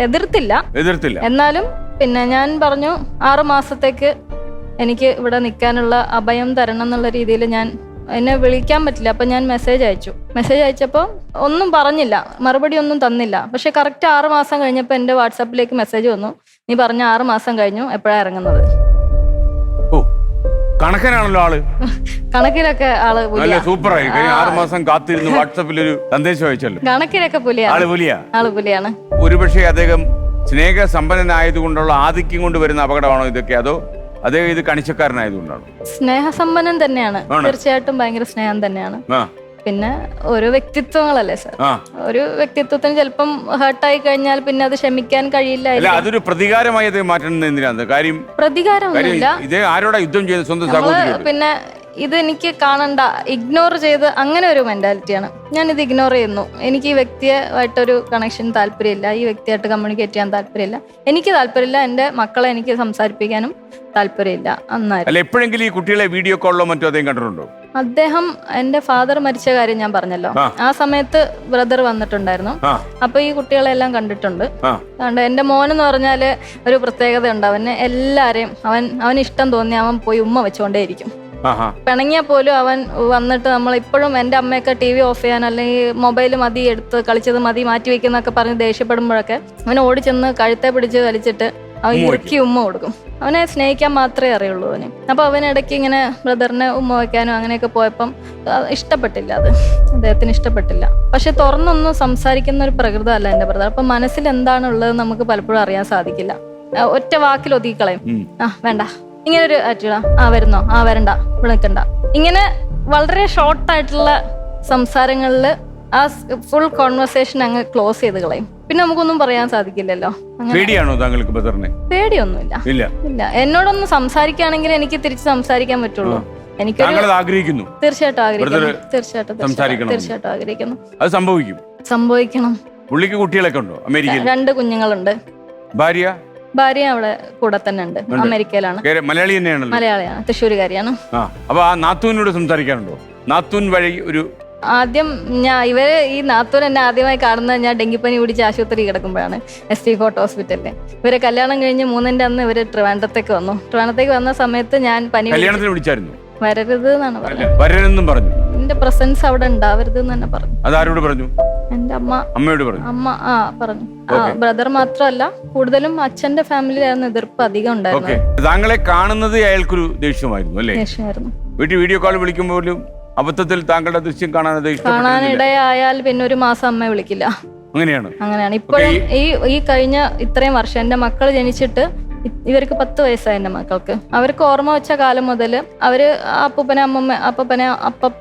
എതിർത്തില്ല. എന്നാലും പിന്നെ ഞാൻ പറഞ്ഞു 6 മാസത്തേക്ക് എനിക്ക് ഇവിടെ നിൽക്കാനുള്ള അഭയം തരണം എന്നുള്ള രീതിയിൽ. എന്നെ വിളിക്കാൻ പറ്റില്ല, അപ്പൊ ഞാൻ മെസ്സേജ് അയച്ചപ്പോൾ ഒന്നും പറഞ്ഞില്ല, മറുപടി ഒന്നും തന്നില്ല. പക്ഷെ കറക്റ്റ് 6 മാസം കഴിഞ്ഞപ്പോൾ എന്റെ വാട്സാപ്പിലേക്ക് മെസ്സേജ് വന്നു, നീ പറഞ്ഞ 6 മാസം കഴിഞ്ഞു, എപ്പോഴാണ് ഇറങ്ങുന്നത്? കണക്കനാണല്ലോ ആള്. കണക്കിലൊക്കെ ആള് സൂപ്പറായി. 6 മാസം കാത്തിരുന്ന് വാട്സാപ്പിൽ ഒരു സന്ദേശം അയച്ചല്ലോ. കണക്കിലൊക്കെ ആള് പുലിയാണ്. ഒരുപക്ഷെ അദ്ദേഹം സ്നേഹസമ്പന്നനായതുകൊണ്ടുള്ള ആധിക്യം കൊണ്ട് വരുന്ന അപകടമാണോ ഇതൊക്കെ, അതോ അദ്ദേഹം ഇത് കണിച്ചക്കാരനായതുകൊണ്ടാണ്? സ്നേഹസമ്പന്നൻ തന്നെയാണ്, തീർച്ചയായിട്ടും ഭയങ്കര സ്നേഹം തന്നെയാണ്. പിന്നെ ഓരോ വ്യക്തിത്വങ്ങളല്ലേ സാർ, ഒരു വ്യക്തിത്വത്തിന് ചിലപ്പം ഹേർട്ടായി കഴിഞ്ഞാൽ പിന്നെ അത് ക്ഷമിക്കാൻ കഴിയില്ല. അതൊരു പ്രതികാരമായി അത് മാറ്റുന്നത് എന്തിനാണ്? കാര്യം പ്രതികാരമൊന്നുമില്ല. ഇത് ആരോടാ യുദ്ധം ചെയ്ത് സ്വന്തം സഹോദരൻ? പിന്നെ ഇത് എനിക്ക് കാണണ്ട, ഇഗ്നോർ ചെയ്ത് അങ്ങനെ ഒരു മെന്റാലിറ്റിയാണ്. ഞാൻ ഇത് ഇഗ്നോർ ചെയ്യുന്നു. എനിക്ക് ഈ വ്യക്തിയായിട്ടൊരു കണക്ഷൻ താല്പര്യമില്ല, ഈ വ്യക്തിയായിട്ട് കമ്മ്യൂണിക്കേറ്റ് ചെയ്യാൻ താല്പര്യമില്ല, എനിക്ക് താല്പര്യമില്ല, എൻ്റെ മക്കളെ എനിക്ക് സംസാരിപ്പിക്കാനും താല്പര്യമില്ല. അന്നായിരുന്നു. എപ്പോഴെങ്കിലും ഈ കുട്ടികളെ വീഡിയോ കോളിലോ മറ്റോ അദ്ദേഹം കണ്ടിട്ടുണ്ടോ? അദ്ദേഹം എന്റെ ഫാദർ മരിച്ച കാര്യം ഞാൻ പറഞ്ഞല്ലോ, ആ സമയത്ത് ബ്രദർ വന്നിട്ടുണ്ടായിരുന്നു. അപ്പൊ ഈ കുട്ടികളെല്ലാം കണ്ടിട്ടുണ്ട്. അതുകൊണ്ട് എന്റെ മോനെന്ന് പറഞ്ഞാല് ഒരു പ്രത്യേകത ഉണ്ട്. അവന് എല്ലാരെയും അവന് ഇഷ്ടം തോന്നി അവൻ പോയി ഉമ്മ വെച്ചോണ്ടേയിരിക്കും. പിണങ്ങിയാ പോലും അവൻ വന്നിട്ട് നമ്മൾ ഇപ്പോഴും എൻ്റെ അമ്മയൊക്കെ TV ഓഫ് ചെയ്യാൻ അല്ലെങ്കിൽ മൊബൈൽ മതി എടുത്ത് കളിച്ചത് മതി മാറ്റി വെക്കുന്നൊക്കെ പറഞ്ഞ് ദേഷ്യപ്പെടുമ്പോഴൊക്കെ അവൻ ഓടിച്ചെന്ന് കഴുത്തെ പിടിച്ച് വലിച്ചിട്ട് അവൻ ഇറുക്കി ഉമ്മ കൊടുക്കും. അവനെ സ്നേഹിക്കാൻ മാത്രമേ അറിയുള്ളൂ അവന്. അപ്പൊ അവൻ ഇടയ്ക്ക് ഇങ്ങനെ ബ്രദറിനെ ഉമ്മ വയ്ക്കാനും അങ്ങനെയൊക്കെ പോയപ്പം ഇഷ്ടപ്പെട്ടില്ല, അത് അദ്ദേഹത്തിന് ഇഷ്ടപ്പെട്ടില്ല. പക്ഷെ തുറന്നൊന്നും സംസാരിക്കുന്ന ഒരു പ്രകൃതമല്ല എൻ്റെ ബ്രദർ. അപ്പൊ മനസ്സിൽ എന്താണുള്ളത് നമുക്ക് പലപ്പോഴും അറിയാൻ സാധിക്കില്ല. ഒറ്റ വാക്കിൽ ഒതുക്കിക്കളയും. വേണ്ട ഇങ്ങനെ ഒരു ആറ്റിറ്റ്യൂഡാ, ആ വരുന്നോ, ആ വരണ്ട, ഇവിടെ നിൽക്കണ്ട, ഇങ്ങനെ വളരെ ഷോർട്ടായിട്ടുള്ള സംസാരങ്ങളിൽ ആ ഫുൾ കോൺവെർസേഷൻ അങ്ങ് ക്ലോസ് ചെയ്ത് കളയും. പിന്നെ നമുക്കൊന്നും പറയാൻ സാധിക്കില്ലല്ലോ. പേടിയാണോ താങ്കൾക്ക് ബ്രദറിനെ? പേടിയൊന്നുമില്ല. ഇല്ല. എന്നോടൊന്ന് സംസാരിക്കുകയാണെങ്കിൽ എനിക്ക് തിരിച്ച് സംസാരിക്കാൻ പറ്റുള്ളൂ. ആഗ്രഹിക്കുന്നു, തീർച്ചയായിട്ടും ആഗ്രഹിക്കുന്നു. അത് സംഭവിക്കണം. പുള്ളിക്ക് കുട്ടികളൊക്കെ ഉണ്ടോ? അമേരിക്കയിൽ 2 കുഞ്ഞുങ്ങളുണ്ട്. ഭാര്യ അവിടെ കൂടെ തന്നെ ഉണ്ട്, അമേരിക്കയിലാണ്. മലയാളി തന്നെയാണല്ലോ? മലയാളിയാണ്, തൃശ്ശൂരുകാരിയാണ്. അപ്പൊ ആ നാത്തൂനോട് സംസാരിക്കാനുണ്ടോ? നാത്തൂൻ വഴി ഒരു ആദ്യം ഈ നാത്തൂൻ എന്നെ ആദ്യമായി കാണുന്നത് ഞാൻ ഡെങ്കിപ്പനി പിടിച്ച് ആശുപത്രി കിടക്കുമ്പോഴാണ്, SP ഫോർട്ട് ഹോസ്പിറ്റലില്. ഇവരെ കല്യാണം കഴിഞ്ഞ് 3-ന്റെ അന്ന് ഇവര് ട്രിവാൻഡ്രത്തേക്ക് വന്നു. ട്രിവാൻഡ്രത്തേക്ക് വന്ന സമയത്ത് ഞാൻ കല്യാണത്തിന് വിളിച്ചായിരുന്നു, വരരുത് എന്നാണ് വരരുതെന്നും പറഞ്ഞു. എന്റെ പ്രസൻസ് അവിടെ ഉണ്ടാവരുത് എന്ന് തന്നെ പറഞ്ഞു. അതാരോട് പറഞ്ഞു? എന്റെ അമ്മയോട് പറഞ്ഞു. പറഞ്ഞു. ബ്രദർ മാത്രമല്ല, കൂടുതലും അച്ഛന്റെ ഫാമിലിയിലായിരുന്നു എതിർപ്പ് അധികം ഉണ്ടായിരുന്നു. താങ്കളെ കാണുന്നത് അയാൾക്കൊരു ദേഷ്യമായിരുന്നു അല്ലേ? ദേഷ്യമായിരുന്നു. വീട്ടിൽ വീഡിയോ കോൾ വിളിക്കുമ്പോഴും അബദ്ധത്തിൽ താങ്കളുടെ ദൃശ്യം കാണാനിടയായാൽ പിന്നെ 1 മാസം അമ്മയെ വിളിക്കില്ല. അങ്ങനെയാണ് ഇപ്പോഴും. ഈ കഴിഞ്ഞ ഇത്രയും വർഷം എന്റെ മക്കൾ ജനിച്ചിട്ട് ഇവർക്ക് 10 വയസ്സായി എന്റെ മക്കൾക്ക്. അവർക്ക് ഓർമ്മ വെച്ച കാലം മുതൽ അവര്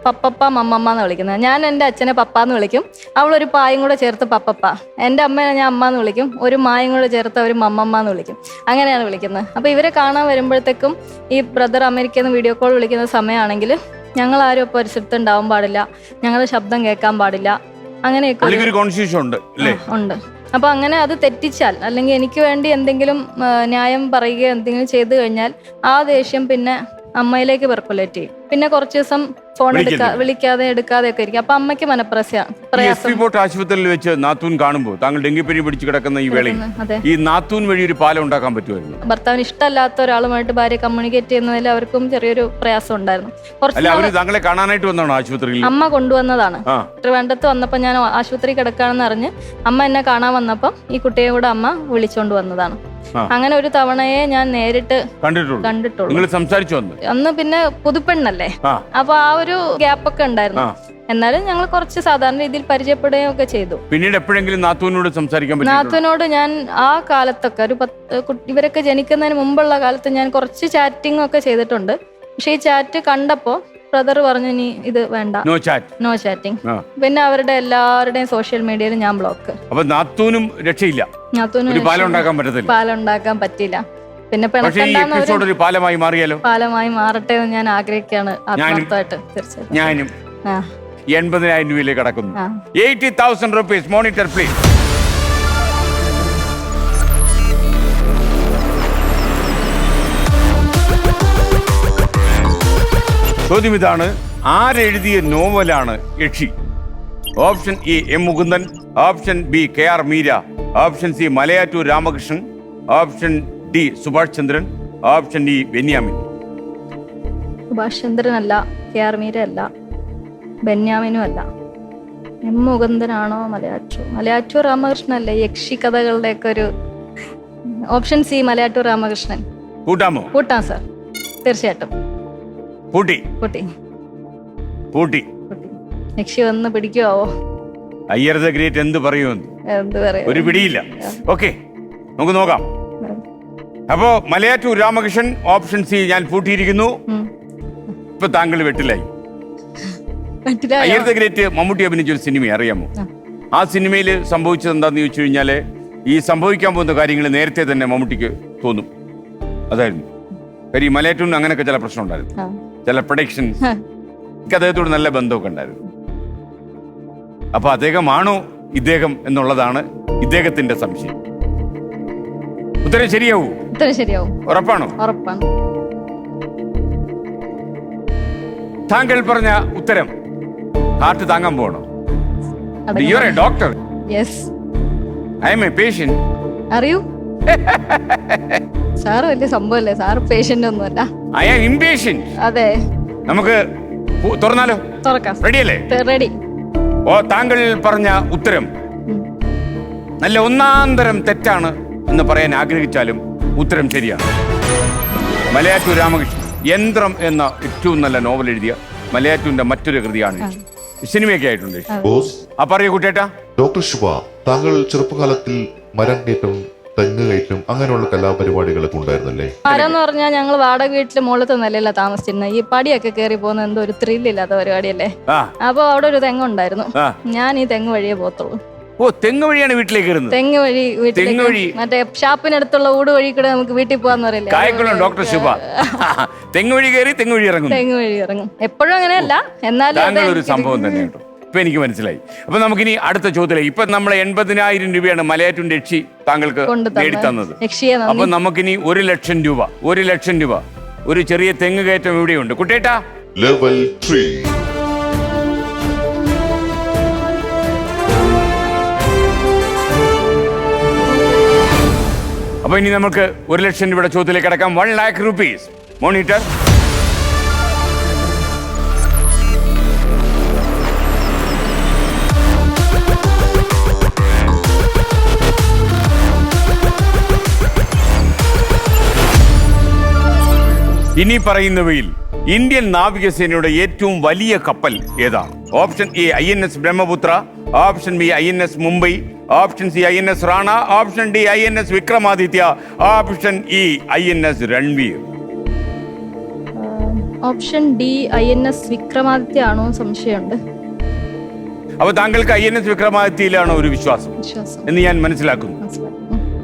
പപ്പപ്പ മമ്മമ്മ എന്ന് വിളിക്കുന്നത്. ഞാൻ എന്റെ അച്ഛനെ പപ്പ എന്ന് വിളിക്കും, അവളൊരു പായും കൂടെ ചേർത്ത് പപ്പപ്പ. എന്റെ അമ്മേനെ ഞാൻ അമ്മ എന്ന് വിളിക്കും, ഒരു മായും കൂടെ ചേർത്ത് അവർ മമ്മമ്മ എന്ന് വിളിക്കും. അങ്ങനെയാണ് വിളിക്കുന്നത്. അപ്പൊ ഇവരെ കാണാൻ വരുമ്പോഴത്തേക്കും ഈ ബ്രദർ അമേരിക്കയിൽ നിന്ന് വീഡിയോ കോൾ വിളിക്കുന്ന സമയമാണെങ്കിൽ ഞങ്ങൾ ആരും പരിസരത്ത് ഉണ്ടാവാൻ പാടില്ല, ഞങ്ങളുടെ ശബ്ദം കേൾക്കാൻ പാടില്ല, അങ്ങനെയൊക്കെ ഉണ്ട്. അപ്പൊ അങ്ങനെ അത് തെറ്റിച്ചാൽ, അല്ലെങ്കിൽ എനിക്ക് വേണ്ടി എന്തെങ്കിലും ന്യായം പറയുകയോ എന്തെങ്കിലും ചെയ്തു കഴിഞ്ഞാൽ ആ ദേഷ്യം പിന്നെ അമ്മയിലേക്ക് പെർക്കുലേറ്റ് ചെയ്യും. പിന്നെ കുറച്ച് ദിവസം ഫോൺ വിളിക്കാതെ എടുക്കാതെ ഒക്കെ ഇരിക്കും. അപ്പൊ അമ്മയ്ക്ക് മനപ്രയാസം. ആശുപത്രിയിൽ വെച്ച് നാത്തൂൻ കാണുമ്പോൾ താങ്കൾ ഡെങ്കിപ്പനി പിടിച്ച് കിടക്കുന്ന ഈ വേളയിൽ ഈ നാത്തൂൻ വഴി ഒരു പാലം ഉണ്ടാക്കാൻ പറ്റുമായിരുന്നു? ഭർത്താവിന് ഇഷ്ടമല്ലാത്ത ഒരാളുമായിട്ട് ഭാര്യ കമ്മ്യൂണിക്കേറ്റ് ചെയ്യുന്നതിൽ അവർക്കും ചെറിയൊരു പ്രയാസം ഉണ്ടായിരുന്നു. താങ്കളെ കാണാനായിട്ട് വന്നതാണോ ആശുപത്രിയിൽ? അമ്മ കൊണ്ടുവന്നതാണ്. ട്രിവാൻഡ്രത്ത് വന്നപ്പോ ഞാൻ ആശുപത്രി കിടക്കാണെന്ന് അറിഞ്ഞ് അമ്മ എന്നെ കാണാൻ വന്നപ്പം ഈ കുട്ടിയെ കൂടെ അമ്മ വിളിച്ചോണ്ട് വന്നതാണ്. അങ്ങനെ ഒരു തവണയെ ഞാൻ നേരിട്ട് കണ്ടിട്ടുള്ളൂ. അന്ന് പിന്നെ പുതുപ്പെണ്ണല്ലേ, അപ്പൊ ആ ഒരു ഗ്യാപ്പൊക്കെ ഉണ്ടായിരുന്നു. എന്നാലും ഞങ്ങൾ കുറച്ച് സാധാരണ രീതിയിൽ പരിചയപ്പെടുകയും ഒക്കെ ചെയ്തു. പിന്നീട് എപ്പോഴെങ്കിലും നാത്തൂനോട് ഞാൻ ആ കാലത്തൊക്കെ ഇവരൊക്കെ ജനിക്കുന്നതിന് മുമ്പുള്ള കാലത്ത് ഞാൻ കുറച്ച് ചാറ്റിംഗ് ഒക്കെ ചെയ്തിട്ടുണ്ട്. പക്ഷെ ഈ ചാറ്റ് കണ്ടപ്പോ ബ്രദർ പറഞ്ഞു ഇനി ഇത് വേണ്ട, നോ ചാറ്റിംഗ്. പിന്നെ അവരുടെ എല്ലാവരുടെയും സോഷ്യൽ മീഡിയയിൽ ഞാൻ ബ്ലോക്ക്. അപ്പൊ നാത്തൂനും രക്ഷയില്ല, പാലം ഉണ്ടാക്കാൻ പറ്റില്ല. പിന്നെ പാലമായി മാറിയാലോ? പാലമായി മാറട്ടെ എന്ന് ഞാൻ ആഗ്രഹിക്കുകയാണ് ആത്മാർത്ഥമായിട്ട്. തീർച്ചയായിട്ടും 80,000 രൂപയിലേക്ക് കടക്കുന്നു. 80,000 rupees. Monitor please. ചോദ്യം ഇതാണ്: ആരെഴുതിയ നോവലാണ് Yakshi? Option A M Mukundan, option B KR Meera, option C Malayattoor Ramakrishnan, option D Subhash Chandran, option D Benyamin. Subhash Chandran അല്ല, KR മീര അല്ല, ബെന്യാമിനും അല്ല. എം മുകുന്ദനാണോ? മലയാറ്റൂർ രാമകൃഷ്ണൻ അല്ലേ? യക്ഷി കഥകളുടെ ഒക്കെ ഒരു. Option C Malayattoor Ramakrishnan. കൂട്ടാം സാർ, തീർച്ചയായിട്ടും. പൂട്ടി. യക്ഷി വന്ന് പിടിക്കുവോ? അയ്യർ ദ ഗ്രേറ്റ് എന്ത് പറയുമെന്ന് ഒരു പിടിയില്ല. ഓക്കെ, നമുക്ക് നോക്കാം. അപ്പോ മലയാറ്റൂർ രാമകൃഷ്ണൻ ഓപ്ഷൻ സി ഞാൻ പൂട്ടിയിരിക്കുന്നു. ഇപ്പൊ താങ്കൾ വെട്ടിലായി. അയ്യർ ദ ഗ്രേറ്റ് മമ്മൂട്ടി അഭിനയിച്ച ഒരു സിനിമ അറിയാമോ? ആ സിനിമയിൽ സംഭവിച്ചത് എന്താന്ന് ചോദിച്ചു കഴിഞ്ഞാല് ഈ സംഭവിക്കാൻ പോകുന്ന കാര്യങ്ങൾ നേരത്തെ തന്നെ മമ്മൂട്ടിക്ക് തോന്നും. അതായിരുന്നു കാര്യം. മലയാറ്റൂരിന് അങ്ങനെയൊക്കെ ചില പ്രശ്നം ഉണ്ടായിരുന്നു, ചില പ്രൊഡക്ഷൻസ്. എനിക്ക് അദ്ദേഹത്തോട് നല്ല ബന്ധമൊക്കെ ഉണ്ടായിരുന്നു. അപ്പൊ അദ്ദേഹമാണോ ഇദ്ദേഹം എന്നുള്ളതാണ് ഇദ്ദേഹത്തിന്റെ സംശയം. ഉത്തരം ശരിയാവൂ? ഉറപ്പാണോ? താങ്കൾ പറഞ്ഞ ഉത്തരം ഹാർട്ട് താങ്ങാൻ പോകണോ? You are a doctor. I am a patient. അറിയൂ സാറ് വലിയ സംഭവല്ലേ, സാറ് പേഷ്യന്റ് ഒന്നുമല്ല. I am impatient. അതെ. നമുക്ക് തുറന്നാലോ? തുറക്കാം. റെഡിയല്ലേ? റെഡി. ഓ, താങ്കൾ പറഞ്ഞ ഉത്തരം നല്ല ഒന്നാന്തരം തെറ്റാണ് എന്ന് പറയാൻ ആഗ്രഹിച്ചാലും ഉത്തരം ശരിയാണ്. മലയാറ്റൂർ രാമകൃഷ്ണൻ യന്ത്രം എന്ന ഏറ്റവും നല്ല നോവൽ എഴുതിയ മലയാറ്റൂരിന്റെ മറ്റൊരു കൃതിയാണ്. സിനിമയൊക്കെ ആയിട്ടുണ്ട്. ബോസ്, പറയൂ കുട്ടേട്ടാ. ഡോക്ടർ ശുഭ, താങ്കൾ ചെറുപ്പകാലത്തിൽ മരം കയറ്റം തെങ്ങ് കയറ്റം അങ്ങനെയുള്ള കലാപരിപാടികളൊക്കെ ഉണ്ടായിരുന്നല്ലേ? മരം എന്ന് പറഞ്ഞാൽ ഞങ്ങൾ വാടക വീട്ടില് മുകളിലത്തെ നിലയില്ല താമസിച്ചിരുന്നത്. ഈ പടിയൊക്കെ കയറി പോകുന്ന എന്തോ ഒരു ത്രില്ലില്ലാത്ത പരിപാടിയല്ലേ. അപ്പൊ അവിടെ ഒരു തെങ്ങുണ്ടായിരുന്നു. ഞാൻ ഈ തെങ്ങ് വഴിയേ പോകത്തുള്ളൂ. ഓ, തെങ്ങ് വഴിയാണ് വീട്ടിലേക്ക് കയറുന്നത്? തെങ്ങ് വഴി വീട്ടിലേക്ക്, മറ്റേ ഷാപ്പിനടുത്തുള്ള ഊട് വഴി കൂടെ നമുക്ക് വീട്ടിൽ പോകാന്ന് പറയില്ലേ, കായക്കുളം ഡോക്ടർ ശുഭ. തെങ്ങ് വഴി കയറി തെങ്ങ് വഴി ഇറങ്ങും. തെങ്ങ് വഴി ഇറങ്ങും. എപ്പോഴും അങ്ങനെയല്ല, എന്നാലും ഒരു സംഭവം തന്നെ കേട്ടോ. ഇപ്പൊ എനിക്ക് മനസ്സിലായി. അപ്പൊ നമുക്കിനി അടുത്ത ചോദ്യത്തിലേക്ക്. ഇപ്പൊ നമ്മൾ 80,000 രൂപയാണ് മലയാറ്റൂർ യക്ഷി താങ്കൾക്ക് നേടിത്തന്നത്. അപ്പൊ നമുക്കിനി 1 ലക്ഷം രൂപ, 1 ലക്ഷം രൂപ. ഒരു ചെറിയ തെങ്ങ് കയറ്റം ഇവിടെയുണ്ട്. കുട്ടേട്ടാ, ലെവൽ 3. അപ്പൊ ഇനി നമുക്ക് 1 ലക്ഷം രൂപയുടെ ചോദ്യത്തിലേക്ക് കിടക്കാം. 1 lakh rupees. മോണിറ്റർ. ഇനി പറയുന്നവയിൽ ഇന്ത്യൻ നാവികസേനയുടെ ഏറ്റവും വലിയ കപ്പൽ ഏതാണ്? Option A INS Brahmaputra, option B INS Mumbai, option C INS Rana, option D INS Vikramaditya, option E INS Ranvir. Option D INS Vikramaditya ആണോ സംശയമുണ്ട്. അപ്പൊ താങ്കൾക്ക് INS വിക്രമാദിത്യയിലാണോ ഒരു വിശ്വാസം എന്ന് ഞാൻ മനസ്സിലാക്കുന്നു.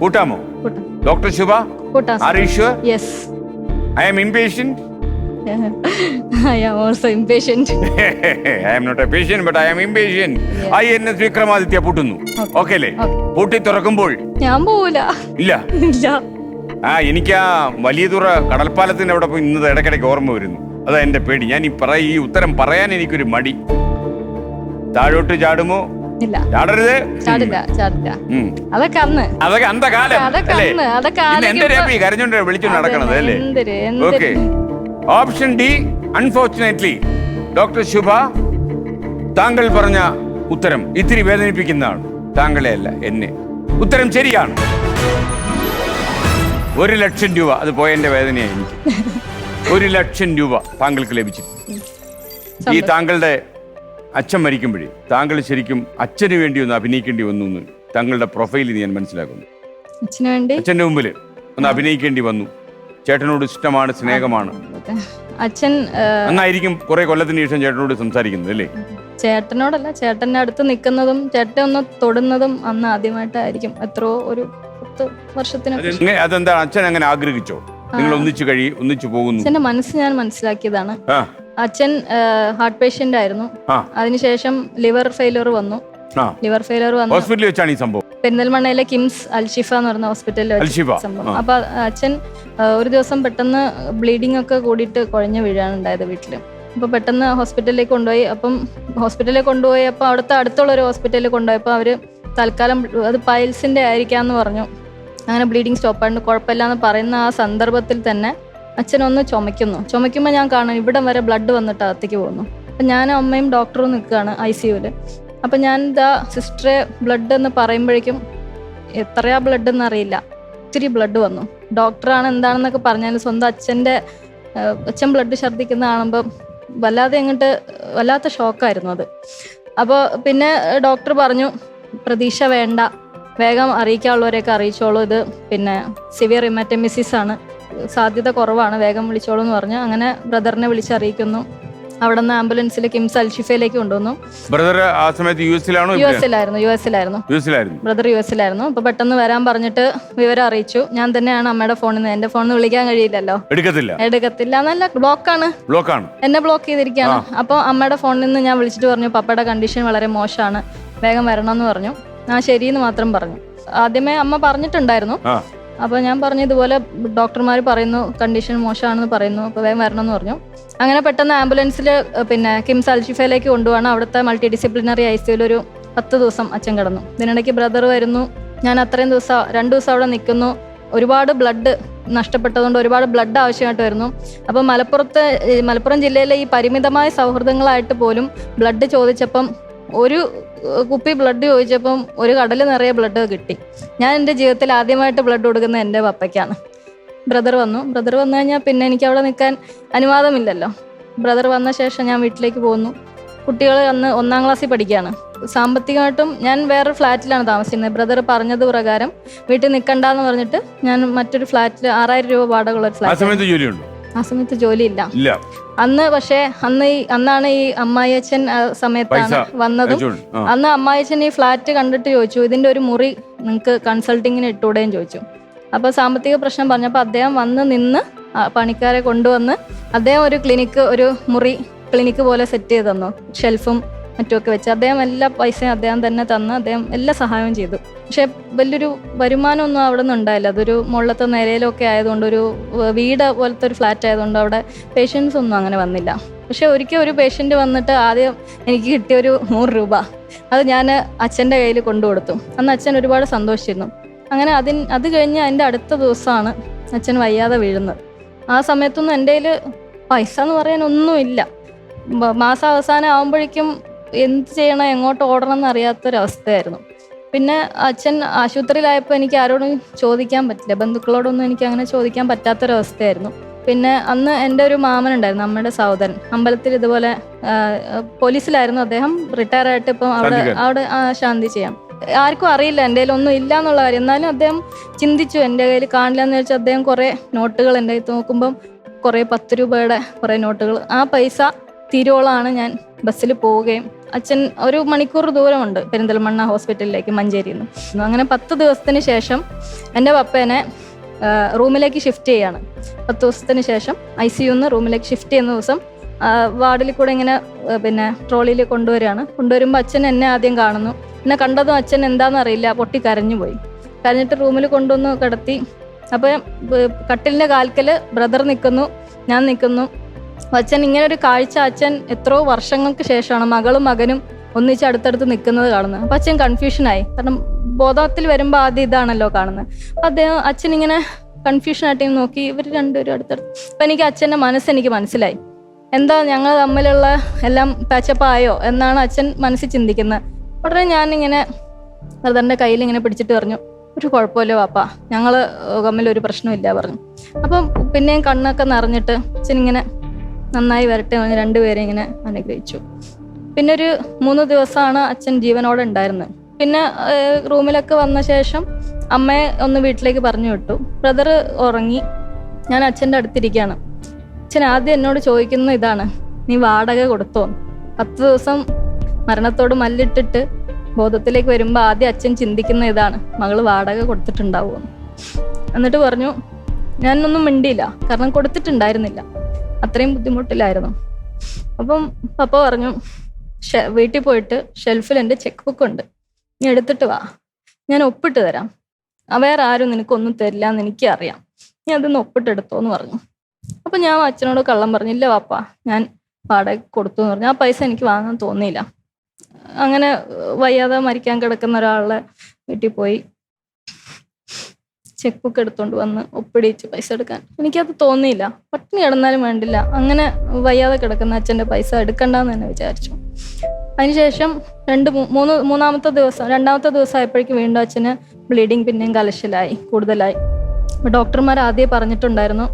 കൂട്ടാമോ doctor Shubha? Are you sure? Yes. I am impatient. I am also impatient. I am not a patient, but I am impatient. INS Vikramaditya പൂട്ടുന്നു. ഓക്കെ അല്ലേ? പൂട്ടി തുറക്കുമ്പോൾ ഞാൻ പോവില്ല. ഇല്ല. ഇല്ല. എനിക്ക് ആ വലിയതുറ കടൽപ്പാലത്തിന്റെ അവിടെ പോയി ഇന്നത് ഇടയ്ക്കിടയ്ക്ക് ഓർമ്മ വരുന്നു. അതാ എന്റെ പേടി. ഞാൻ ഈ ഉത്തരം പറയാൻ എനിക്കൊരു മടി. താഴോട്ട് ചാടുമോ? ഇല്ല. ചാടരുത്. ചാടില്ല. അതൊക്കെ അന്തകാലം അല്ലേ? കരഞ്ഞോണ്ട് വിളിച്ചു നടക്കണത് അല്ലേ? Okay. Option D. Unfortunately doctor Shubha, താങ്കൾ പറഞ്ഞ ഉത്തരം ഇത്തിരി വേദനിപ്പിക്കുന്നതാണ്. താങ്കളെ അല്ല, എന്നെ. ഉത്തരം ശരിയാണ്. 1 ലക്ഷം രൂപ. അത് പോയതിന്റെ വേദനയായി എനിക്ക്. 1 ലക്ഷം രൂപ താങ്കൾക്ക് ലഭിച്ചു. ഈ താങ്കളുടെ അച്ഛൻ മരിക്കുമ്പോഴേ താങ്കൾ ശരിക്കും അച്ഛന് വേണ്ടി ഒന്ന് അഭിനയിക്കേണ്ടി വന്നു എന്ന് താങ്കളുടെ പ്രൊഫൈലിൽ ഞാൻ മനസ്സിലാക്കുന്നു. അച്ഛന്റെ മുമ്പിൽ ഒന്ന് അഭിനയിക്കേണ്ടി വന്നു. ചേട്ടനോട് ഇഷ്ടമാണ്, സ്നേഹമാണ്. അച്ഛൻ എന്നായിരിക്കും കുറെ കൊല്ലത്തിന് ശേഷം ചേട്ടനോട് സംസാരിക്കുന്നത് അല്ലേ? ചേട്ടനോടല്ല, ചേട്ടന്റെ അടുത്ത് നിൽക്കുന്നതും ചേട്ടനെ ഒന്ന് തൊടുന്നതും അന്ന് ആദ്യമായിട്ടായിരിക്കും. എത്രയോ ഒരു 10 വർഷത്തിന്. അതെന്താ, അച്ഛൻ അങ്ങനെ ആഗ്രഹിച്ചോ? നിങ്ങൾ ഒന്നിച്ചു പോകുന്നു? അച്ഛന്റെ മനസ്സ് ഞാൻ മനസ്സിലാക്കിയതാണ്. അച്ഛൻ ഹാർട്ട് പേഷ്യന്റ് ആയിരുന്നു. അതിനുശേഷം ലിവർ ഫെയിലിയർ വന്നു. ഹോസ്പിറ്റലിൽ വെച്ചാണ് ഈ സംഭവം. പെരിന്തൽമണ്ണയിലെ കിംസ് അൽഷിഫ എന്ന് പറയുന്ന ഹോസ്പിറ്റലിൽ സംഭവം. അപ്പൊ അച്ഛൻ ഒരു ദിവസം പെട്ടെന്ന് ബ്ലീഡിംഗ് ഒക്കെ കൂടിയിട്ട് കുഴഞ്ഞു വീഴാണ് ഉണ്ടായത് വീട്ടില്. അപ്പൊ പെട്ടെന്ന് ഹോസ്പിറ്റലിലേക്ക് കൊണ്ടുപോയി. അപ്പൊ അടുത്തുള്ള ഒരു ഹോസ്പിറ്റലിൽ കൊണ്ടുപോയപ്പോ അവര് തൽക്കാലം അത് പൈൽസിന്റെ ആയിരിക്കാന്ന് പറഞ്ഞു. അങ്ങനെ ബ്ലീഡിങ് സ്റ്റോപ്പ് ആയിട്ട് കുഴപ്പമില്ല എന്ന് പറയുന്ന ആ സന്ദർഭത്തിൽ തന്നെ അച്ഛനൊന്ന് ചുമയ്ക്കുമ്പോൾ ഞാൻ കാണാം ഇവിടം വരെ ബ്ലഡ് വന്നിട്ട് അകത്തേക്ക് പോകുന്നു. അപ്പം ഞാനും അമ്മയും ഡോക്ടറും നിൽക്കുകയാണ് ICUവിൽ. അപ്പം ഞാൻ സിസ്റ്ററെ ബ്ലഡ് എന്ന് പറയുമ്പോഴേക്കും എത്രയാ ബ്ലഡ് എന്നറിയില്ല, ഇത്തിരി ബ്ലഡ് വന്നു. ഡോക്ടറാണ് എന്താണെന്നൊക്കെ പറഞ്ഞാലും സ്വന്തം അച്ഛൻ ബ്ലഡ് ഛർദ്ദിക്കുന്ന കാണുമ്പോൾ വല്ലാത്ത ഷോക്കായിരുന്നു അത്. അപ്പോൾ പിന്നെ ഡോക്ടർ പറഞ്ഞു, പ്രതീക്ഷ വേണ്ട, വേഗം അറിയിക്കാനുള്ളവരെയൊക്കെ അറിയിച്ചോളൂ, ഇത് പിന്നെ സിവിയർ ഹെമറ്റോമിസിസ് ആണ്, സാധ്യത കുറവാണ്, വേഗം വിളിച്ചോളൂ എന്ന് പറഞ്ഞു. അങ്ങനെ ബ്രദറിനെ വിളിച്ചറിയിക്കുന്നു. അവിടെ നിന്ന് ആംബുലൻസിൽ കിംസ് അൽഷിഫയിലേക്ക് കൊണ്ടുവന്നു. ബ്രദർ ആ സമയത്ത് യുഎസിലായിരുന്നു. ബ്രദർ യുഎസിലായിരുന്നു. അപ്പൊ പെട്ടെന്ന് വരാൻ പറഞ്ഞിട്ട് വിവരം അറിയിച്ചു. ഞാൻ തന്നെയാണ് അമ്മയുടെ ഫോണിൽ നിന്ന്, എന്റെ ഫോണിൽ വിളിക്കാൻ കഴിയില്ലല്ലോ, എടുക്കത്തില്ല, നല്ല ബ്ലോക്കാണ്, എന്നെ ബ്ലോക്ക് ചെയ്തിരിക്കുകയാണ്. അപ്പൊ അമ്മയുടെ ഫോണിൽ നിന്ന് ഞാൻ വിളിച്ചിട്ട് പറഞ്ഞു, പപ്പയുടെ കണ്ടീഷൻ വളരെ മോശമാണ്, വേഗം വരണം എന്ന് പറഞ്ഞു. ശരിയെന്ന് മാത്രം പറഞ്ഞു. ആദ്യമേ അമ്മ പറഞ്ഞിട്ടുണ്ടായിരുന്നു. അപ്പൊ ഞാൻ പറഞ്ഞു, ഇതുപോലെ ഡോക്ടർമാർ പറയുന്നു കണ്ടീഷൻ മോശമാണെന്ന് പറയുന്നു, അപ്പൊ വേഗം വരണം എന്ന് പറഞ്ഞു. അങ്ങനെ പെട്ടെന്ന് ആംബുലൻസിൽ പിന്നെ കിംസ് അൽഷിഫയിലേക്ക് കൊണ്ടുപോകണം. അവിടുത്തെ മൾട്ടി ഡിസിപ്ലിനറി ICUവിൽ ഒരു 10 ദിവസം അച്ഛൻ കിടന്നു. ഇതിനിടയ്ക്ക് ബ്രദർ വരുന്നു. ഞാൻ അത്രയും ദിവസം 2 ദിവസം അവിടെ നിൽക്കുന്നു. ഒരുപാട് ബ്ലഡ് നഷ്ടപ്പെട്ടതുകൊണ്ട് ഒരുപാട് ബ്ലഡ് ആവശ്യമായിട്ട് വരുന്നു. അപ്പോൾ മലപ്പുറം ജില്ലയിലെ ഈ പരിമിതമായ സൗഹൃദങ്ങളായിട്ട് പോലും ബ്ലഡ് ചോദിച്ചപ്പം, ഒരു കുപ്പി ബ്ലഡ് ചോദിച്ചപ്പം ഒരു കടൽ നിറയെ ബ്ലഡ് കിട്ടി. ഞാൻ എൻ്റെ ജീവിതത്തിൽ ആദ്യമായിട്ട് ബ്ലഡ് കൊടുക്കുന്നത് എൻ്റെ പപ്പയ്ക്കാണ്. ബ്രദർ വന്നു കഴിഞ്ഞാൽ പിന്നെ എനിക്ക് അവിടെ നിൽക്കാൻ അനുവാദമില്ലല്ലോ. ബ്രദർ വന്ന ശേഷം ഞാൻ വീട്ടിലേക്ക് പോന്നു. കുട്ടികൾ അന്ന് 1ാം ക്ലാസ്സിൽ പഠിക്കുകയാണ്. സാമ്പത്തികമായിട്ടും ഞാൻ വേറൊരു ഫ്ലാറ്റിലാണ് താമസിക്കുന്നത്. ബ്രദർ പറഞ്ഞത് പ്രകാരം വീട്ടിൽ നിൽക്കണ്ടെന്ന് പറഞ്ഞിട്ട് ഞാൻ മറ്റൊരു ഫ്ലാറ്റിൽ 6000 രൂപ വാടകയുള്ള ഒരു ഫ്ലാറ്റ്. ആ സമയത്ത് ജോലിയില്ല. അന്ന് പക്ഷേ അന്നാണ് ഈ അമ്മായിയച്ഛൻ സമയത്താണ് വന്നതും. അന്ന് അമ്മായിയച്ഛൻ ഈ ഫ്ലാറ്റ് കണ്ടിട്ട് ചോദിച്ചു, ഇതിന്റെ ഒരു മുറി നിങ്ങൾക്ക് കൺസൾട്ടിങ്ങിന് ഇട്ടുകൂടെയും ചോദിച്ചു. അപ്പോൾ സാമ്പത്തിക പ്രശ്നം പറഞ്ഞപ്പോൾ അദ്ദേഹം വന്ന് നിന്ന് പണിക്കാരെ കൊണ്ടുവന്ന് അദ്ദേഹം ഒരു മുറി ക്ലിനിക്ക് പോലെ സെറ്റ് ചെയ്ത് തന്നു. ഷെൽഫും മറ്റുമൊക്കെ വെച്ച് അദ്ദേഹം എല്ലാ പൈസയും അദ്ദേഹം തന്നെ തന്ന് അദ്ദേഹം എല്ലാ സഹായവും ചെയ്തു. പക്ഷെ വലിയൊരു വരുമാനമൊന്നും അവിടെ നിന്ന് ഉണ്ടായില്ല. അതൊരു മുകളിലത്തെ നിലയിലൊക്കെ ആയതുകൊണ്ട്, ഒരു വീട് പോലത്തെ ഒരു ഫ്ലാറ്റ് ആയതുകൊണ്ട് അവിടെ പേഷ്യൻസ് ഒന്നും അങ്ങനെ വന്നില്ല. പക്ഷെ ഒരിക്കൽ ഒരു പേഷ്യൻ്റ് വന്നിട്ട് ആദ്യം എനിക്ക് കിട്ടിയൊരു 100 രൂപ അത് ഞാൻ അച്ഛൻ്റെ കയ്യിൽ കൊണ്ടുകൊടുത്തു. അന്ന് അച്ഛൻ ഒരുപാട് സന്തോഷിച്ചിരുന്നു. അങ്ങനെ അത് കഴിഞ്ഞ് അതിൻ്റെ അടുത്ത ദിവസമാണ് അച്ഛൻ വയ്യാതെ വീഴുന്നത്. ആ സമയത്തൊന്നും എൻ്റെ കയ്യിൽ പൈസ എന്ന് പറയാനൊന്നുമില്ല. മാസാവസാനം ആകുമ്പോഴേക്കും എന്ത് ചെയ്യണം, എങ്ങോട്ട് ഓടണം എന്നറിയാത്തൊരവസ്ഥയായിരുന്നു. പിന്നെ അച്ഛൻ ആശുപത്രിയിലായപ്പോൾ എനിക്ക് ആരോടും ചോദിക്കാൻ പറ്റില്ല, ബന്ധുക്കളോടൊന്നും എനിക്ക് അങ്ങനെ ചോദിക്കാൻ പറ്റാത്തൊരവസ്ഥയായിരുന്നു. പിന്നെ അന്ന് എൻ്റെ ഒരു മാമനുണ്ടായിരുന്നു, അമ്മയുടെ സഹോദരൻ, അമ്പലത്തിൽ ഇതുപോലെ പോലീസിലായിരുന്നു അദ്ദേഹം. റിട്ടയർ ആയിട്ട് ഇപ്പം അവിടെ ശാന്തി ചെയ്യാം. ആർക്കും അറിയില്ല എൻ്റെ കയ്യിൽ ഒന്നും ഇല്ല എന്നുള്ള കാര്യം. എന്നാലും അദ്ദേഹം ചിന്തിച്ചു, എൻ്റെ കയ്യിൽ കാണില്ല എന്ന് വെച്ചാൽ അദ്ദേഹം കുറേ നോട്ടുകൾ എൻ്റെ കയ്യിൽ നോക്കുമ്പം കുറേ 10 രൂപയുടെ കുറേ നോട്ടുകൾ. ആ പൈസ തീരോളാണ് ഞാൻ ബസ്സിൽ പോവുകയും, അച്ഛൻ 1 മണിക്കൂർ ദൂരമുണ്ട് പെരിന്തൽമണ്ണ ഹോസ്പിറ്റലിലേക്ക് മഞ്ചേരിയിൽ നിന്ന്. അങ്ങനെ 10 ദിവസത്തിന് ശേഷം എൻ്റെ പപ്പേനെ റൂമിലേക്ക് ഷിഫ്റ്റ് ചെയ്യാണ്. 10 ദിവസത്തിന് ശേഷം ICUന്ന് റൂമിലേക്ക് ഷിഫ്റ്റ് ചെയ്യുന്ന ദിവസം വാർഡിൽ കൂടെ ഇങ്ങനെ ട്രോളിയിൽ കൊണ്ടുവരുമ്പോൾ അച്ഛൻ എന്നെ ആദ്യം കാണുന്നു. എന്നെ കണ്ടതും അച്ഛൻ എന്താണെന്നറിയില്ല, പൊട്ടി കരഞ്ഞുപോയി. കരഞ്ഞിട്ട് റൂമിൽ കൊണ്ടുവന്ന് കിടത്തി. അപ്പോൾ കട്ടിലിൻ്റെ കാൽക്കൽ ബ്രദർ നിൽക്കുന്നു, ഞാൻ നിൽക്കുന്നു. അച്ഛൻ ഇങ്ങനെ ഒരു കാഴ്ച അച്ഛൻ എത്രയോ വർഷങ്ങൾക്ക് ശേഷമാണ് മകളും മകനും ഒന്നിച്ച് അടുത്തടുത്ത് നിൽക്കുന്നത് കാണുന്നത്. അപ്പം അച്ഛൻ കൺഫ്യൂഷനായി. കാരണം ബോധത്തിൽ വരുമ്പോൾ ആദ്യം ഇതാണല്ലോ കാണുന്നത്. അപ്പം അച്ഛൻ ഇങ്ങനെ കൺഫ്യൂഷനായിട്ട് നോക്കി, ഇവർ രണ്ടുപേരും അടുത്തടുത്ത്. അപ്പം എനിക്ക് അച്ഛൻ്റെ മനസ്സെനിക്ക് മനസ്സിലായി, എന്താ ഞങ്ങൾ തമ്മിലുള്ള എല്ലാം പാച്ചപ്പായോ എന്നാണ് അച്ഛൻ മനസ്സിൽ ചിന്തിക്കുന്നത്. ഉടനെ ഞാനിങ്ങനെ ബ്രദറിൻ്റെ കയ്യിൽ ഇങ്ങനെ പിടിച്ചിട്ട് പറഞ്ഞു, ഒരു കുഴപ്പമില്ല പാപ്പ, ഞങ്ങൾ തമ്മിലൊരു പ്രശ്നമില്ല പറഞ്ഞു. അപ്പം പിന്നെയും കണ്ണൊക്കെ നിറഞ്ഞിട്ട് അച്ഛൻ ഇങ്ങനെ നന്നായി വരട്ടെ പറഞ്ഞ് രണ്ടുപേരെ ഇങ്ങനെ അനുഗ്രഹിച്ചു. പിന്നെ ഒരു 3 ദിവസമാണ് അച്ഛൻ ജീവനോടെ ഉണ്ടായിരുന്നത്. പിന്നെ റൂമിലൊക്കെ വന്ന ശേഷം അമ്മയെ ഒന്ന് വീട്ടിലേക്ക് പറഞ്ഞു വിട്ടു. ബ്രദർ ഉറങ്ങി. ഞാൻ അച്ഛൻ്റെ അടുത്തിരിക്കുകയാണ്. അച്ഛൻ ആദ്യം എന്നോട് ചോദിക്കുന്നത് ഇതാണ്, നീ വാടക കൊടുത്തോ? 10 ദിവസം മരണത്തോട് മല്ലിട്ടിട്ട് ബോധത്തിലേക്ക് വരുമ്പോൾ ആദ്യം അച്ഛൻ ചിന്തിക്കുന്ന ഇതാണ്, മകള് വാടക കൊടുത്തിട്ടുണ്ടാവുമോ. എന്നിട്ട് പറഞ്ഞു, ഞാനൊന്നും മിണ്ടിയില്ല, കാരണം കൊടുത്തിട്ടുണ്ടായിരുന്നില്ല, അത്രയും ബുദ്ധിമുട്ടിലായിരുന്നു. അപ്പം പപ്പ പറഞ്ഞു, വീട്ടിൽ പോയിട്ട് ഷെൽഫിൽ എൻ്റെ ചെക്ക് ബുക്ക് ഉണ്ട്, നീ എടുത്തിട്ട് വാ, ഞാൻ ഒപ്പിട്ട് തരാം. വേറെ ആരും നിനക്കൊന്നും തരില്ല എന്ന് എനിക്കറിയാം, നീ അതൊന്ന് ഒപ്പിട്ടെടുത്തോന്ന് പറഞ്ഞു. അപ്പം ഞാൻ അച്ഛനോട് കള്ളം പറഞ്ഞില്ല പാപ്പ, ഞാൻ വാടക കൊടുത്തു എന്ന് പറഞ്ഞു. ആ പൈസ എനിക്ക് വാങ്ങാൻ തോന്നിയില്ല. അങ്ങനെ വയ്യാതെ മരിക്കാൻ കിടക്കുന്ന ഒരാളുടെ വീട്ടിൽ പോയി ചെക്ക് ബുക്ക് എടുത്തോണ്ട് വന്ന് ഒപ്പിടിച്ച് പൈസ എടുക്കാൻ എനിക്കത് തോന്നിയില്ല. പട്ടിണി കിടന്നാലും വേണ്ടില്ല, അങ്ങനെ വയ്യാതെ കിടക്കുന്ന അച്ഛൻ്റെ പൈസ എടുക്കണ്ടെന്ന് തന്നെ വിചാരിച്ചു. അതിനുശേഷം രണ്ടാമത്തെ ദിവസം ആയപ്പോഴേക്കും വീണ്ടും അച്ഛന് ബ്ലീഡിങ് പിന്നെയും കലശലായി, കൂടുതലായി. ഡോക്ടർമാർ ആദ്യം പറഞ്ഞിട്ടുണ്ടായിരുന്നു,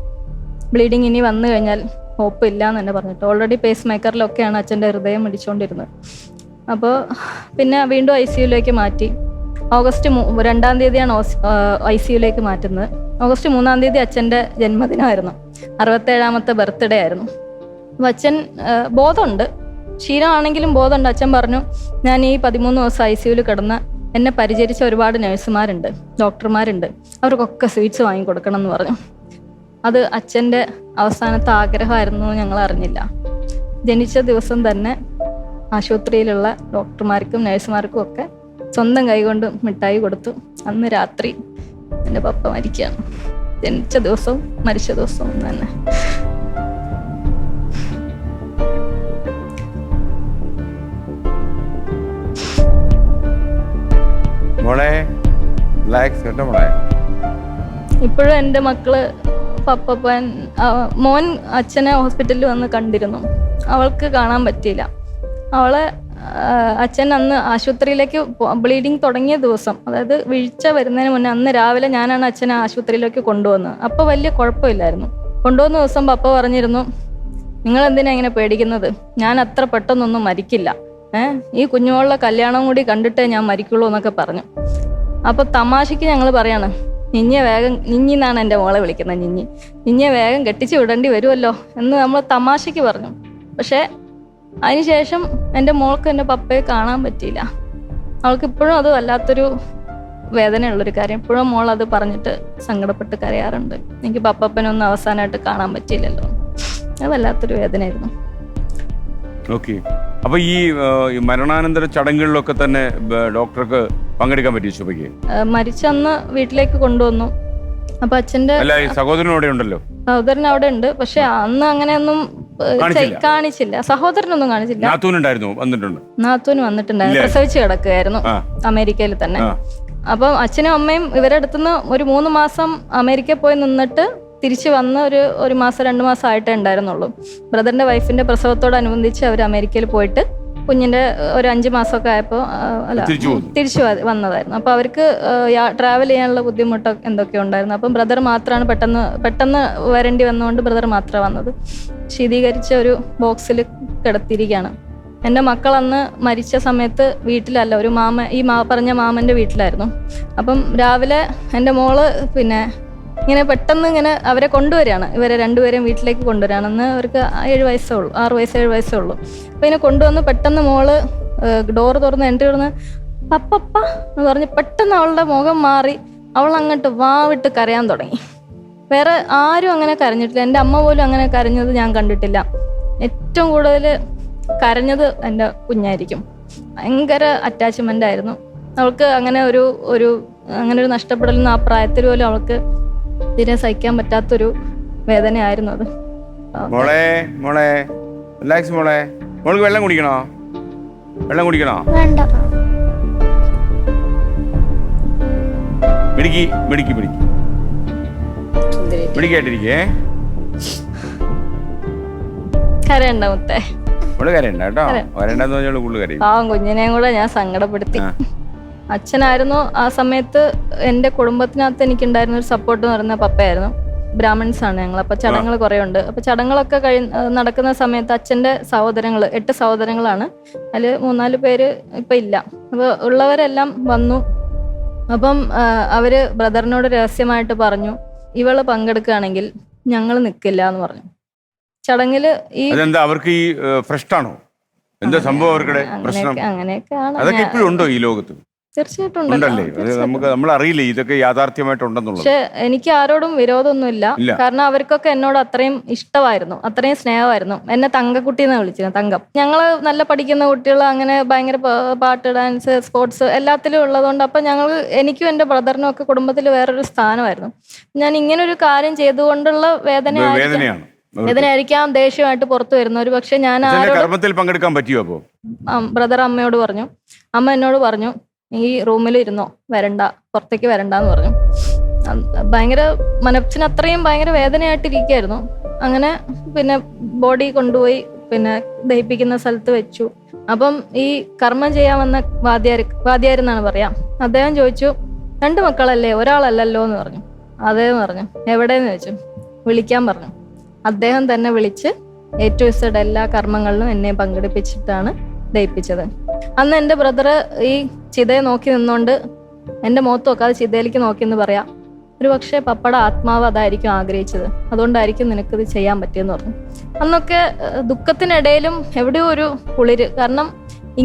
ബ്ലീഡിങ് ഇനി വന്നു കഴിഞ്ഞാൽ ഹോപ്പ് ഇല്ല എന്ന് തന്നെ പറഞ്ഞിട്ട്. ഓൾറെഡി പേസ് മേക്കറിലൊക്കെയാണ് അച്ഛൻ്റെ ഹൃദയം ഇടിച്ചുകൊണ്ടിരുന്നത്. അപ്പോൾ പിന്നെ വീണ്ടും ICUലേക്ക് മാറ്റി. ഓഗസ്റ്റ് 2-ാം തീയതിയാണ് ICUലേക്ക് മാറ്റുന്നത്. ഓഗസ്റ്റ് 3-ാം തീയതി അച്ഛൻ്റെ ജന്മദിനമായിരുന്നു, 67ാമത്തെ ബർത്ത്ഡേ ആയിരുന്നു. അപ്പം അച്ഛൻ ബോധമുണ്ട്, ക്ഷീരമാണെങ്കിലും ബോധമുണ്ട്. അച്ഛൻ പറഞ്ഞു, ഞാൻ ഈ 13 ദിവസം ICUയിൽ കിടന്ന് എന്നെ പരിചരിച്ച ഒരുപാട് നഴ്സുമാരുണ്ട്, ഡോക്ടർമാരുണ്ട്, അവർക്കൊക്കെ സ്വീറ്റ്സ് വാങ്ങിക്കൊടുക്കണം എന്ന് പറഞ്ഞു. അത് അച്ഛൻ്റെ അവസാനത്തെ ആഗ്രഹമായിരുന്നു, ഞങ്ങൾ അറിഞ്ഞില്ല. ജനിച്ച ദിവസം തന്നെ ആശുപത്രിയിലുള്ള ഡോക്ടർമാർക്കും നഴ്സുമാർക്കും ഒക്കെ സ്വന്തം കൈകൊണ്ട് മിഠായി കൊടുത്തു. അന്ന് രാത്രി എൻ്റെ പപ്പ മരിക്കുകയാണ്. ജനിച്ച ദിവസവും മരിച്ച ദിവസവും തന്നെ. ഇപ്പോഴും എൻ്റെ മക്കള് പപ്പൻ മോൻ അച്ഛനെ ഹോസ്പിറ്റലിൽ വന്ന് കണ്ടിരുന്നു. അവൾക്ക് കാണാൻ പറ്റിയില്ല. അവളെ അച്ഛൻ അന്ന് ആശുപത്രിയിലേക്ക് ബ്ലീഡിങ് തുടങ്ങിയ ദിവസം, അതായത് വീഴ്ച വരുന്നതിന് മുന്നേ അന്ന് രാവിലെ ഞാനാണ് അച്ഛനെ ആശുപത്രിയിലേക്ക് കൊണ്ടുവന്നത്. അപ്പോൾ വലിയ കുഴപ്പമില്ലായിരുന്നു. കൊണ്ടുവന്ന ദിവസം പപ്പ പറഞ്ഞിരുന്നു, നിങ്ങൾ എന്തിനാ ഇങ്ങനെ പേടിക്കുന്നത്? ഞാൻ അത്ര പെട്ടെന്നൊന്നും മരിക്കില്ല. ഈ കുഞ്ഞുങ്ങളുടെ കല്യാണം കൂടി കണ്ടിട്ടേ ഞാൻ മരിക്കുള്ളൂ എന്നൊക്കെ പറഞ്ഞു. അപ്പൊ തമാശക്ക് ഞങ്ങൾ പറയാണ്, നിഞ്ഞെ വേഗം, നിഞ്ഞിന്നാണ് എൻ്റെ മോളെ വിളിക്കുന്നത്, നിഞ്ഞെ വേഗം കെട്ടിച്ചു വിടേണ്ടി വരുമല്ലോ എന്ന് നമ്മൾ തമാശക്ക് പറഞ്ഞു. പക്ഷെ അതിനുശേഷം എൻ്റെ മോൾക്ക് എൻ്റെ പപ്പയെ കാണാൻ പറ്റിയില്ല. അവൾക്ക് ഇപ്പോഴും അത് വല്ലാത്തൊരു വേദനയുള്ളൊരു കാര്യം. ഇപ്പോഴും മോൾ അത് പറഞ്ഞിട്ട് സങ്കടപ്പെട്ട് കരയാറുണ്ട്. എനിക്ക് പപ്പപ്പനൊന്നും അവസാനമായിട്ട് കാണാൻ പറ്റിയില്ലല്ലോ. അത് വല്ലാത്തൊരു വേദനയായിരുന്നു. ഓക്കെ. അപ്പൊ ഈ മരണാനന്തര ചടങ്ങുകളിലൊക്കെ തന്നെ ഡോക്ടർക്ക് പങ്കെടുക്കാൻ പറ്റിയ ശുഭയ്ക്ക്? മരിച്ചന്ന് വീട്ടിലേക്ക് കൊണ്ടുവന്നു. അപ്പൊ അച്ഛന്റെ സഹോദരനോടെ ഉണ്ടല്ലോ. സഹോദരൻ അവിടെ ഉണ്ട്. പക്ഷെ അന്ന് അങ്ങനെയൊന്നും കാണിച്ചില്ല. സഹോദരനൊന്നും കാണിച്ചില്ല. നാത്തൂന് വന്നിട്ടുണ്ടായിരുന്നു. പ്രസവിച്ച് കിടക്കുകയായിരുന്നു അമേരിക്കയിൽ തന്നെ. അപ്പം അച്ഛനും അമ്മയും ഇവരുടെ അടുത്തുനിന്ന് ഒരു 3 മാസം അമേരിക്കയിൽ പോയി നിന്നിട്ട് തിരിച്ചു വന്ന് ഒരു മാസം 2 മാസം ആയിട്ടേ ഉണ്ടായിരുന്നുള്ളൂ. ബ്രദറിന്റെ വൈഫിന്റെ പ്രസവത്തോടനുബന്ധിച്ച് അവർ അമേരിക്കയിൽ പോയിട്ട് കുഞ്ഞിന്റെ ഒരു 5 മാസമൊക്കെ ആയപ്പോൾ തിരിച്ചു വന്നതായിരുന്നു. അപ്പൊ അവർക്ക് ട്രാവൽ ചെയ്യാനുള്ള ബുദ്ധിമുട്ട് എന്തൊക്കെയോ ഉണ്ടായിരുന്നു. അപ്പം ബ്രദർ മാത്രമാണ് പെട്ടെന്ന് വരേണ്ടി വന്നുകൊണ്ട് ബ്രദർ മാത്രമാണ് വന്നത്. ശീതീകരിച്ച ഒരു ബോക്സിൽ കിടത്തിയിരിക്കുകയാണ്. എൻ്റെ മക്കൾ അന്ന് മരിച്ച സമയത്ത് വീട്ടിലല്ല, ഒരു പറഞ്ഞ മാമൻ്റെ വീട്ടിലായിരുന്നു. അപ്പം രാവിലെ എൻ്റെ മോള് ഇങ്ങനെ പെട്ടെന്ന് ഇങ്ങനെ അവരെ കൊണ്ടുവരികയാണ്. ഇവരെ രണ്ടുപേരെയും വീട്ടിലേക്ക് കൊണ്ടുവരികയാണ്. അന്ന് അവർക്ക് 7 വയസ്സേ ഉള്ളൂ, 6 വയസ്സ് 7 വയസ്സേ ഉള്ളൂ. അപ്പം ഇതിനെ കൊണ്ടുവന്ന് പെട്ടെന്ന് മോള് ഡോറ് തുറന്ന് എൻട്രി തുറന്ന് പപ്പ എന്ന് പറഞ്ഞ് പെട്ടെന്ന് അവളുടെ മുഖം മാറി അവൾ അങ്ങോട്ട് വാവിട്ട് കരയാൻ തുടങ്ങി. വേറെ ആരും അങ്ങനെ കരഞ്ഞിട്ടില്ല. എൻ്റെ അമ്മ പോലും അങ്ങനെ കരഞ്ഞത് ഞാൻ കണ്ടിട്ടില്ല. ഏറ്റവും കൂടുതൽ കരഞ്ഞത് എൻ്റെ കുഞ്ഞായിരിക്കും. ഭയങ്കര അറ്റാച്ച്മെന്റ് ആയിരുന്നു അവൾക്ക്. അങ്ങനെ ഒരു നഷ്ടപ്പെടലെന്ന് ആ പ്രായത്തിൽ പോലും അവൾക്ക് തീരെ സഹിക്കാൻ പറ്റാത്തൊരു വേദനയായിരുന്നു അത്. വെള്ളം കുടിക്കണോ? വേണ്ട. മിടിക്കായിട്ടിരിക്കേ. കരയണ്ട മുത്തേ. പാവം കുഞ്ഞിനെയും കൂടെ ഞാൻ സങ്കടപ്പെടുത്തി. അച്ഛനായിരുന്നു ആ സമയത്ത്. എൻ്റെ കുടുംബത്തിനകത്ത് എനിക്കുണ്ടായിരുന്ന ഒരു സപ്പോർട്ട് എന്ന് പറയുന്ന പപ്പയായിരുന്നു. ബ്രാഹ്മിൺസ് ആണ് ഞങ്ങൾ. അപ്പൊ ചടങ്ങുകൾ കുറെ ഉണ്ട്. അപ്പൊ ചടങ്ങുകളൊക്കെ നടക്കുന്ന സമയത്ത് അച്ഛൻ്റെ 8 സഹോദരങ്ങളാണ്. അതിൽ 3-4 പേര് ഇപ്പൊ ഇല്ല. അപ്പൊ ഉള്ളവരെല്ലാം വന്നു. അപ്പം അവര് ബ്രദറിനോട് രഹസ്യമായിട്ട് പറഞ്ഞു, ഇവള് പങ്കെടുക്കുകയാണെങ്കിൽ ഞങ്ങൾ നിൽക്കില്ല എന്ന് പറഞ്ഞു. ചടങ്ങില് അവർക്ക് ഈ ഫ്രഷ്ടാണോ എന്താ സംഭവം? അവർക്കിടെ അങ്ങനെയൊക്കെയാണ്. അതൊക്കെ ഇപ്പോഴും ഉണ്ടോ ഈ ലോകത്ത്? തീർച്ചയായിട്ടും ഉണ്ടല്ലേ. നമ്മൾ അറിയില്ല ഇതൊക്കെ യാഥാർത്ഥ്യമായിട്ടുണ്ടെന്നുള്ളത്. പക്ഷെ എനിക്ക് ആരോടും വിരോധമൊന്നുമില്ല. കാരണം അവർക്കൊക്കെ എന്നോട് അത്രയും ഇഷ്ടമായിരുന്നു, അത്രയും സ്നേഹമായിരുന്നു. എന്നെ തങ്കക്കുട്ടി എന്ന് വിളിച്ചിരുന്നു, തങ്കം. ഞങ്ങള് നല്ല പഠിക്കുന്ന കുട്ടികൾ, അങ്ങനെ ഭയങ്കര പാട്ട്, ഡാൻസ്, സ്പോർട്സ് എല്ലാത്തിലും ഉള്ളതുകൊണ്ട് അപ്പൊ എനിക്കും എൻ്റെ ബ്രദറിനും ഒക്കെ കുടുംബത്തിൽ വേറൊരു സ്ഥാനമായിരുന്നു. ഞാൻ ഇങ്ങനൊരു കാര്യം ചെയ്തുകൊണ്ടുള്ള വേദനയായിരിക്കാം ദേഷ്യമായിട്ട് പുറത്തു വരുന്ന. ഒരു പക്ഷെ ഞാൻ കർമ്മത്തിൽ പങ്കെടുക്കാൻ പറ്റിയോ? അപ്പോ ബ്രദർ അമ്മയോട് പറഞ്ഞു. അമ്മ എന്നോട് പറഞ്ഞു, ഈ റൂമിൽ ഇരുന്നോ, വരണ്ട, പുറത്തേക്ക് വരണ്ടെന്ന് പറഞ്ഞു. ഭയങ്കര മനസ്സിന് അത്രയും ഭയങ്കര വേദനയായിട്ടിരിക്കുകയായിരുന്നു. അങ്ങനെ ബോഡി കൊണ്ടുപോയി ദഹിപ്പിക്കുന്ന സ്ഥലത്ത് വെച്ചു. അപ്പം ഈ കർമ്മം ചെയ്യാൻ വന്ന വാദ്യാരെന്നാണ് പറയാം. അദ്ദേഹം ചോദിച്ചു, 2 മക്കളല്ലേ, ഒരാളല്ലല്ലോ എന്ന് പറഞ്ഞു. അതേന്ന് പറഞ്ഞു. എവിടെയെന്ന് ചോദിച്ചു. വിളിക്കാൻ പറഞ്ഞു. അദ്ദേഹം തന്നെ വിളിച്ച് A to Z എല്ലാ കർമ്മങ്ങളിലും എന്നെ പങ്കെടുപ്പിച്ചിട്ടാണ് ദഹിപ്പിച്ചത്. അന്ന് എൻ്റെ ബ്രദർ ഈ ചിതയെ നോക്കി നിന്നുകൊണ്ട് എൻ്റെ മുഖത്ത് നോക്കാതെ ചിതയിലേക്ക് നോക്കിയെന്ന് പറയാം. ഒരു പക്ഷേ പപ്പയുടെ ആത്മാവ് അതായിരിക്കും ആഗ്രഹിച്ചത്, അതുകൊണ്ടായിരിക്കും നിനക്കിത് ചെയ്യാൻ പറ്റിയെന്ന് പറഞ്ഞു. അന്നൊക്കെ ദുഃഖത്തിനിടയിലും എവിടെയോ ഒരു കുളിര്. കാരണം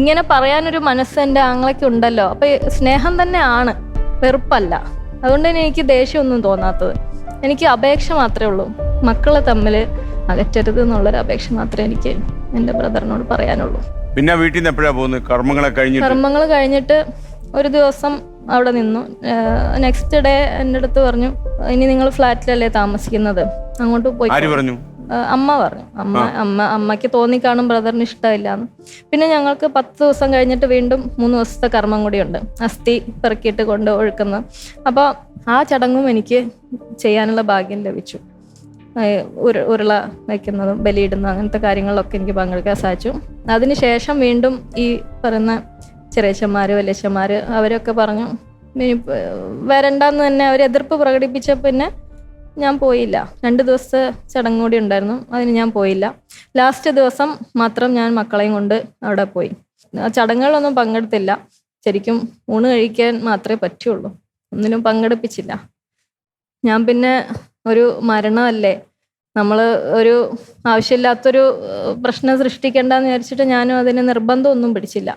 ഇങ്ങനെ പറയാനൊരു മനസ്സ് എൻ്റെ ആങ്ങളയ്ക്ക് ഉണ്ടല്ലോ. അപ്പൊ സ്നേഹം തന്നെ ആണ്, വെറുപ്പല്ല. അതുകൊണ്ട് തന്നെ എനിക്ക് ദേഷ്യമൊന്നും തോന്നാത്തത്. എനിക്ക് അപേക്ഷ മാത്രമേ ഉള്ളൂ, മക്കളെ തമ്മിൽ അകറ്റരുത് എന്നുള്ളൊരു അപേക്ഷ മാത്രമേ എനിക്ക് എൻ്റെ ബ്രദറിനോട് പറയാനുള്ളൂ. പിന്നെ വീട്ടിൽ നിന്ന് എപ്പോഴാ പോകുന്നത്? കർമ്മങ്ങൾ കഴിഞ്ഞിട്ട് ഒരു ദിവസം അവിടെ നിന്നു. നെക്സ്റ്റ് ഡേ എൻ്റെ അടുത്ത് പറഞ്ഞു, ഇനി നിങ്ങൾ ഫ്ലാറ്റിലല്ലേ താമസിക്കുന്നത്, അങ്ങോട്ട് പോയി. അമ്മ പറഞ്ഞു. അമ്മയ്ക്ക് തോന്നിക്കാണും ബ്രദറിന് ഇഷ്ടമില്ലാന്ന്. പിന്നെ ഞങ്ങൾക്ക് 10 ദിവസം കഴിഞ്ഞിട്ട് വീണ്ടും 3 ദിവസത്തെ കർമ്മം കൂടിയുണ്ട്, അസ്ഥി പെറുക്കിയിട്ട് കൊണ്ട് ഒഴുക്കുന്ന. അപ്പോൾ ആ ചടങ്ങും എനിക്ക് ചെയ്യാനുള്ള ഭാഗ്യം ലഭിച്ചു. ഉരുള വയ്ക്കുന്നതും ബലിയിടുന്ന അങ്ങനത്തെ കാര്യങ്ങളിലൊക്കെ എനിക്ക് പങ്കെടുക്കാൻ സാധിച്ചു. അതിനുശേഷം വീണ്ടും ഈ പറയുന്ന ചെറിയച്ചന്മാര്, വലിയച്ചന്മാര് അവരൊക്കെ പറഞ്ഞു വരണ്ടെന്ന് തന്നെ അവർ എതിർപ്പ് പ്രകടിപ്പിച്ച. പിന്നെ ഞാൻ പോയില്ല. 2 ദിവസത്തെ ചടങ്ങ് കൂടി ഉണ്ടായിരുന്നു, അതിന് ഞാൻ പോയില്ല. ലാസ്റ്റ് ദിവസം മാത്രം ഞാൻ മക്കളെയും കൊണ്ട് അവിടെ പോയി. ആ ചടങ്ങുകളൊന്നും പങ്കെടുത്തില്ല. ശരിക്കും ഊണ് കഴിക്കാൻ മാത്രമേ പറ്റുള്ളൂ, ഒന്നിനും പങ്കെടുപ്പിച്ചില്ല. ഞാൻ പിന്നെ ഒരു മരണമല്ലേ, നമ്മൾ ഒരു ആവശ്യമില്ലാത്തൊരു പ്രശ്നം സൃഷ്ടിക്കേണ്ടെന്ന് വിചാരിച്ചിട്ട് ഞാനും അതിന് നിർബന്ധമൊന്നും പിടിച്ചില്ല.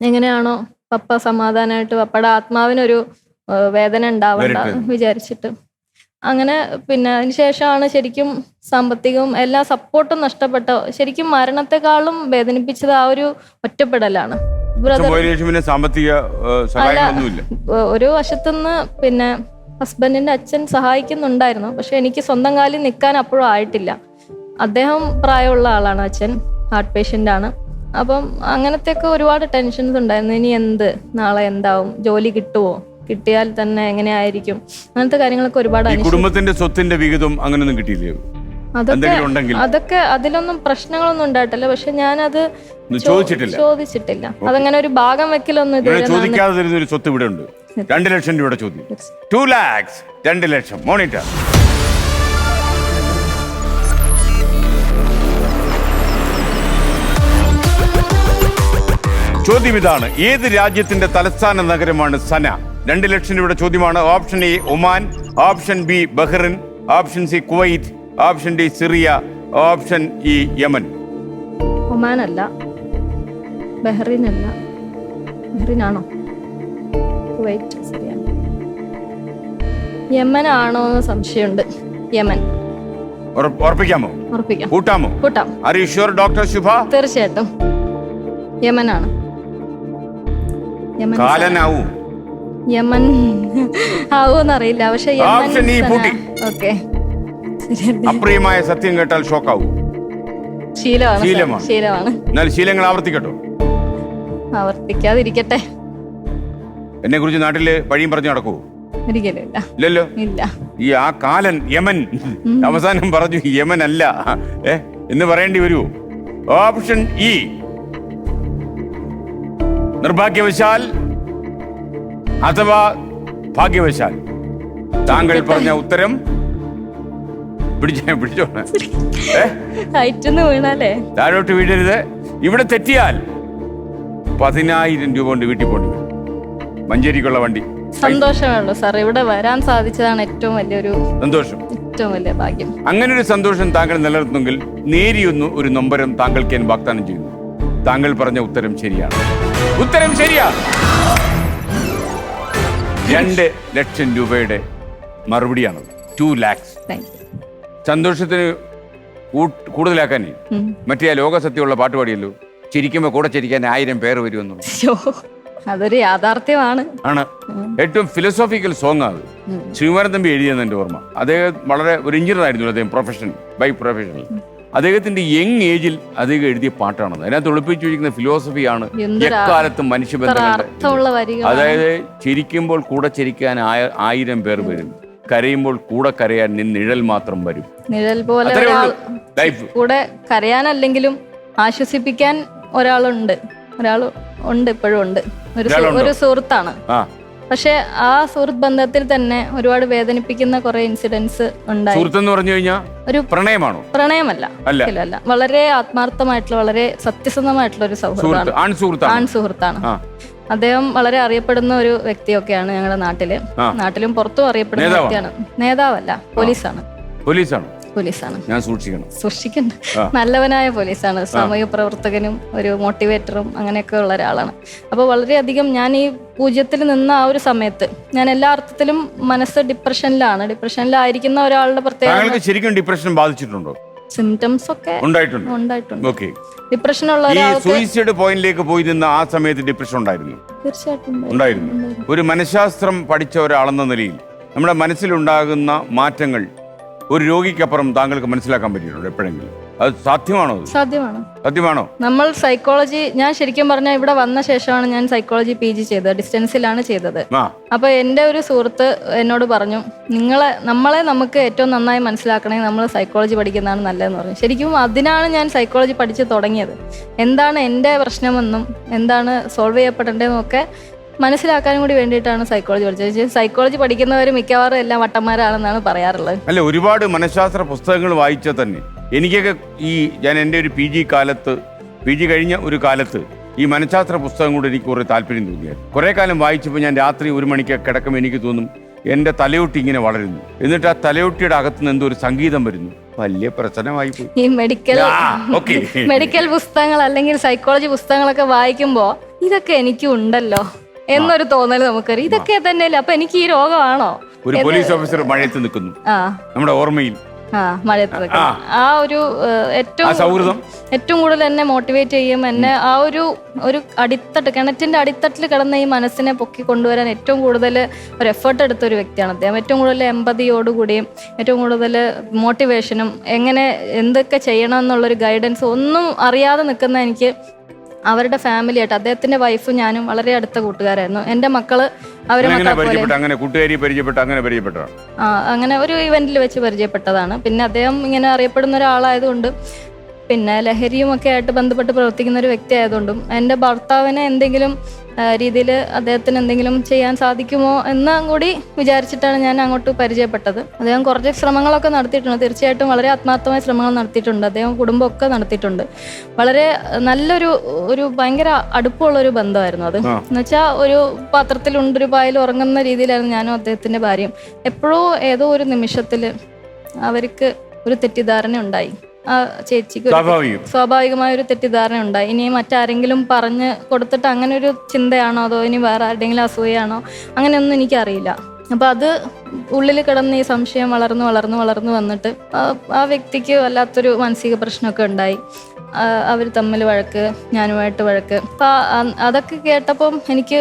എങ്ങനെയാണോ പപ്പ സമാധാനമായിട്ട്, പപ്പയുടെ ആത്മാവിനൊരു വേദന ഉണ്ടാവണ്ട വിചാരിച്ചിട്ട് അങ്ങനെ. പിന്നെ അതിന് ശേഷമാണ് ശരിക്കും സാമ്പത്തികവും എല്ലാ സപ്പോർട്ടും നഷ്ടപ്പെട്ട. ശരിക്കും മരണത്തെക്കാളും വേദനിപ്പിച്ചത് ആ ഒരു ഒറ്റപ്പെടലാണ്. ഒരു വശത്തുനിന്ന് പിന്നെ ഹസ്ബൻഡിന്റെ അച്ഛൻ സഹായിക്കുന്നുണ്ടായിരുന്നു, പക്ഷെ എനിക്ക് സ്വന്തം കാലിൽ നിൽക്കാൻ അപ്പോഴും ആയിട്ടില്ല. അദ്ദേഹം പ്രായമുള്ള ആളാണ്, അച്ഛൻ ഹാർട്ട് പേഷ്യന്റ് ആണ്. അപ്പം അങ്ങനത്തെയൊക്കെ ഒരുപാട് ടെൻഷൻസ് ഉണ്ടായിരുന്നു. ഇനി എന്ത്, നാളെ എന്താവും, ജോലി കിട്ടുമോ, കിട്ടിയാൽ തന്നെ എങ്ങനെയായിരിക്കും, അങ്ങനത്തെ കാര്യങ്ങളൊക്കെ ഒരുപാട്. കുടുംബത്തിന്റെ സ്വത്തിന്റെ വിഹിതം അങ്ങനെയൊന്നും കിട്ടിയില്ലേ? അതൊക്കെ അതിലൊന്നും പ്രശ്നങ്ങളൊന്നും ഉണ്ടായിട്ടില്ല, പക്ഷെ ഞാനത് ചോദിച്ചിട്ടില്ല. അതങ്ങനെ ഒരു ഭാഗം വെക്കലൊന്നും ചോദിക്കാതെ ഒരു സ്വത്ത് ഇവിടെ ഉണ്ട്. 2 ലക്ഷം രൂപയുടെ ചോദ്യം. 2 lakhs, 2 ലക്ഷം. മോണിറ്റർ ചോദ്യം ഇതാണ്: ഏത് രാജ്യത്തിന്റെ തലസ്ഥാന നഗരമാണ് സന? 2 ലക്ഷം രൂപയുടെ ചോദ്യമാണ്. Option A Oman, option B Bahrain, option C Kuwait, option D Syria, option E Yemen. Oman അല്ല, ബഹ്റിൻ അല്ല. ബഹ്റിൻ ആണോ? കുവൈറ്റ്, സിറിയ, യമൻ ആണോ എന്ന് സംശയമുണ്ട്. യമൻ. ഉറപ്പിക്കാമോ? ഉറപ്പിക്കാം. കൂട്ടാമോ? കൂട്ടാം. ആർ യു ഷുവർ ഡോക്ടർ ശുഭ? തീർച്ചയായിട്ടും യമൻ ആണ്. കാലനാവും. യമൻ ആവൂന്നറിയില്ല, പക്ഷെ ഓക്കെ. അപ്രിയമായ സത്യം കേട്ടാൽ ഷോക്കാവൂ. ശീലമാണ്. എന്നാൽ ശീലങ്ങൾ ആവർത്തിക്കട്ടോ? ആവർത്തിക്കാതിരിക്കട്ടെ. എന്നെ കുറിച്ച് നാട്ടില് വഴിയും പറഞ്ഞു നടക്കൂ? ഇല്ലല്ലോ. ഈ ആ കാലൻ യമൻ അവസാനം പറഞ്ഞു യമൻ അല്ല എന്ന് പറയേണ്ടി വരൂ. Option E. നിർഭാഗ്യവശാൽ അഥവാ ഭാഗ്യവശാൽ താങ്കൾ പറഞ്ഞ ഉത്തരം പിടിച്ചോ. താഴോട്ട് വീഴരുത്. ഇവിടെ തെറ്റിയാൽ 10,000 രൂപ കൊണ്ട് വീട്ടിൽ പോണ്ടി വരും. മഞ്ചേരിക്കുള്ള വണ്ടി. സന്തോഷമേ സാർ, ഇവിടെ വരാൻ സാധിച്ചതാണ് ഏറ്റവും വലിയൊരു സന്തോഷം, ഏറ്റവും വലിയ ഭാഗ്യം. അങ്ങനെ ഒരു സന്തോഷം താങ്കൾ നിലനിർത്തുമെങ്കിൽ നേരിയൊന്നു ഒരു നൊമ്പരം താങ്കൾക്ക് ഞാൻ വാഗ്ദാനം ചെയ്യുന്നു. താങ്കൾ പറഞ്ഞ ഉത്തരം ശരിയാണ്. ഉത്തരം ശരിയാണ്. 2 ലക്ഷം രൂപയുടെ മറുപടിയാണ്. 2 lakhs. സന്തോഷത്തിന് കൂടുതലാക്കാനേ മറ്റേ ലോകസത്യമുള്ള പാട്ട് പാടിയല്ലോ, ചിരിക്കുമ്പോ കൂടെ ചിരിക്കാൻ 1000 പേര് വരുമെന്നു. അതൊരു യാഥാർത്ഥ്യമാണ്. ആണ്. ഏറ്റവും ഫിലോസോഫിക്കൽ സോങ് അത്. ശ്രീകുമാരൻ തമ്പി എഴുതിയെന്ന് എൻ്റെ ഓർമ്മ. അദ്ദേഹം വളരെ ഒരു എഞ്ചിനീയർ ആയിരുന്നു, അദ്ദേഹം ബൈ പ്രൊഫഷണൽ. അദ്ദേഹത്തിന്റെ യങ് ഏജിൽ അദ്ദേഹം എഴുതിയ പാട്ടാണത്. അതിനകത്ത് ഒളിപ്പിച്ചു വെച്ചിരിക്കുന്ന ഫിലോസഫിയാണ് എക്കാലത്തും മനുഷ്യബന്ധങ്ങളുടെ. അതായത് ചിരിക്കുമ്പോൾ കൂടെ ചിരിക്കാൻ 1000 പേർ വരും, കരയുമ്പോൾ കൂടെ കരയാൻ നിഴൽ മാത്രം വരും. നിഴൽ പോലെ കൂടെ കരയാനല്ലെങ്കിലും ആശ്വസിപ്പിക്കാൻ ഒരാളുണ്ട്, ഇപ്പോഴും ഉണ്ട്. ഒരു സുഹൃത്താണ്. പക്ഷെ ആ സുഹൃത്ത് ബന്ധത്തിൽ തന്നെ ഒരുപാട് വേദനിപ്പിക്കുന്ന കുറെ ഇൻസിഡൻസ് ഉണ്ടായി. സുഹൃത്തെന്ന് പറഞ്ഞു കഴിഞ്ഞാൽ ഒരു പ്രണയമാണോ? പ്രണയമല്ല, അല്ല. വളരെ ആത്മാർത്ഥമായിട്ടുള്ള, വളരെ സത്യസന്ധമായിട്ടുള്ള ഒരു സൗഹൃദമാണ്. ആൺ സുഹൃത്താണ്. അദ്ദേഹം വളരെ അറിയപ്പെടുന്ന ഒരു വ്യക്തിയൊക്കെയാണ് ഞങ്ങളുടെ നാട്ടിലും പുറത്തും അറിയപ്പെടുന്ന വ്യക്തിയാണ്. നേതാവല്ല, പോലീസാണ്. ഞാൻ സൂക്ഷിക്കണം. നല്ലവനായ പോലീസാണ്. സാമൂഹിക പ്രവർത്തകനും ഒരു മോട്ടിവേറ്ററും അങ്ങനെയൊക്കെ ഉള്ള ഒരാളാണ്. അപ്പോൾ വളരെയധികം ഞാൻ ഈ 0-ൽ നിന്ന ആ ഒരു സമയത്ത് ഞാൻ എല്ലാ അർത്ഥത്തിലും മനസ്സ് ഡിപ്രഷനിലായിരിക്കുന്ന ഒരാളുടെ പ്രത്യേകത. ശരിക്കും ഡിപ്രഷൻ ബാധിച്ചിട്ടുണ്ടോ? സിംറ്റംസ് ഒക്കെ ഉണ്ടായിട്ടുണ്ട്. ഡിപ്രഷനുള്ള സൂയിസൈഡ് പോയിന്റിലേക്ക് പോയി നിന്ന ആ സമയത്ത് ഡിപ്രഷൻ ഉണ്ടായിരുന്നു? തീർച്ചയായിട്ടും ഉണ്ടായിരുന്നു. ഒരു മനഃശാസ്ത്രം പഠിച്ച ഒരാളെന്ന നിലയിൽ നമ്മുടെ മനസ്സിലുണ്ടാകുന്ന മാറ്റങ്ങൾ ഒരു രോഗിക്കപ്പുറം താങ്കൾക്ക് മനസ്സിലാക്കാൻ പറ്റിയിട്ടുണ്ടോ എപ്പോഴെങ്കിലും? അത് സാധ്യമാണോ? സാധ്യമാണോ? നമ്മൾ സൈക്കോളജി, ഞാൻ ശരിക്കും പറഞ്ഞാൽ ഇവിടെ വന്ന ശേഷമാണ് ഞാൻ സൈക്കോളജി PG ചെയ്തത്. ഡിസ്റ്റൻസിലാണ് ചെയ്തത്. അപ്പൊ എൻ്റെ ഒരു സുഹൃത്ത് എന്നോട് പറഞ്ഞു, നമ്മളെ നമുക്ക് ഏറ്റവും നന്നായി മനസ്സിലാക്കണമെങ്കിൽ നമ്മൾ സൈക്കോളജി പഠിക്കുന്നതാണ് നല്ലതെന്ന് പറഞ്ഞു. ശരിക്കും അതിനാണ് ഞാൻ സൈക്കോളജി പഠിച്ച് തുടങ്ങിയത്. എന്താണ് എൻ്റെ പ്രശ്നമെന്നും എന്താണ് സോൾവ് ചെയ്യപ്പെടേണ്ടതെന്നും ഒക്കെ മനസ്സിലാക്കാനും കൂടി വേണ്ടിയിട്ടാണ് സൈക്കോളജി പഠിച്ചത്. സൈക്കോളജി പഠിക്കുന്നവർ മിക്കവാറും എല്ലാം വട്ടന്മാരാണെന്നാണ് പറയാറുള്ളത്. അല്ല, ഒരുപാട് മനഃശാസ്ത്ര പുസ്തകങ്ങൾ വായിച്ചാൽ തന്നെ എനിക്കൊക്കെ ഞാൻ എൻ്റെ ഒരു പി ജി കഴിഞ്ഞ ഒരു കാലത്ത് ഈ മനഃശാസ്ത്ര പുസ്തകം കൊണ്ട് എനിക്ക് കുറേ താല്പര്യം തോന്നിയായിരുന്നു. കുറേ കാലം വായിച്ചപ്പോൾ ഞാൻ രാത്രി 1 മണിക്ക് കിടക്കുമ്പോൾ എനിക്ക് തോന്നും എൻ്റെ തലയൊട്ടി ഇങ്ങനെ വളരുന്നു, എന്നിട്ട് ആ തലയൊട്ടിയുടെ അകത്തുനിന്ന് എന്തോ ഒരു സംഗീതം വരുന്നു. വലിയ പ്രശ്നമായി പോയി. ഈ മെഡിക്കൽ പുസ്തകങ്ങൾ അല്ലെങ്കിൽ സൈക്കോളജി പുസ്തകങ്ങളൊക്കെ വായിക്കുമ്പോൾ ഇതൊക്കെ എനിക്കും ഉണ്ടല്ലോ എന്നൊരു തോന്നൽ നമുക്കറിയാം. ഇതൊക്കെ തന്നെയല്ലേ, അപ്പൊ എനിക്ക് ഈ രോഗമാണോ? ഒരു പോലീസ് ഓഫീസർ മഴയത്ത് നിൽക്കുന്നു നമ്മുടെ ഓർമ്മയിൽ. മഴയത്ത് ആ ഒരു ഏറ്റവും കൂടുതൽ എന്നെ മോട്ടിവേറ്റ് ചെയ്യും. എന്നെ ആ ഒരു അടിത്തട്ട്, കിണറ്റിന്റെ അടിത്തട്ടിൽ കിടന്ന ഈ മനസ്സിനെ പൊക്കി കൊണ്ടുവരാൻ ഏറ്റവും കൂടുതൽ ഒരു എഫേർട്ട് എടുത്ത ഒരു വ്യക്തിയാണ് അദ്ദേഹം. ഏറ്റവും കൂടുതൽ എമ്പതിയോടുകൂടിയും ഏറ്റവും കൂടുതൽ മോട്ടിവേഷനും എങ്ങനെ എന്തൊക്കെ ചെയ്യണം എന്നുള്ളൊരു ഗൈഡൻസ് ഒന്നും അറിയാതെ നിൽക്കുന്ന എനിക്ക് അവരുടെ ഫാമിലി ആയിട്ട്, അദ്ദേഹത്തിന്റെ വൈഫും ഞാനും വളരെ അടുത്ത കൂട്ടുകാരായിരുന്നു. എന്റെ മക്കള് അങ്ങനെ ഒരു ഇവന്റിൽ വെച്ച് പരിചയപ്പെട്ടതാണ്. പിന്നെ അദ്ദേഹം ഇങ്ങനെ അറിയപ്പെടുന്ന ഒരാളായതുകൊണ്ട്, പിന്നെ ലഹരിയുമൊക്കെ ആയിട്ട് ബന്ധപ്പെട്ട് പ്രവർത്തിക്കുന്ന ഒരു വ്യക്തി ആയതുകൊണ്ടും എൻ്റെ ഭർത്താവിനെ എന്തെങ്കിലും രീതിയിൽ അദ്ദേഹത്തിന് എന്തെങ്കിലും ചെയ്യാൻ സാധിക്കുമോ എന്നും കൂടി വിചാരിച്ചിട്ടാണ് ഞാൻ അങ്ങോട്ട് പരിചയപ്പെട്ടത്. അദ്ദേഹം കുറച്ച് ശ്രമങ്ങളൊക്കെ നടത്തിയിട്ടുണ്ട്, തീർച്ചയായിട്ടും വളരെ ആത്മാർത്ഥമായ ശ്രമങ്ങൾ നടത്തിയിട്ടുണ്ട്. അദ്ദേഹം കുടുംബമൊക്കെ നടത്തിയിട്ടുണ്ട്. വളരെ നല്ലൊരു ഭയങ്കര അടുപ്പമുള്ളൊരു ബന്ധമായിരുന്നു അത്. എന്നുവെച്ചാൽ ഒരു പാത്രത്തിലുണ്ടൊരു പായൽ ഉറങ്ങുന്ന രീതിയിലായിരുന്നു ഞാനും അദ്ദേഹത്തിൻ്റെ ഭാര്യയും. എപ്പോഴോ ഏതോ ഒരു നിമിഷത്തിൽ അവർക്ക് ഒരു തെറ്റിദ്ധാരണ ഉണ്ടായി. ആ ചേച്ചിക്ക് സ്വാഭാവികമായ ഒരു തെറ്റിദ്ധാരണ ഉണ്ടായി. ഇനി മറ്റാരെങ്കിലും പറഞ്ഞ് കൊടുത്തിട്ട് അങ്ങനെ ഒരു ചിന്തയാണോ, അതോ ഇനി വേറെ ആരുടെയെങ്കിലും അസൂയാണോ, അങ്ങനെയൊന്നും എനിക്കറിയില്ല. അപ്പം അത് ഉള്ളിൽ കിടന്ന് ഈ സംശയം വളർന്നു വന്നിട്ട് ആ വ്യക്തിക്ക് വല്ലാത്തൊരു മാനസിക പ്രശ്നമൊക്കെ ഉണ്ടായി. അവർ തമ്മിൽ വഴക്ക്, ഞാനുമായിട്ട് വഴക്ക്. അപ്പം അതൊക്കെ കേട്ടപ്പം എനിക്ക്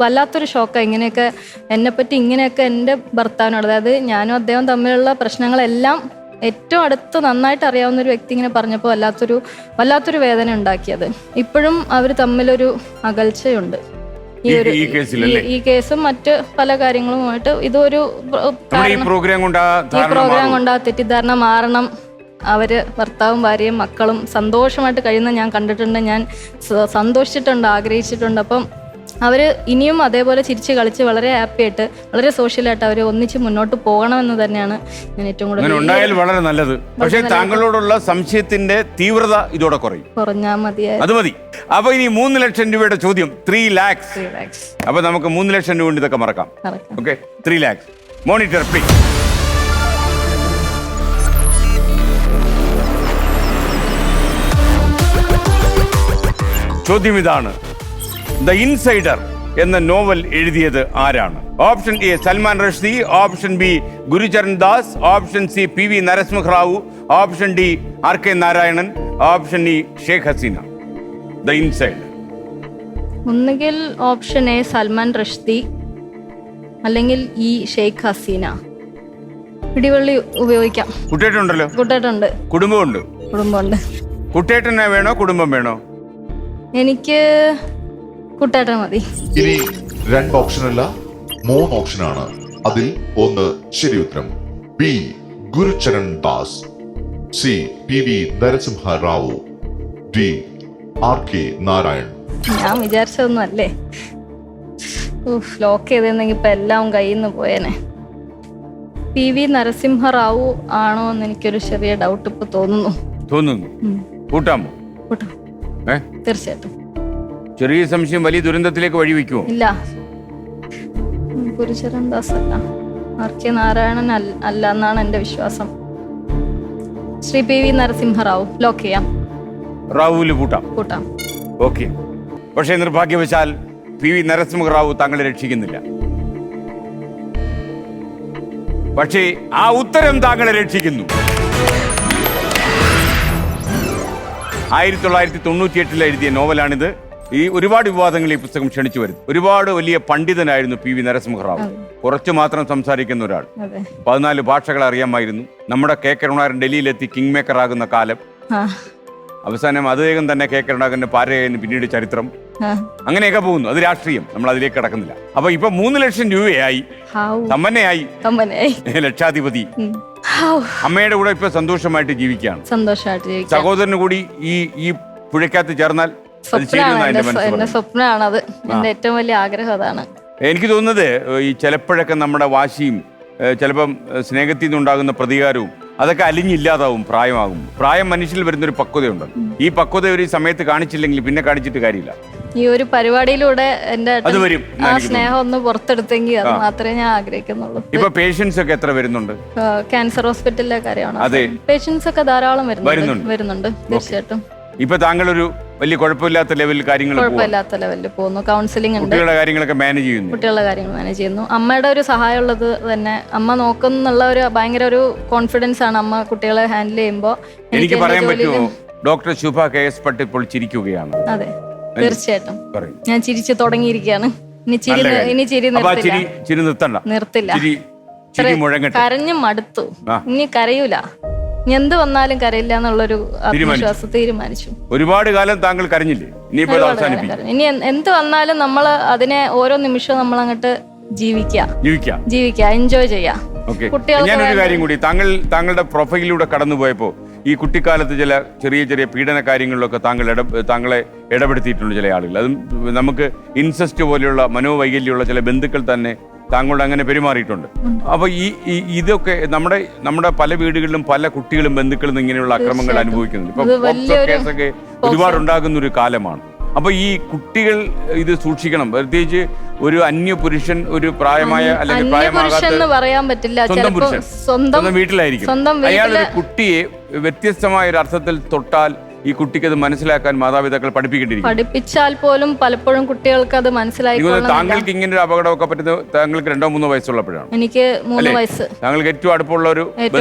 വല്ലാത്തൊരു ഷോക്കാണ്. ഇങ്ങനെയൊക്കെ എന്നെപ്പറ്റി ഇങ്ങനെയൊക്കെ എൻ്റെ ഭർത്താവിനോട്, അതായത് ഞാനും അദ്ദേഹം തമ്മിലുള്ള പ്രശ്നങ്ങളെല്ലാം ഏറ്റവും അടുത്ത് നന്നായിട്ട് അറിയാവുന്ന ഒരു വ്യക്തി ഇങ്ങനെ പറഞ്ഞപ്പോൾ വല്ലാത്തൊരു വേദന ഉണ്ടാക്കിയത്. ഇപ്പോഴും അവർ തമ്മിലൊരു അകൽച്ചയുണ്ട്. ഈ കേസും മറ്റ് പല കാര്യങ്ങളുമായിട്ട് ഇതൊരു ഈ പ്രോഗ്രാം കൊണ്ട് ആ തെറ്റിദ്ധാരണ മാറണം. അവര് ഭർത്താവും ഭാര്യയും മക്കളും സന്തോഷമായിട്ട് കഴിയുന്ന ഞാൻ കണ്ടിട്ടുണ്ട്, ഞാൻ സന്തോഷിച്ചിട്ടുണ്ട്, ആഗ്രഹിച്ചിട്ടുണ്ട്. അപ്പം അവര് ഇനിയും അതേപോലെ ചിരിച്ച് കളിച്ച് വളരെ ഹാപ്പി ആയിട്ട് വളരെ സോഷ്യലായിട്ട് അവർ ഒന്നിച്ച് മുന്നോട്ട് പോകണമെന്ന് തന്നെയാണ് ഞാൻ ഏറ്റവും കൂടുതൽ ഉണ്ടായാൽ വളരെ നല്ലത്. പക്ഷേ താങ്കളോടുള്ള സംശയത്തിന്റെ തീവ്രത ഇതോടെ കുറഞ്ഞാൽ മതിയായി. അത് മതി. അപ്പൊ ഇനി 3 ലക്ഷം രൂപയുടെ ചോദ്യം, 3 lakhs. അപ്പൊ നമുക്ക് 3 ലക്ഷം രൂപ കൊണ്ട് ഇതൊക്കെ മറക്കാം. Okay, 3 lakhs. Monitor please. ചോദ്യം ഇതാണ്: ദ ഇൻസൈഡർ എന്ന നോവൽ എഴുതിയത് ആരാണ്? Option A Salman Rushdie, option B Gurcharan Das, option C PV Narasimha Rao, option D RK Narayanan, option E Sheikh Hasina. The insider. ഒന്നുകിൽ ഓപ്ഷൻ എ സൽമാൻ റഷ്ദി, അല്ലെങ്കിൽ ഈ ഷെയ്ഖ് ഹസീന. പിടിവള്ളി ഉപയോഗിക്കാം. കുട്ടേട്ടുണ്ടല്ലോ. കുട്ടേട്ടുണ്ട്. കുടുംബമുണ്ട്. കുട്ടേട്ടനെ വേണോ കുടുംബം വേണോ? എനിക്ക് കുട്ടേട്ടൻ മതി. ഇനി 2 ഓപ്ഷനല്ല 3 ഓപ്ഷനാണ്. അതിൽ 1 ശരി ഉത്തരം. B Gurcharan Das, C PV Narasimha Rao, D RK Narayan. ഞാൻ വിചാരിച്ചതൊന്നും അല്ലേ. ലോക്ക് ചെയ്തെന്നെങ്കിൽ ഇപ്പൊ എല്ലാം കയ്യിൽ നിന്ന് പോയേനെ. PV നരസിംഹറാവു ആണോ എന്ന് എനിക്കൊരു ചെറിയ ഡൗട്ട് ഇപ്പൊ തോന്നുന്നു. കൂട്ടാമോ? തീർച്ചയായിട്ടും. ചെറിയ സംശയം വലിയ ദുരന്തത്തിലേക്ക് വഴിവെക്കുമോ? ഇല്ല, ഗുരുചരൺ ദാസ് അല്ല, RK നാരായണൻ അല്ല എന്നാണ് എന്റെ വിശ്വാസം. ശ്രീ PV നരസിംഹറാവു ലോക്ക് ചെയ്യാം. റാവുവില് കൂട്ടാം. ഓക്കെ. പക്ഷേ നിർഭാഗ്യവശാൽ PV നരസിംഹറാവു താങ്കളെ രക്ഷിക്കുന്നില്ല. പക്ഷേ ആ ഉത്തരം താങ്കളെ രക്ഷിക്കുന്നു. 1998 എഴുതിയ നോവലാണിത്. ഈ ഒരുപാട് വിവാദങ്ങൾ ഈ പുസ്തകം ക്ഷണിച്ചു വരുന്നു. ഒരുപാട് വലിയ പണ്ഡിതനായിരുന്നു PV നരസിംഹറാവു. കുറച്ച് മാത്രം സംസാരിക്കുന്ന ഒരാൾ. 14 ഭാഷകൾ അറിയാമായിരുന്നു. നമ്മുടെ K കരുണാകരൻ ഡൽഹിയിലെത്തി കിങ് മേക്കർ ആകുന്ന കാലം. അവസാനം അദ്ദേഹം തന്നെ K കരുണാകരന്റെ പാരയായിരുന്നു. പിന്നീട് ചരിത്രം, അങ്ങനെയൊക്കെ പോകുന്നു. അത് രാഷ്ട്രീയം, നമ്മൾ അതിലേക്ക് കടക്കുന്നില്ല. അപ്പൊ ഇപ്പൊ 3 ലക്ഷം രൂപയായി, സമ്പന്നയായി, ലക്ഷാധിപതി. അമ്മയുടെ കൂടെ ഇപ്പൊ സന്തോഷമായിട്ട് ജീവിക്കുകയാണ്. സന്തോഷമായിട്ട്. സഹോദരന് കൂടി ഈ പുഴയ്ക്കകത്ത് ചേർന്നാൽ സ്വപ്നമാണ് എന്റെ സ്വപ്നമാണത്. എന്റെ ഏറ്റവും വലിയ ആഗ്രഹം അതാണ്. എനിക്ക് തോന്നുന്നത് ഈ ചിലപ്പോഴൊക്കെ നമ്മുടെ വാശിയും ചിലപ്പം സ്നേഹത്തിൽ നിന്നുണ്ടാകുന്ന പ്രതികാരവും അതൊക്കെ അലിഞ്ഞില്ലാതാവും പ്രായമാകും. പ്രായം മനുഷ്യരിൽ വരുന്നൊരു പക്വതയുണ്ട്. ഈ പക്വത ഒരു സമയത്ത് കാണിച്ചില്ലെങ്കിൽ പിന്നെ കാണിച്ചിട്ട് കാര്യമില്ല. ഈ ഒരു പരിപാടിയിലൂടെ എന്റെ അത് വരും. ആ സ്നേഹം ഒന്ന് പുറത്തെടുത്തെങ്കിൽ അത് മാത്രമേ ഞാൻ ആഗ്രഹിക്കുന്നുള്ളൂ. ഇപ്പൊ പേഷ്യൻസ് ഒക്കെ എത്ര വരുന്നുണ്ട്? ക്യാൻസർ ഹോസ്പിറ്റലിലെ കാര്യമാണ്. അതെ, പേഷ്യൻസ് ഒക്കെ ധാരാളം വരുന്നുണ്ട് തീർച്ചയായിട്ടും. ഇപ്പൊ താങ്കൾ ഒരു വലിയ കുഴപ്പമില്ലാത്ത ലെവലിൽ കാര്യങ്ങൾ കുഴപ്പമില്ലാത്ത ലെവലിൽ പോകുന്നു. കൗൺസിലിംഗ് ഉണ്ട്, കുട്ടികളുടെ കാര്യങ്ങളൊക്കെ മാനേജ് ചെയ്യുന്നു. കുട്ടികളുടെ കാര്യങ്ങൾ മാനേജ് ചെയ്യുന്നു. അമ്മയുടെ ഒരു സഹായം ഉള്ളത് തന്നെ, അമ്മ നോക്കുന്നുള്ള ഒരു ഭയങ്കര ഒരു കോൺഫിഡൻസ് ആണ് അമ്മ കുട്ടികളെ ഹാൻഡിൽ ചെയ്യുമ്പോൾ. എനിക്ക് പറയാൻ പറ്റുമോ, ഡോക്ടർ ശുഭ KS ഭട്ട് ഇപ്പോൾ ചിരിക്കുകയാണ്? അതെ, തീർച്ചയായിട്ടും ഞാൻ ചിരിച്ചു തുടങ്ങിയിരിക്കുകയാണ്. ഇനി ചിരി നിർത്തില്ല. കരഞ്ഞു മടുത്തു, ഇനി കരയൂല. ഇനി എന്ത് വന്നാലും കരയില്ല എന്നുള്ളൊരു ആത്മവിശ്വാസം തീരുമാനിച്ചു. ഒരുപാട് കാലം താങ്കൾ കരഞ്ഞില്ലേ? ഇനി എന്ത് വന്നാലും നമ്മൾ അതിനെ ഓരോ നിമിഷവും നമ്മൾ അങ്ങോട്ട് ജീവിക്കുക, എൻജോയ് ചെയ്യാം. ഞാനൊരു കാര്യം കൂടി, താങ്കളുടെ പ്രൊഫൈലിലൂടെ കടന്നു പോയപ്പോ ഈ കുട്ടിക്കാലത്ത് ചില ചെറിയ പീഡന കാര്യങ്ങളിലൊക്കെ താങ്കളെ ഇടപെടുത്തിയിട്ടുണ്ട് ചില ആളുകൾ. അതും നമുക്ക് ഇൻസെസ്റ്റ് പോലെയുള്ള മനോവൈകല്യമുള്ള ചില ബന്ധുക്കൾ തന്നെ താങ്കളോട് അങ്ങനെ പെരുമാറിയിട്ടുണ്ട്. അപ്പൊ ഇതൊക്കെ നമ്മുടെ പല വീടുകളിലും പല കുട്ടികളും ബന്ധുക്കളും ഇങ്ങനെയുള്ള അക്രമങ്ങൾ അനുഭവിക്കുന്നുണ്ട്. ഇപ്പൊ കേസൊക്കെ ഒരുപാട് ഉണ്ടാകുന്ന ഒരു കാലമാണ്. അപ്പൊ ഈ കുട്ടികൾ ഇത് സൂക്ഷിക്കണം. പ്രത്യേകിച്ച് ഒരു അന്യ പുരുഷൻ, ഒരു പ്രായമായ അല്ലെങ്കിൽ പ്രായമാകാത്ത പറയാൻ പറ്റില്ല, സ്വന്തം പുരുഷൻ സ്വന്തം വീട്ടിലായിരിക്കും. അയാൾ ഒരു കുട്ടിയെ വ്യത്യസ്തമായ ഒരു അർത്ഥത്തിൽ തൊട്ടാൽ ഈ കുട്ടിക്ക് അത് മനസ്സിലാക്കാൻ മാതാപിതാക്കൾ പഠിപ്പിച്ചാൽ പോലും പലപ്പോഴും കുട്ടികൾക്ക് അത് മനസ്സിലാക്കി. താങ്കൾക്ക് ഇങ്ങനെ ഒരു അപകടമൊക്കെ പറ്റുന്നത് താങ്കൾക്ക് 2-3 വയസ്സുള്ളപ്പോഴാണ്. എനിക്ക് 3 വയസ്സ്. താങ്കൾക്ക് ഏറ്റവും അടുപ്പമുള്ള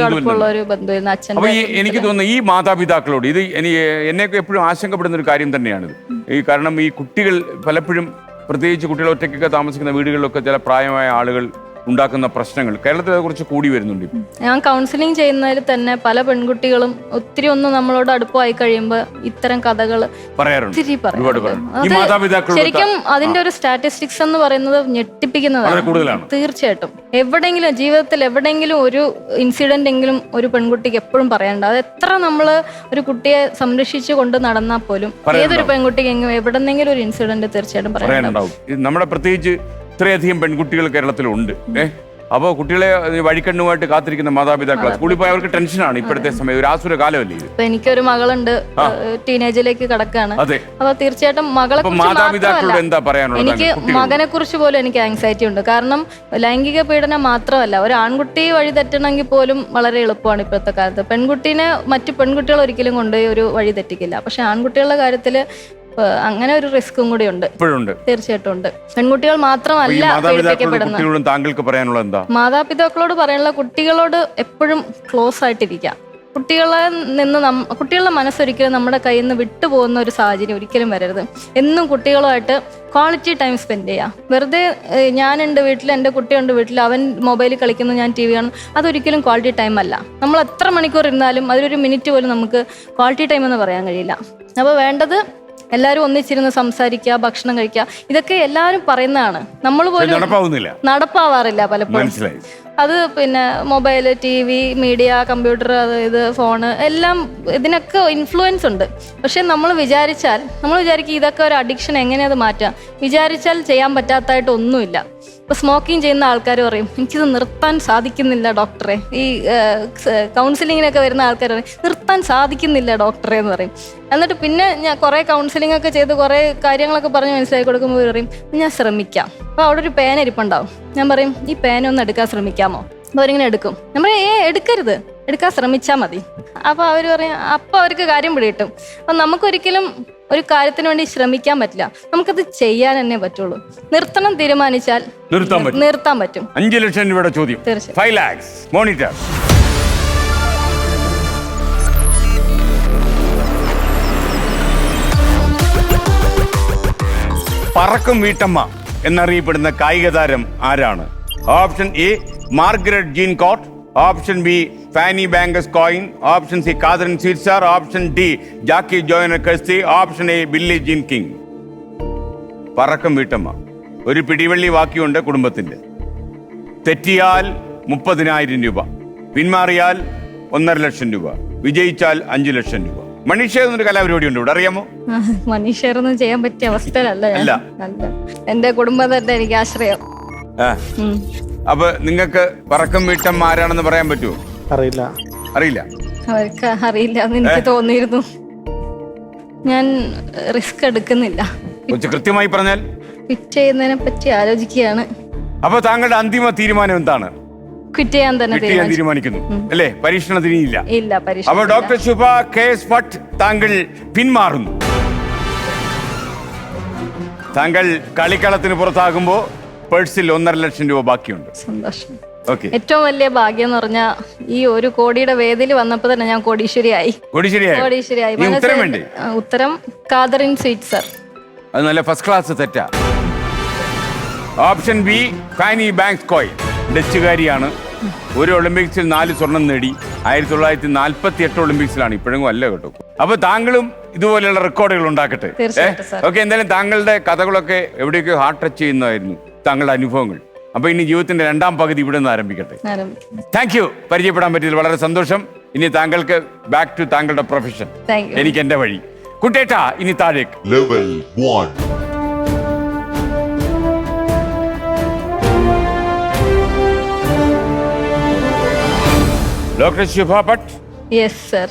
ഒരു ബന്ധു. അപ്പൊ എനിക്ക് തോന്നുന്നു ഈ മാതാപിതാക്കളോട് ഇത് എന്നെയൊക്കെ എപ്പോഴും ആശങ്കപ്പെടുന്ന ഒരു കാര്യം തന്നെയാണിത്. കാരണം ഈ കുട്ടികൾ പലപ്പോഴും, പ്രത്യേകിച്ച് കുട്ടികൾ ഒറ്റയ്ക്കൊക്കെ താമസിക്കുന്ന വീടുകളിലൊക്കെ ചില പ്രായമായ ആളുകൾ ഉണ്ടാക്കുന്ന പ്രശ്നങ്ങൾ കേരളത്തിൽ കുറിച്ച് കൂടി വരുന്നുണ്ട്. ഞാൻ കൗൺസിലിംഗ് ചെയ്യുന്നതിൽ തന്നെ പല പെൺകുട്ടികളും ഒത്തിരി ഒന്ന് നമ്മളോട് അടുപ്പമായി കഴിയുമ്പോൾ ഇത്തരം കഥകൾ പറയാറുണ്ട്. ശരിക്കും അതിന്റെ ഒരു സ്റ്റാറ്റിസ്റ്റിക്സ് എന്ന് പറയുന്നത് ഞെട്ടിപ്പിക്കുന്നതാണ്. തീർച്ചയായിട്ടും എവിടെയെങ്കിലും ജീവിതത്തിൽ എവിടെയെങ്കിലും ഒരു ഇൻസിഡന്റ് എങ്കിലും ഒരു പെൺകുട്ടിക്ക് എപ്പോഴും പറയാനുണ്ട്. അത് എത്ര നമ്മള് ഒരു കുട്ടിയെ സംരക്ഷിച്ചു കൊണ്ട് നടന്നാൽ പോലും ഏതൊരു പെൺകുട്ടിക്കെങ്കിലും എവിടെന്നെങ്കിലും ഒരു ഇൻസിഡന്റ് തീർച്ചയായിട്ടും പറയാനുണ്ടാവും. നമ്മുടെ പ്രത്യേകിച്ച് ഇത്രയധികം പെൺകുട്ടികൾ കേരളത്തിലുണ്ട്. അപ്പോൾ കുട്ടികളെ വഴിക്കണ്ണുമായിട്ട് കാത്തിരിക്കുന്ന മാതാപിതാക്കൾ സ്കൂളിൽ പോയി അവർക്ക് ടെൻഷനാണ് ഇപ്പോഴത്തെ സമയം. ഒരു ആസുര കാലമല്ലേ ഇത്. എനിക്കൊരു മകളുണ്ട്, ടീനേജിലേക്ക് കടക്കാണ്. അപ്പൊ തീർച്ചയായിട്ടും മകളെ മാതാപിതാക്കളോട് എന്താ പറയാനുള്ളത്? എനിക്ക് മകനെ കുറിച്ച് പോലും എനിക്ക് ആങ്സൈറ്റി ഉണ്ട്. കാരണം ലൈംഗിക പീഡനം മാത്രമല്ല, ഒരു ആൺകുട്ടി വഴി തെറ്റണമെങ്കിൽ പോലും വളരെ എളുപ്പമാണ് ഇപ്പോഴത്തെ കാലത്ത്. പെൺകുട്ടീനെ മറ്റു പെൺകുട്ടികൾ ഒരിക്കലും കൊണ്ടുപോയി ഒരു വഴി തെറ്റിക്കില്ല. പക്ഷെ ആൺകുട്ടികളുടെ കാര്യത്തില് അങ്ങനെ ഒരു റിസ്കും കൂടി ഉണ്ട്. തീർച്ചയായിട്ടും ഉണ്ട്. പെൺകുട്ടികൾ മാത്രമല്ല പീഡിപ്പിക്കപ്പെടുന്നത്. താങ്കൾക്ക് പറയാനുള്ളത് എന്താ? മാതാപിതാക്കളോട് പറയാനുള്ള, കുട്ടികളോട് എപ്പോഴും ക്ലോസ് ആയിട്ടിരിക്കുക. കുട്ടികളുടെ മനസ്സൊരിക്കലും നമ്മുടെ കയ്യിൽ നിന്ന് വിട്ടുപോകുന്ന ഒരു സാഹചര്യം ഒരിക്കലും വരരുത്. എന്നും കുട്ടികളുമായിട്ട് ക്വാളിറ്റി ടൈം സ്പെൻഡ് ചെയ്യുക. വെറുതെ ഞാനുണ്ട് വീട്ടിൽ, എൻ്റെ കുട്ടിയുണ്ട് വീട്ടിൽ, അവൻ മൊബൈലിൽ കളിക്കുന്നു, ഞാൻ TV കാണും, അതൊരിക്കലും ക്വാളിറ്റി ടൈം അല്ല. നമ്മൾ എത്ര മണിക്കൂർ ഇരുന്നാലും അതിലൊരു മിനിറ്റ് പോലും നമുക്ക് ക്വാളിറ്റി ടൈം എന്ന് പറയാൻ കഴിയില്ല. അപ്പോൾ വേണ്ടത് എല്ലാവരും ഒന്നിച്ചിരുന്ന് സംസാരിക്കുക, ഭക്ഷണം കഴിക്കുക. ഇതൊക്കെ എല്ലാവരും പറയുന്നതാണ്, നമ്മൾ പോലും നടപ്പാവാറില്ല പലപ്പോഴും. അത് പിന്നെ മൊബൈൽ, TV, മീഡിയ, കമ്പ്യൂട്ടർ, ഇത് ഫോണ് എല്ലാം ഇതിനൊക്കെ ഇൻഫ്ലുവൻസ് ഉണ്ട്. പക്ഷെ നമ്മൾ വിചാരിക്കും ഇതൊക്കെ ഒരു അഡിക്ഷൻ, എങ്ങനെ അത് മാറ്റാം? വിചാരിച്ചാൽ ചെയ്യാൻ പറ്റാത്തതായിട്ട് ഒന്നുമില്ല. ഇപ്പൊ സ്മോക്കിംഗ് ചെയ്യുന്ന ആൾക്കാർ പറയും എനിക്കിത് നിർത്താൻ സാധിക്കുന്നില്ല ഡോക്ടറെ. ഈ കൗൺസിലിങ്ങിനൊക്കെ വരുന്ന ആൾക്കാർ പറയും നിർത്താൻ സാധിക്കുന്നില്ല ഡോക്ടറെ എന്ന് പറയും. എന്നിട്ട് പിന്നെ ഞാൻ കുറേ കൗൺസിലിംഗ് ഒക്കെ ചെയ്ത് കുറേ കാര്യങ്ങളൊക്കെ പറഞ്ഞ് മനസ്സിലാക്കി കൊടുക്കുമ്പോൾ പറയും ഞാൻ ശ്രമിക്കാം. അപ്പോൾ അവിടെ ഒരു പേന ഇരിപ്പുണ്ടാവും. ഞാൻ പറയും ഈ പേന ഒന്ന് എടുക്കാൻ ശ്രമിക്കാമോ? അപ്പോൾ അവരിങ്ങനെ എടുക്കും. ഞാൻ പറയും എടുക്കരുത്, എടുക്കാൻ ശ്രമിച്ചാൽ മതി. അപ്പോൾ അവർ പറയും, അപ്പോൾ അവർക്ക് കാര്യം പിടികിട്ടും. അപ്പം നമുക്കൊരിക്കലും ഒരു കാര്യത്തിന് വേണ്ടി ശ്രമിക്കാൻ പറ്റില്ല, നമുക്കത് ചെയ്യാൻ തന്നെ പറ്റുള്ളൂ. നിർത്തണം തീരുമാനിച്ചാൽ നിർത്താൻ പറ്റും. 5 ലക്ഷം രൂപയുടെ ചോദ്യം, 5 lakhs മോണിറ്റർ. പറക്കും വീട്ടമ്മ എന്നറിയപ്പെടുന്ന കായിക താരം ആരാണ്? Option A Margaret Jean Court, option B Fanny Blankers Koen, option C Kathrine Switzer, option D Jackie Joyner കസ്തി, option A Billie Jean King. പറക്കും വീട്ടമ്മ ഒരു പിടിവള്ളി വാക്കിയുണ്ട് കുടുംബത്തിന്റെ. തെറ്റിയാൽ 30,000 രൂപ, പിന്മാറിയാൽ 1.5 ലക്ഷം രൂപ, വിജയിച്ചാൽ 5 ലക്ഷം രൂപ. മണീഷ എന്നൊരു കലാപരിപാടി ഉണ്ട് ഇവിടെ, അറിയാമോ? മനുഷ്യരൊന്നും ചെയ്യാൻ പറ്റിയ അവസ്ഥയിലല്ല ഞാൻ. അല്ല. അല്ല, എന്റെ കുടുംബം തന്നെ എനിക്ക് ആശ്രയം. ആ. അപ്പൊ നിങ്ങൾക്ക് പറക്കം വീട്ടം ആരാണെന്ന് പറയാൻ പറ്റുമോ? അറിയില്ല. അറിയില്ല. അവർക്ക് അറിയില്ല എന്ന് എനിക്ക് തോന്നിയിരുന്നു. ഞാൻ റിസ്ക് എടുക്കുന്നില്ല. കുറച്ച് കൃത്യമായി പറഞ്ഞാൽ ക്വിറ്റ് ചെയ്യുന്നതിനെ പറ്റി ആലോചിക്കുകയാണ്. അപ്പൊ താങ്കളുടെ അന്തിമ തീരുമാനം എന്താണ്? ക്വിറ്റ് ചെയ്യാൻ തന്നെ ക്വിറ്റ് ചെയ്യാൻ തീരുമാനിക്കുന്നു അല്ലേ? പരീക്ഷണത്തിന് ഇല്ല. ഇല്ല, അപ്പൊ ഡോക്ടർ ശുഭ KS ഭട്ട് താങ്കൾ പിന്മാറുന്നു. താങ്കൾ കളിക്കളത്തിന് പുറത്താകുമ്പോ പേഴ്സിൽ 1.5 ലക്ഷം രൂപ ബാക്കിയുണ്ട്. സന്തോഷം. ഓക്കെ. ഏറ്റവും വലിയ ഭാഗ്യം എന്ന് പറഞ്ഞാൽ ഈ 1 കോടിയുടെ വേദിയിൽ വന്നപ്പോ തന്നെ ഞാൻ കോടീശ്വരിയായി. കോടീശ്വരിയായി. ഉത്തരം വേണ്ടേ? ഉത്തരം കാതറിൻ സ്വീറ്റ് സർ. അത് നല്ല ഫസ്റ്റ് ക്ലാസ് തെറ്റാ. Option B Fanny Blankers Koen. ഡച്ചുകാരിയാണ്. ഒരു ഒളിമ്പിക്സിൽ 4 സ്വർണം നേടി. 1948 ഒളിമ്പിക്സിലാണ്. ഇപ്പോഴും അല്ല കേട്ടോ. അപ്പൊ താങ്കളും ഇതുപോലെയുള്ള റെക്കോർഡുകൾ ഉണ്ടാക്കട്ടെ. തീർച്ചയായിട്ടും സർ. ഓക്കെ. എന്തായാലും താങ്കളുടെ കഥകളൊക്കെ എവിടെയൊക്കെ ഹാർട്ട് ടച്ച് ചെയ്യുന്നതായിരുന്നു, താങ്കളുടെ അനുഭവങ്ങൾ. അപ്പൊ ഇനി ജീവിതത്തിന്റെ 2ാം പകുതി ഇവിടെ നിന്ന് ആരംഭിക്കട്ടെ. Thank you. പരിചയപ്പെടാൻ പറ്റിയതിൽ വളരെ സന്തോഷം. ഇനി താങ്കൾക്ക് ബാക്ക് ടു താങ്കളുടെ പ്രൊഫഷൻ. എനിക്ക് എന്റെ വഴി. കുട്ടേട്ടാ, ഇനി താഴേക്ക്. Level 1. Doctor Shubha Bhat. Yes sir.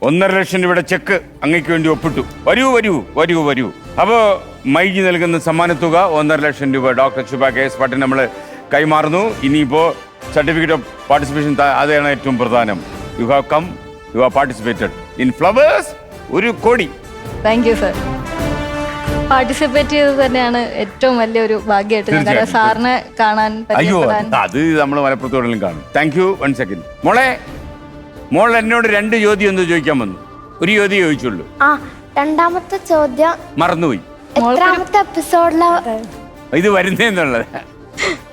1.5 ലക്ഷം രൂപയുടെ ചെക്ക് അങ്ങയ്ക്ക് വേണ്ടി ഒപ്പിട്ടു. വരൂ. അപ്പോ മൈജി നൽകുന്ന സമ്മാനത്തുക 1.5 ലക്ഷം രൂപ ഡോക്ടർ ശുഭ KS ഭട്ടിന് നമ്മൾ കൈമാറുന്നു. ഇനിയിപ്പോ സർട്ടിഫിക്കറ്റ് ഓഫ് പാർട്ടിസിപ്പേഷൻ, അതാണ് ഏറ്റവും പ്രധാനം. You have come, you have participated in Flowers. 1 കോടി. Thank you sir. പാർട്ടിസിപ്പേറ്റ് ചെയ്തത് തന്നെയാണ് ഏറ്റവും വലിയൊരു ഭാഗ്യമായിട്ട് സാറിനെ കാണാൻ. അയ്യോ, അത് നമ്മൾ മലപ്പുറത്തോടെങ്കിലും കാണും. Thank you. 1 സെക്കൻഡ്. മോൾ എന്നോട് 2 ചോദ്യം ഒന്ന് ചോദിക്കാൻ വന്നു. ഒരു ചോദ്യം ചോദിച്ചുള്ളൂ. രണ്ടാമത്തെ ചോദ്യം മറന്നുപോയി. എത്രാമത്തെ എപ്പിസോഡില് ഇത് വരുന്നേന്നുള്ളത്.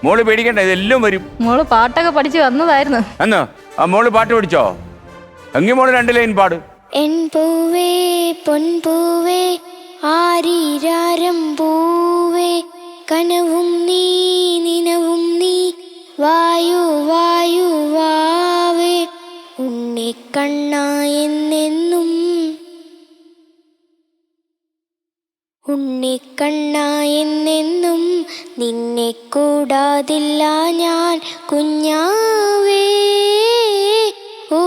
മോള് പേടിക്കണ്ട, ഇതെല്ലാം വരും. മോള് പാട്ടൊക്കെ പഠിച്ചു വന്നതായിരുന്നു. എന്നോ ആ മോള് പാട്ട് പഠിച്ചോ? എങ്കിൽ മോള് 2 ലൈൻ പാട്. എൻ പൂവേ പൊൻപൂവേ ആരീരാരം പൂവേ കനവും നീ നിനവും നീ വായു വായു വാവേ ഉണ്ണിക്കണ്ണ എന്നെന്നും ഉണ്ണിക്കണ്ണ എന്നെന്നും നിന്നെ കൂടാതില്ല ഞാൻ കുഞ്ഞാവേ. ഓ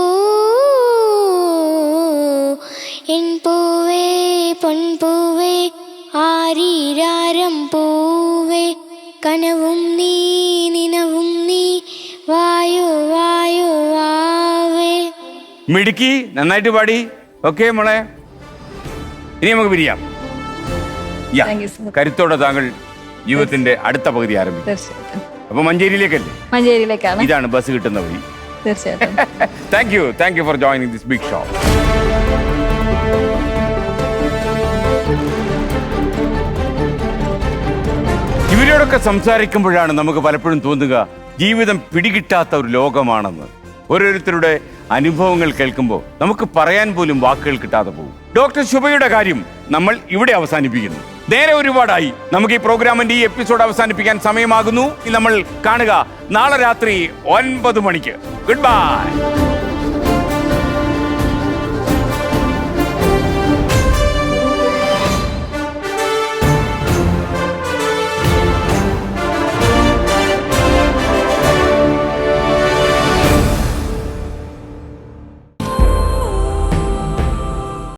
എൻ പൂവേ പൊൻപൂവേ ആരീരാരം പൂവേ കനവും നീ നിനവും നീ വായു വായു വാവേ. മിടുക്കി, നന്നായിട്ട് പാടി. ഓക്കെ മോളെ, ഇനി നമുക്ക് പിരിയാം. Thank you, sir. കരുത്തോടെ താങ്കൾ ജീവിതത്തിന്റെ അടുത്ത പകുതി ആരംഭിക്കും. തീർച്ചയായിട്ടും. അപ്പൊ മഞ്ചേരിയിലേക്കല്ലേ? മഞ്ചേരിയിലേക്കാണ്. ഇതാണ് ബസ് കിട്ടുന്ന വഴി. തീർച്ചയായിട്ടും. Thank you for joining this big show. ഇവരോടൊക്കെ സംസാരിക്കുമ്പോഴാണ് നമുക്ക് പലപ്പോഴും തോന്നുക ജീവിതം പിടികിട്ടാത്ത ഒരു ലോകമാണെന്ന്. ഓരോരുത്തരുടെ അനുഭവങ്ങൾ കേൾക്കുമ്പോൾ നമുക്ക് പറയാൻ പോലും വാക്കുകൾ കിട്ടാതെ പോകും. ഡോക്ടർ ശുഭയുടെ കാര്യം നമ്മൾ ഇവിടെ അവസാനിപ്പിക്കുന്നു. നേരെ ഒരുപാടായി. നമുക്ക് ഈ പ്രോഗ്രാമിന്റെ ഈ എപ്പിസോഡ് അവസാനിപ്പിക്കാൻ സമയമാകുന്നു. നമ്മൾ കാണുക നാളെ രാത്രി 9 മണിക്ക്. Good bye.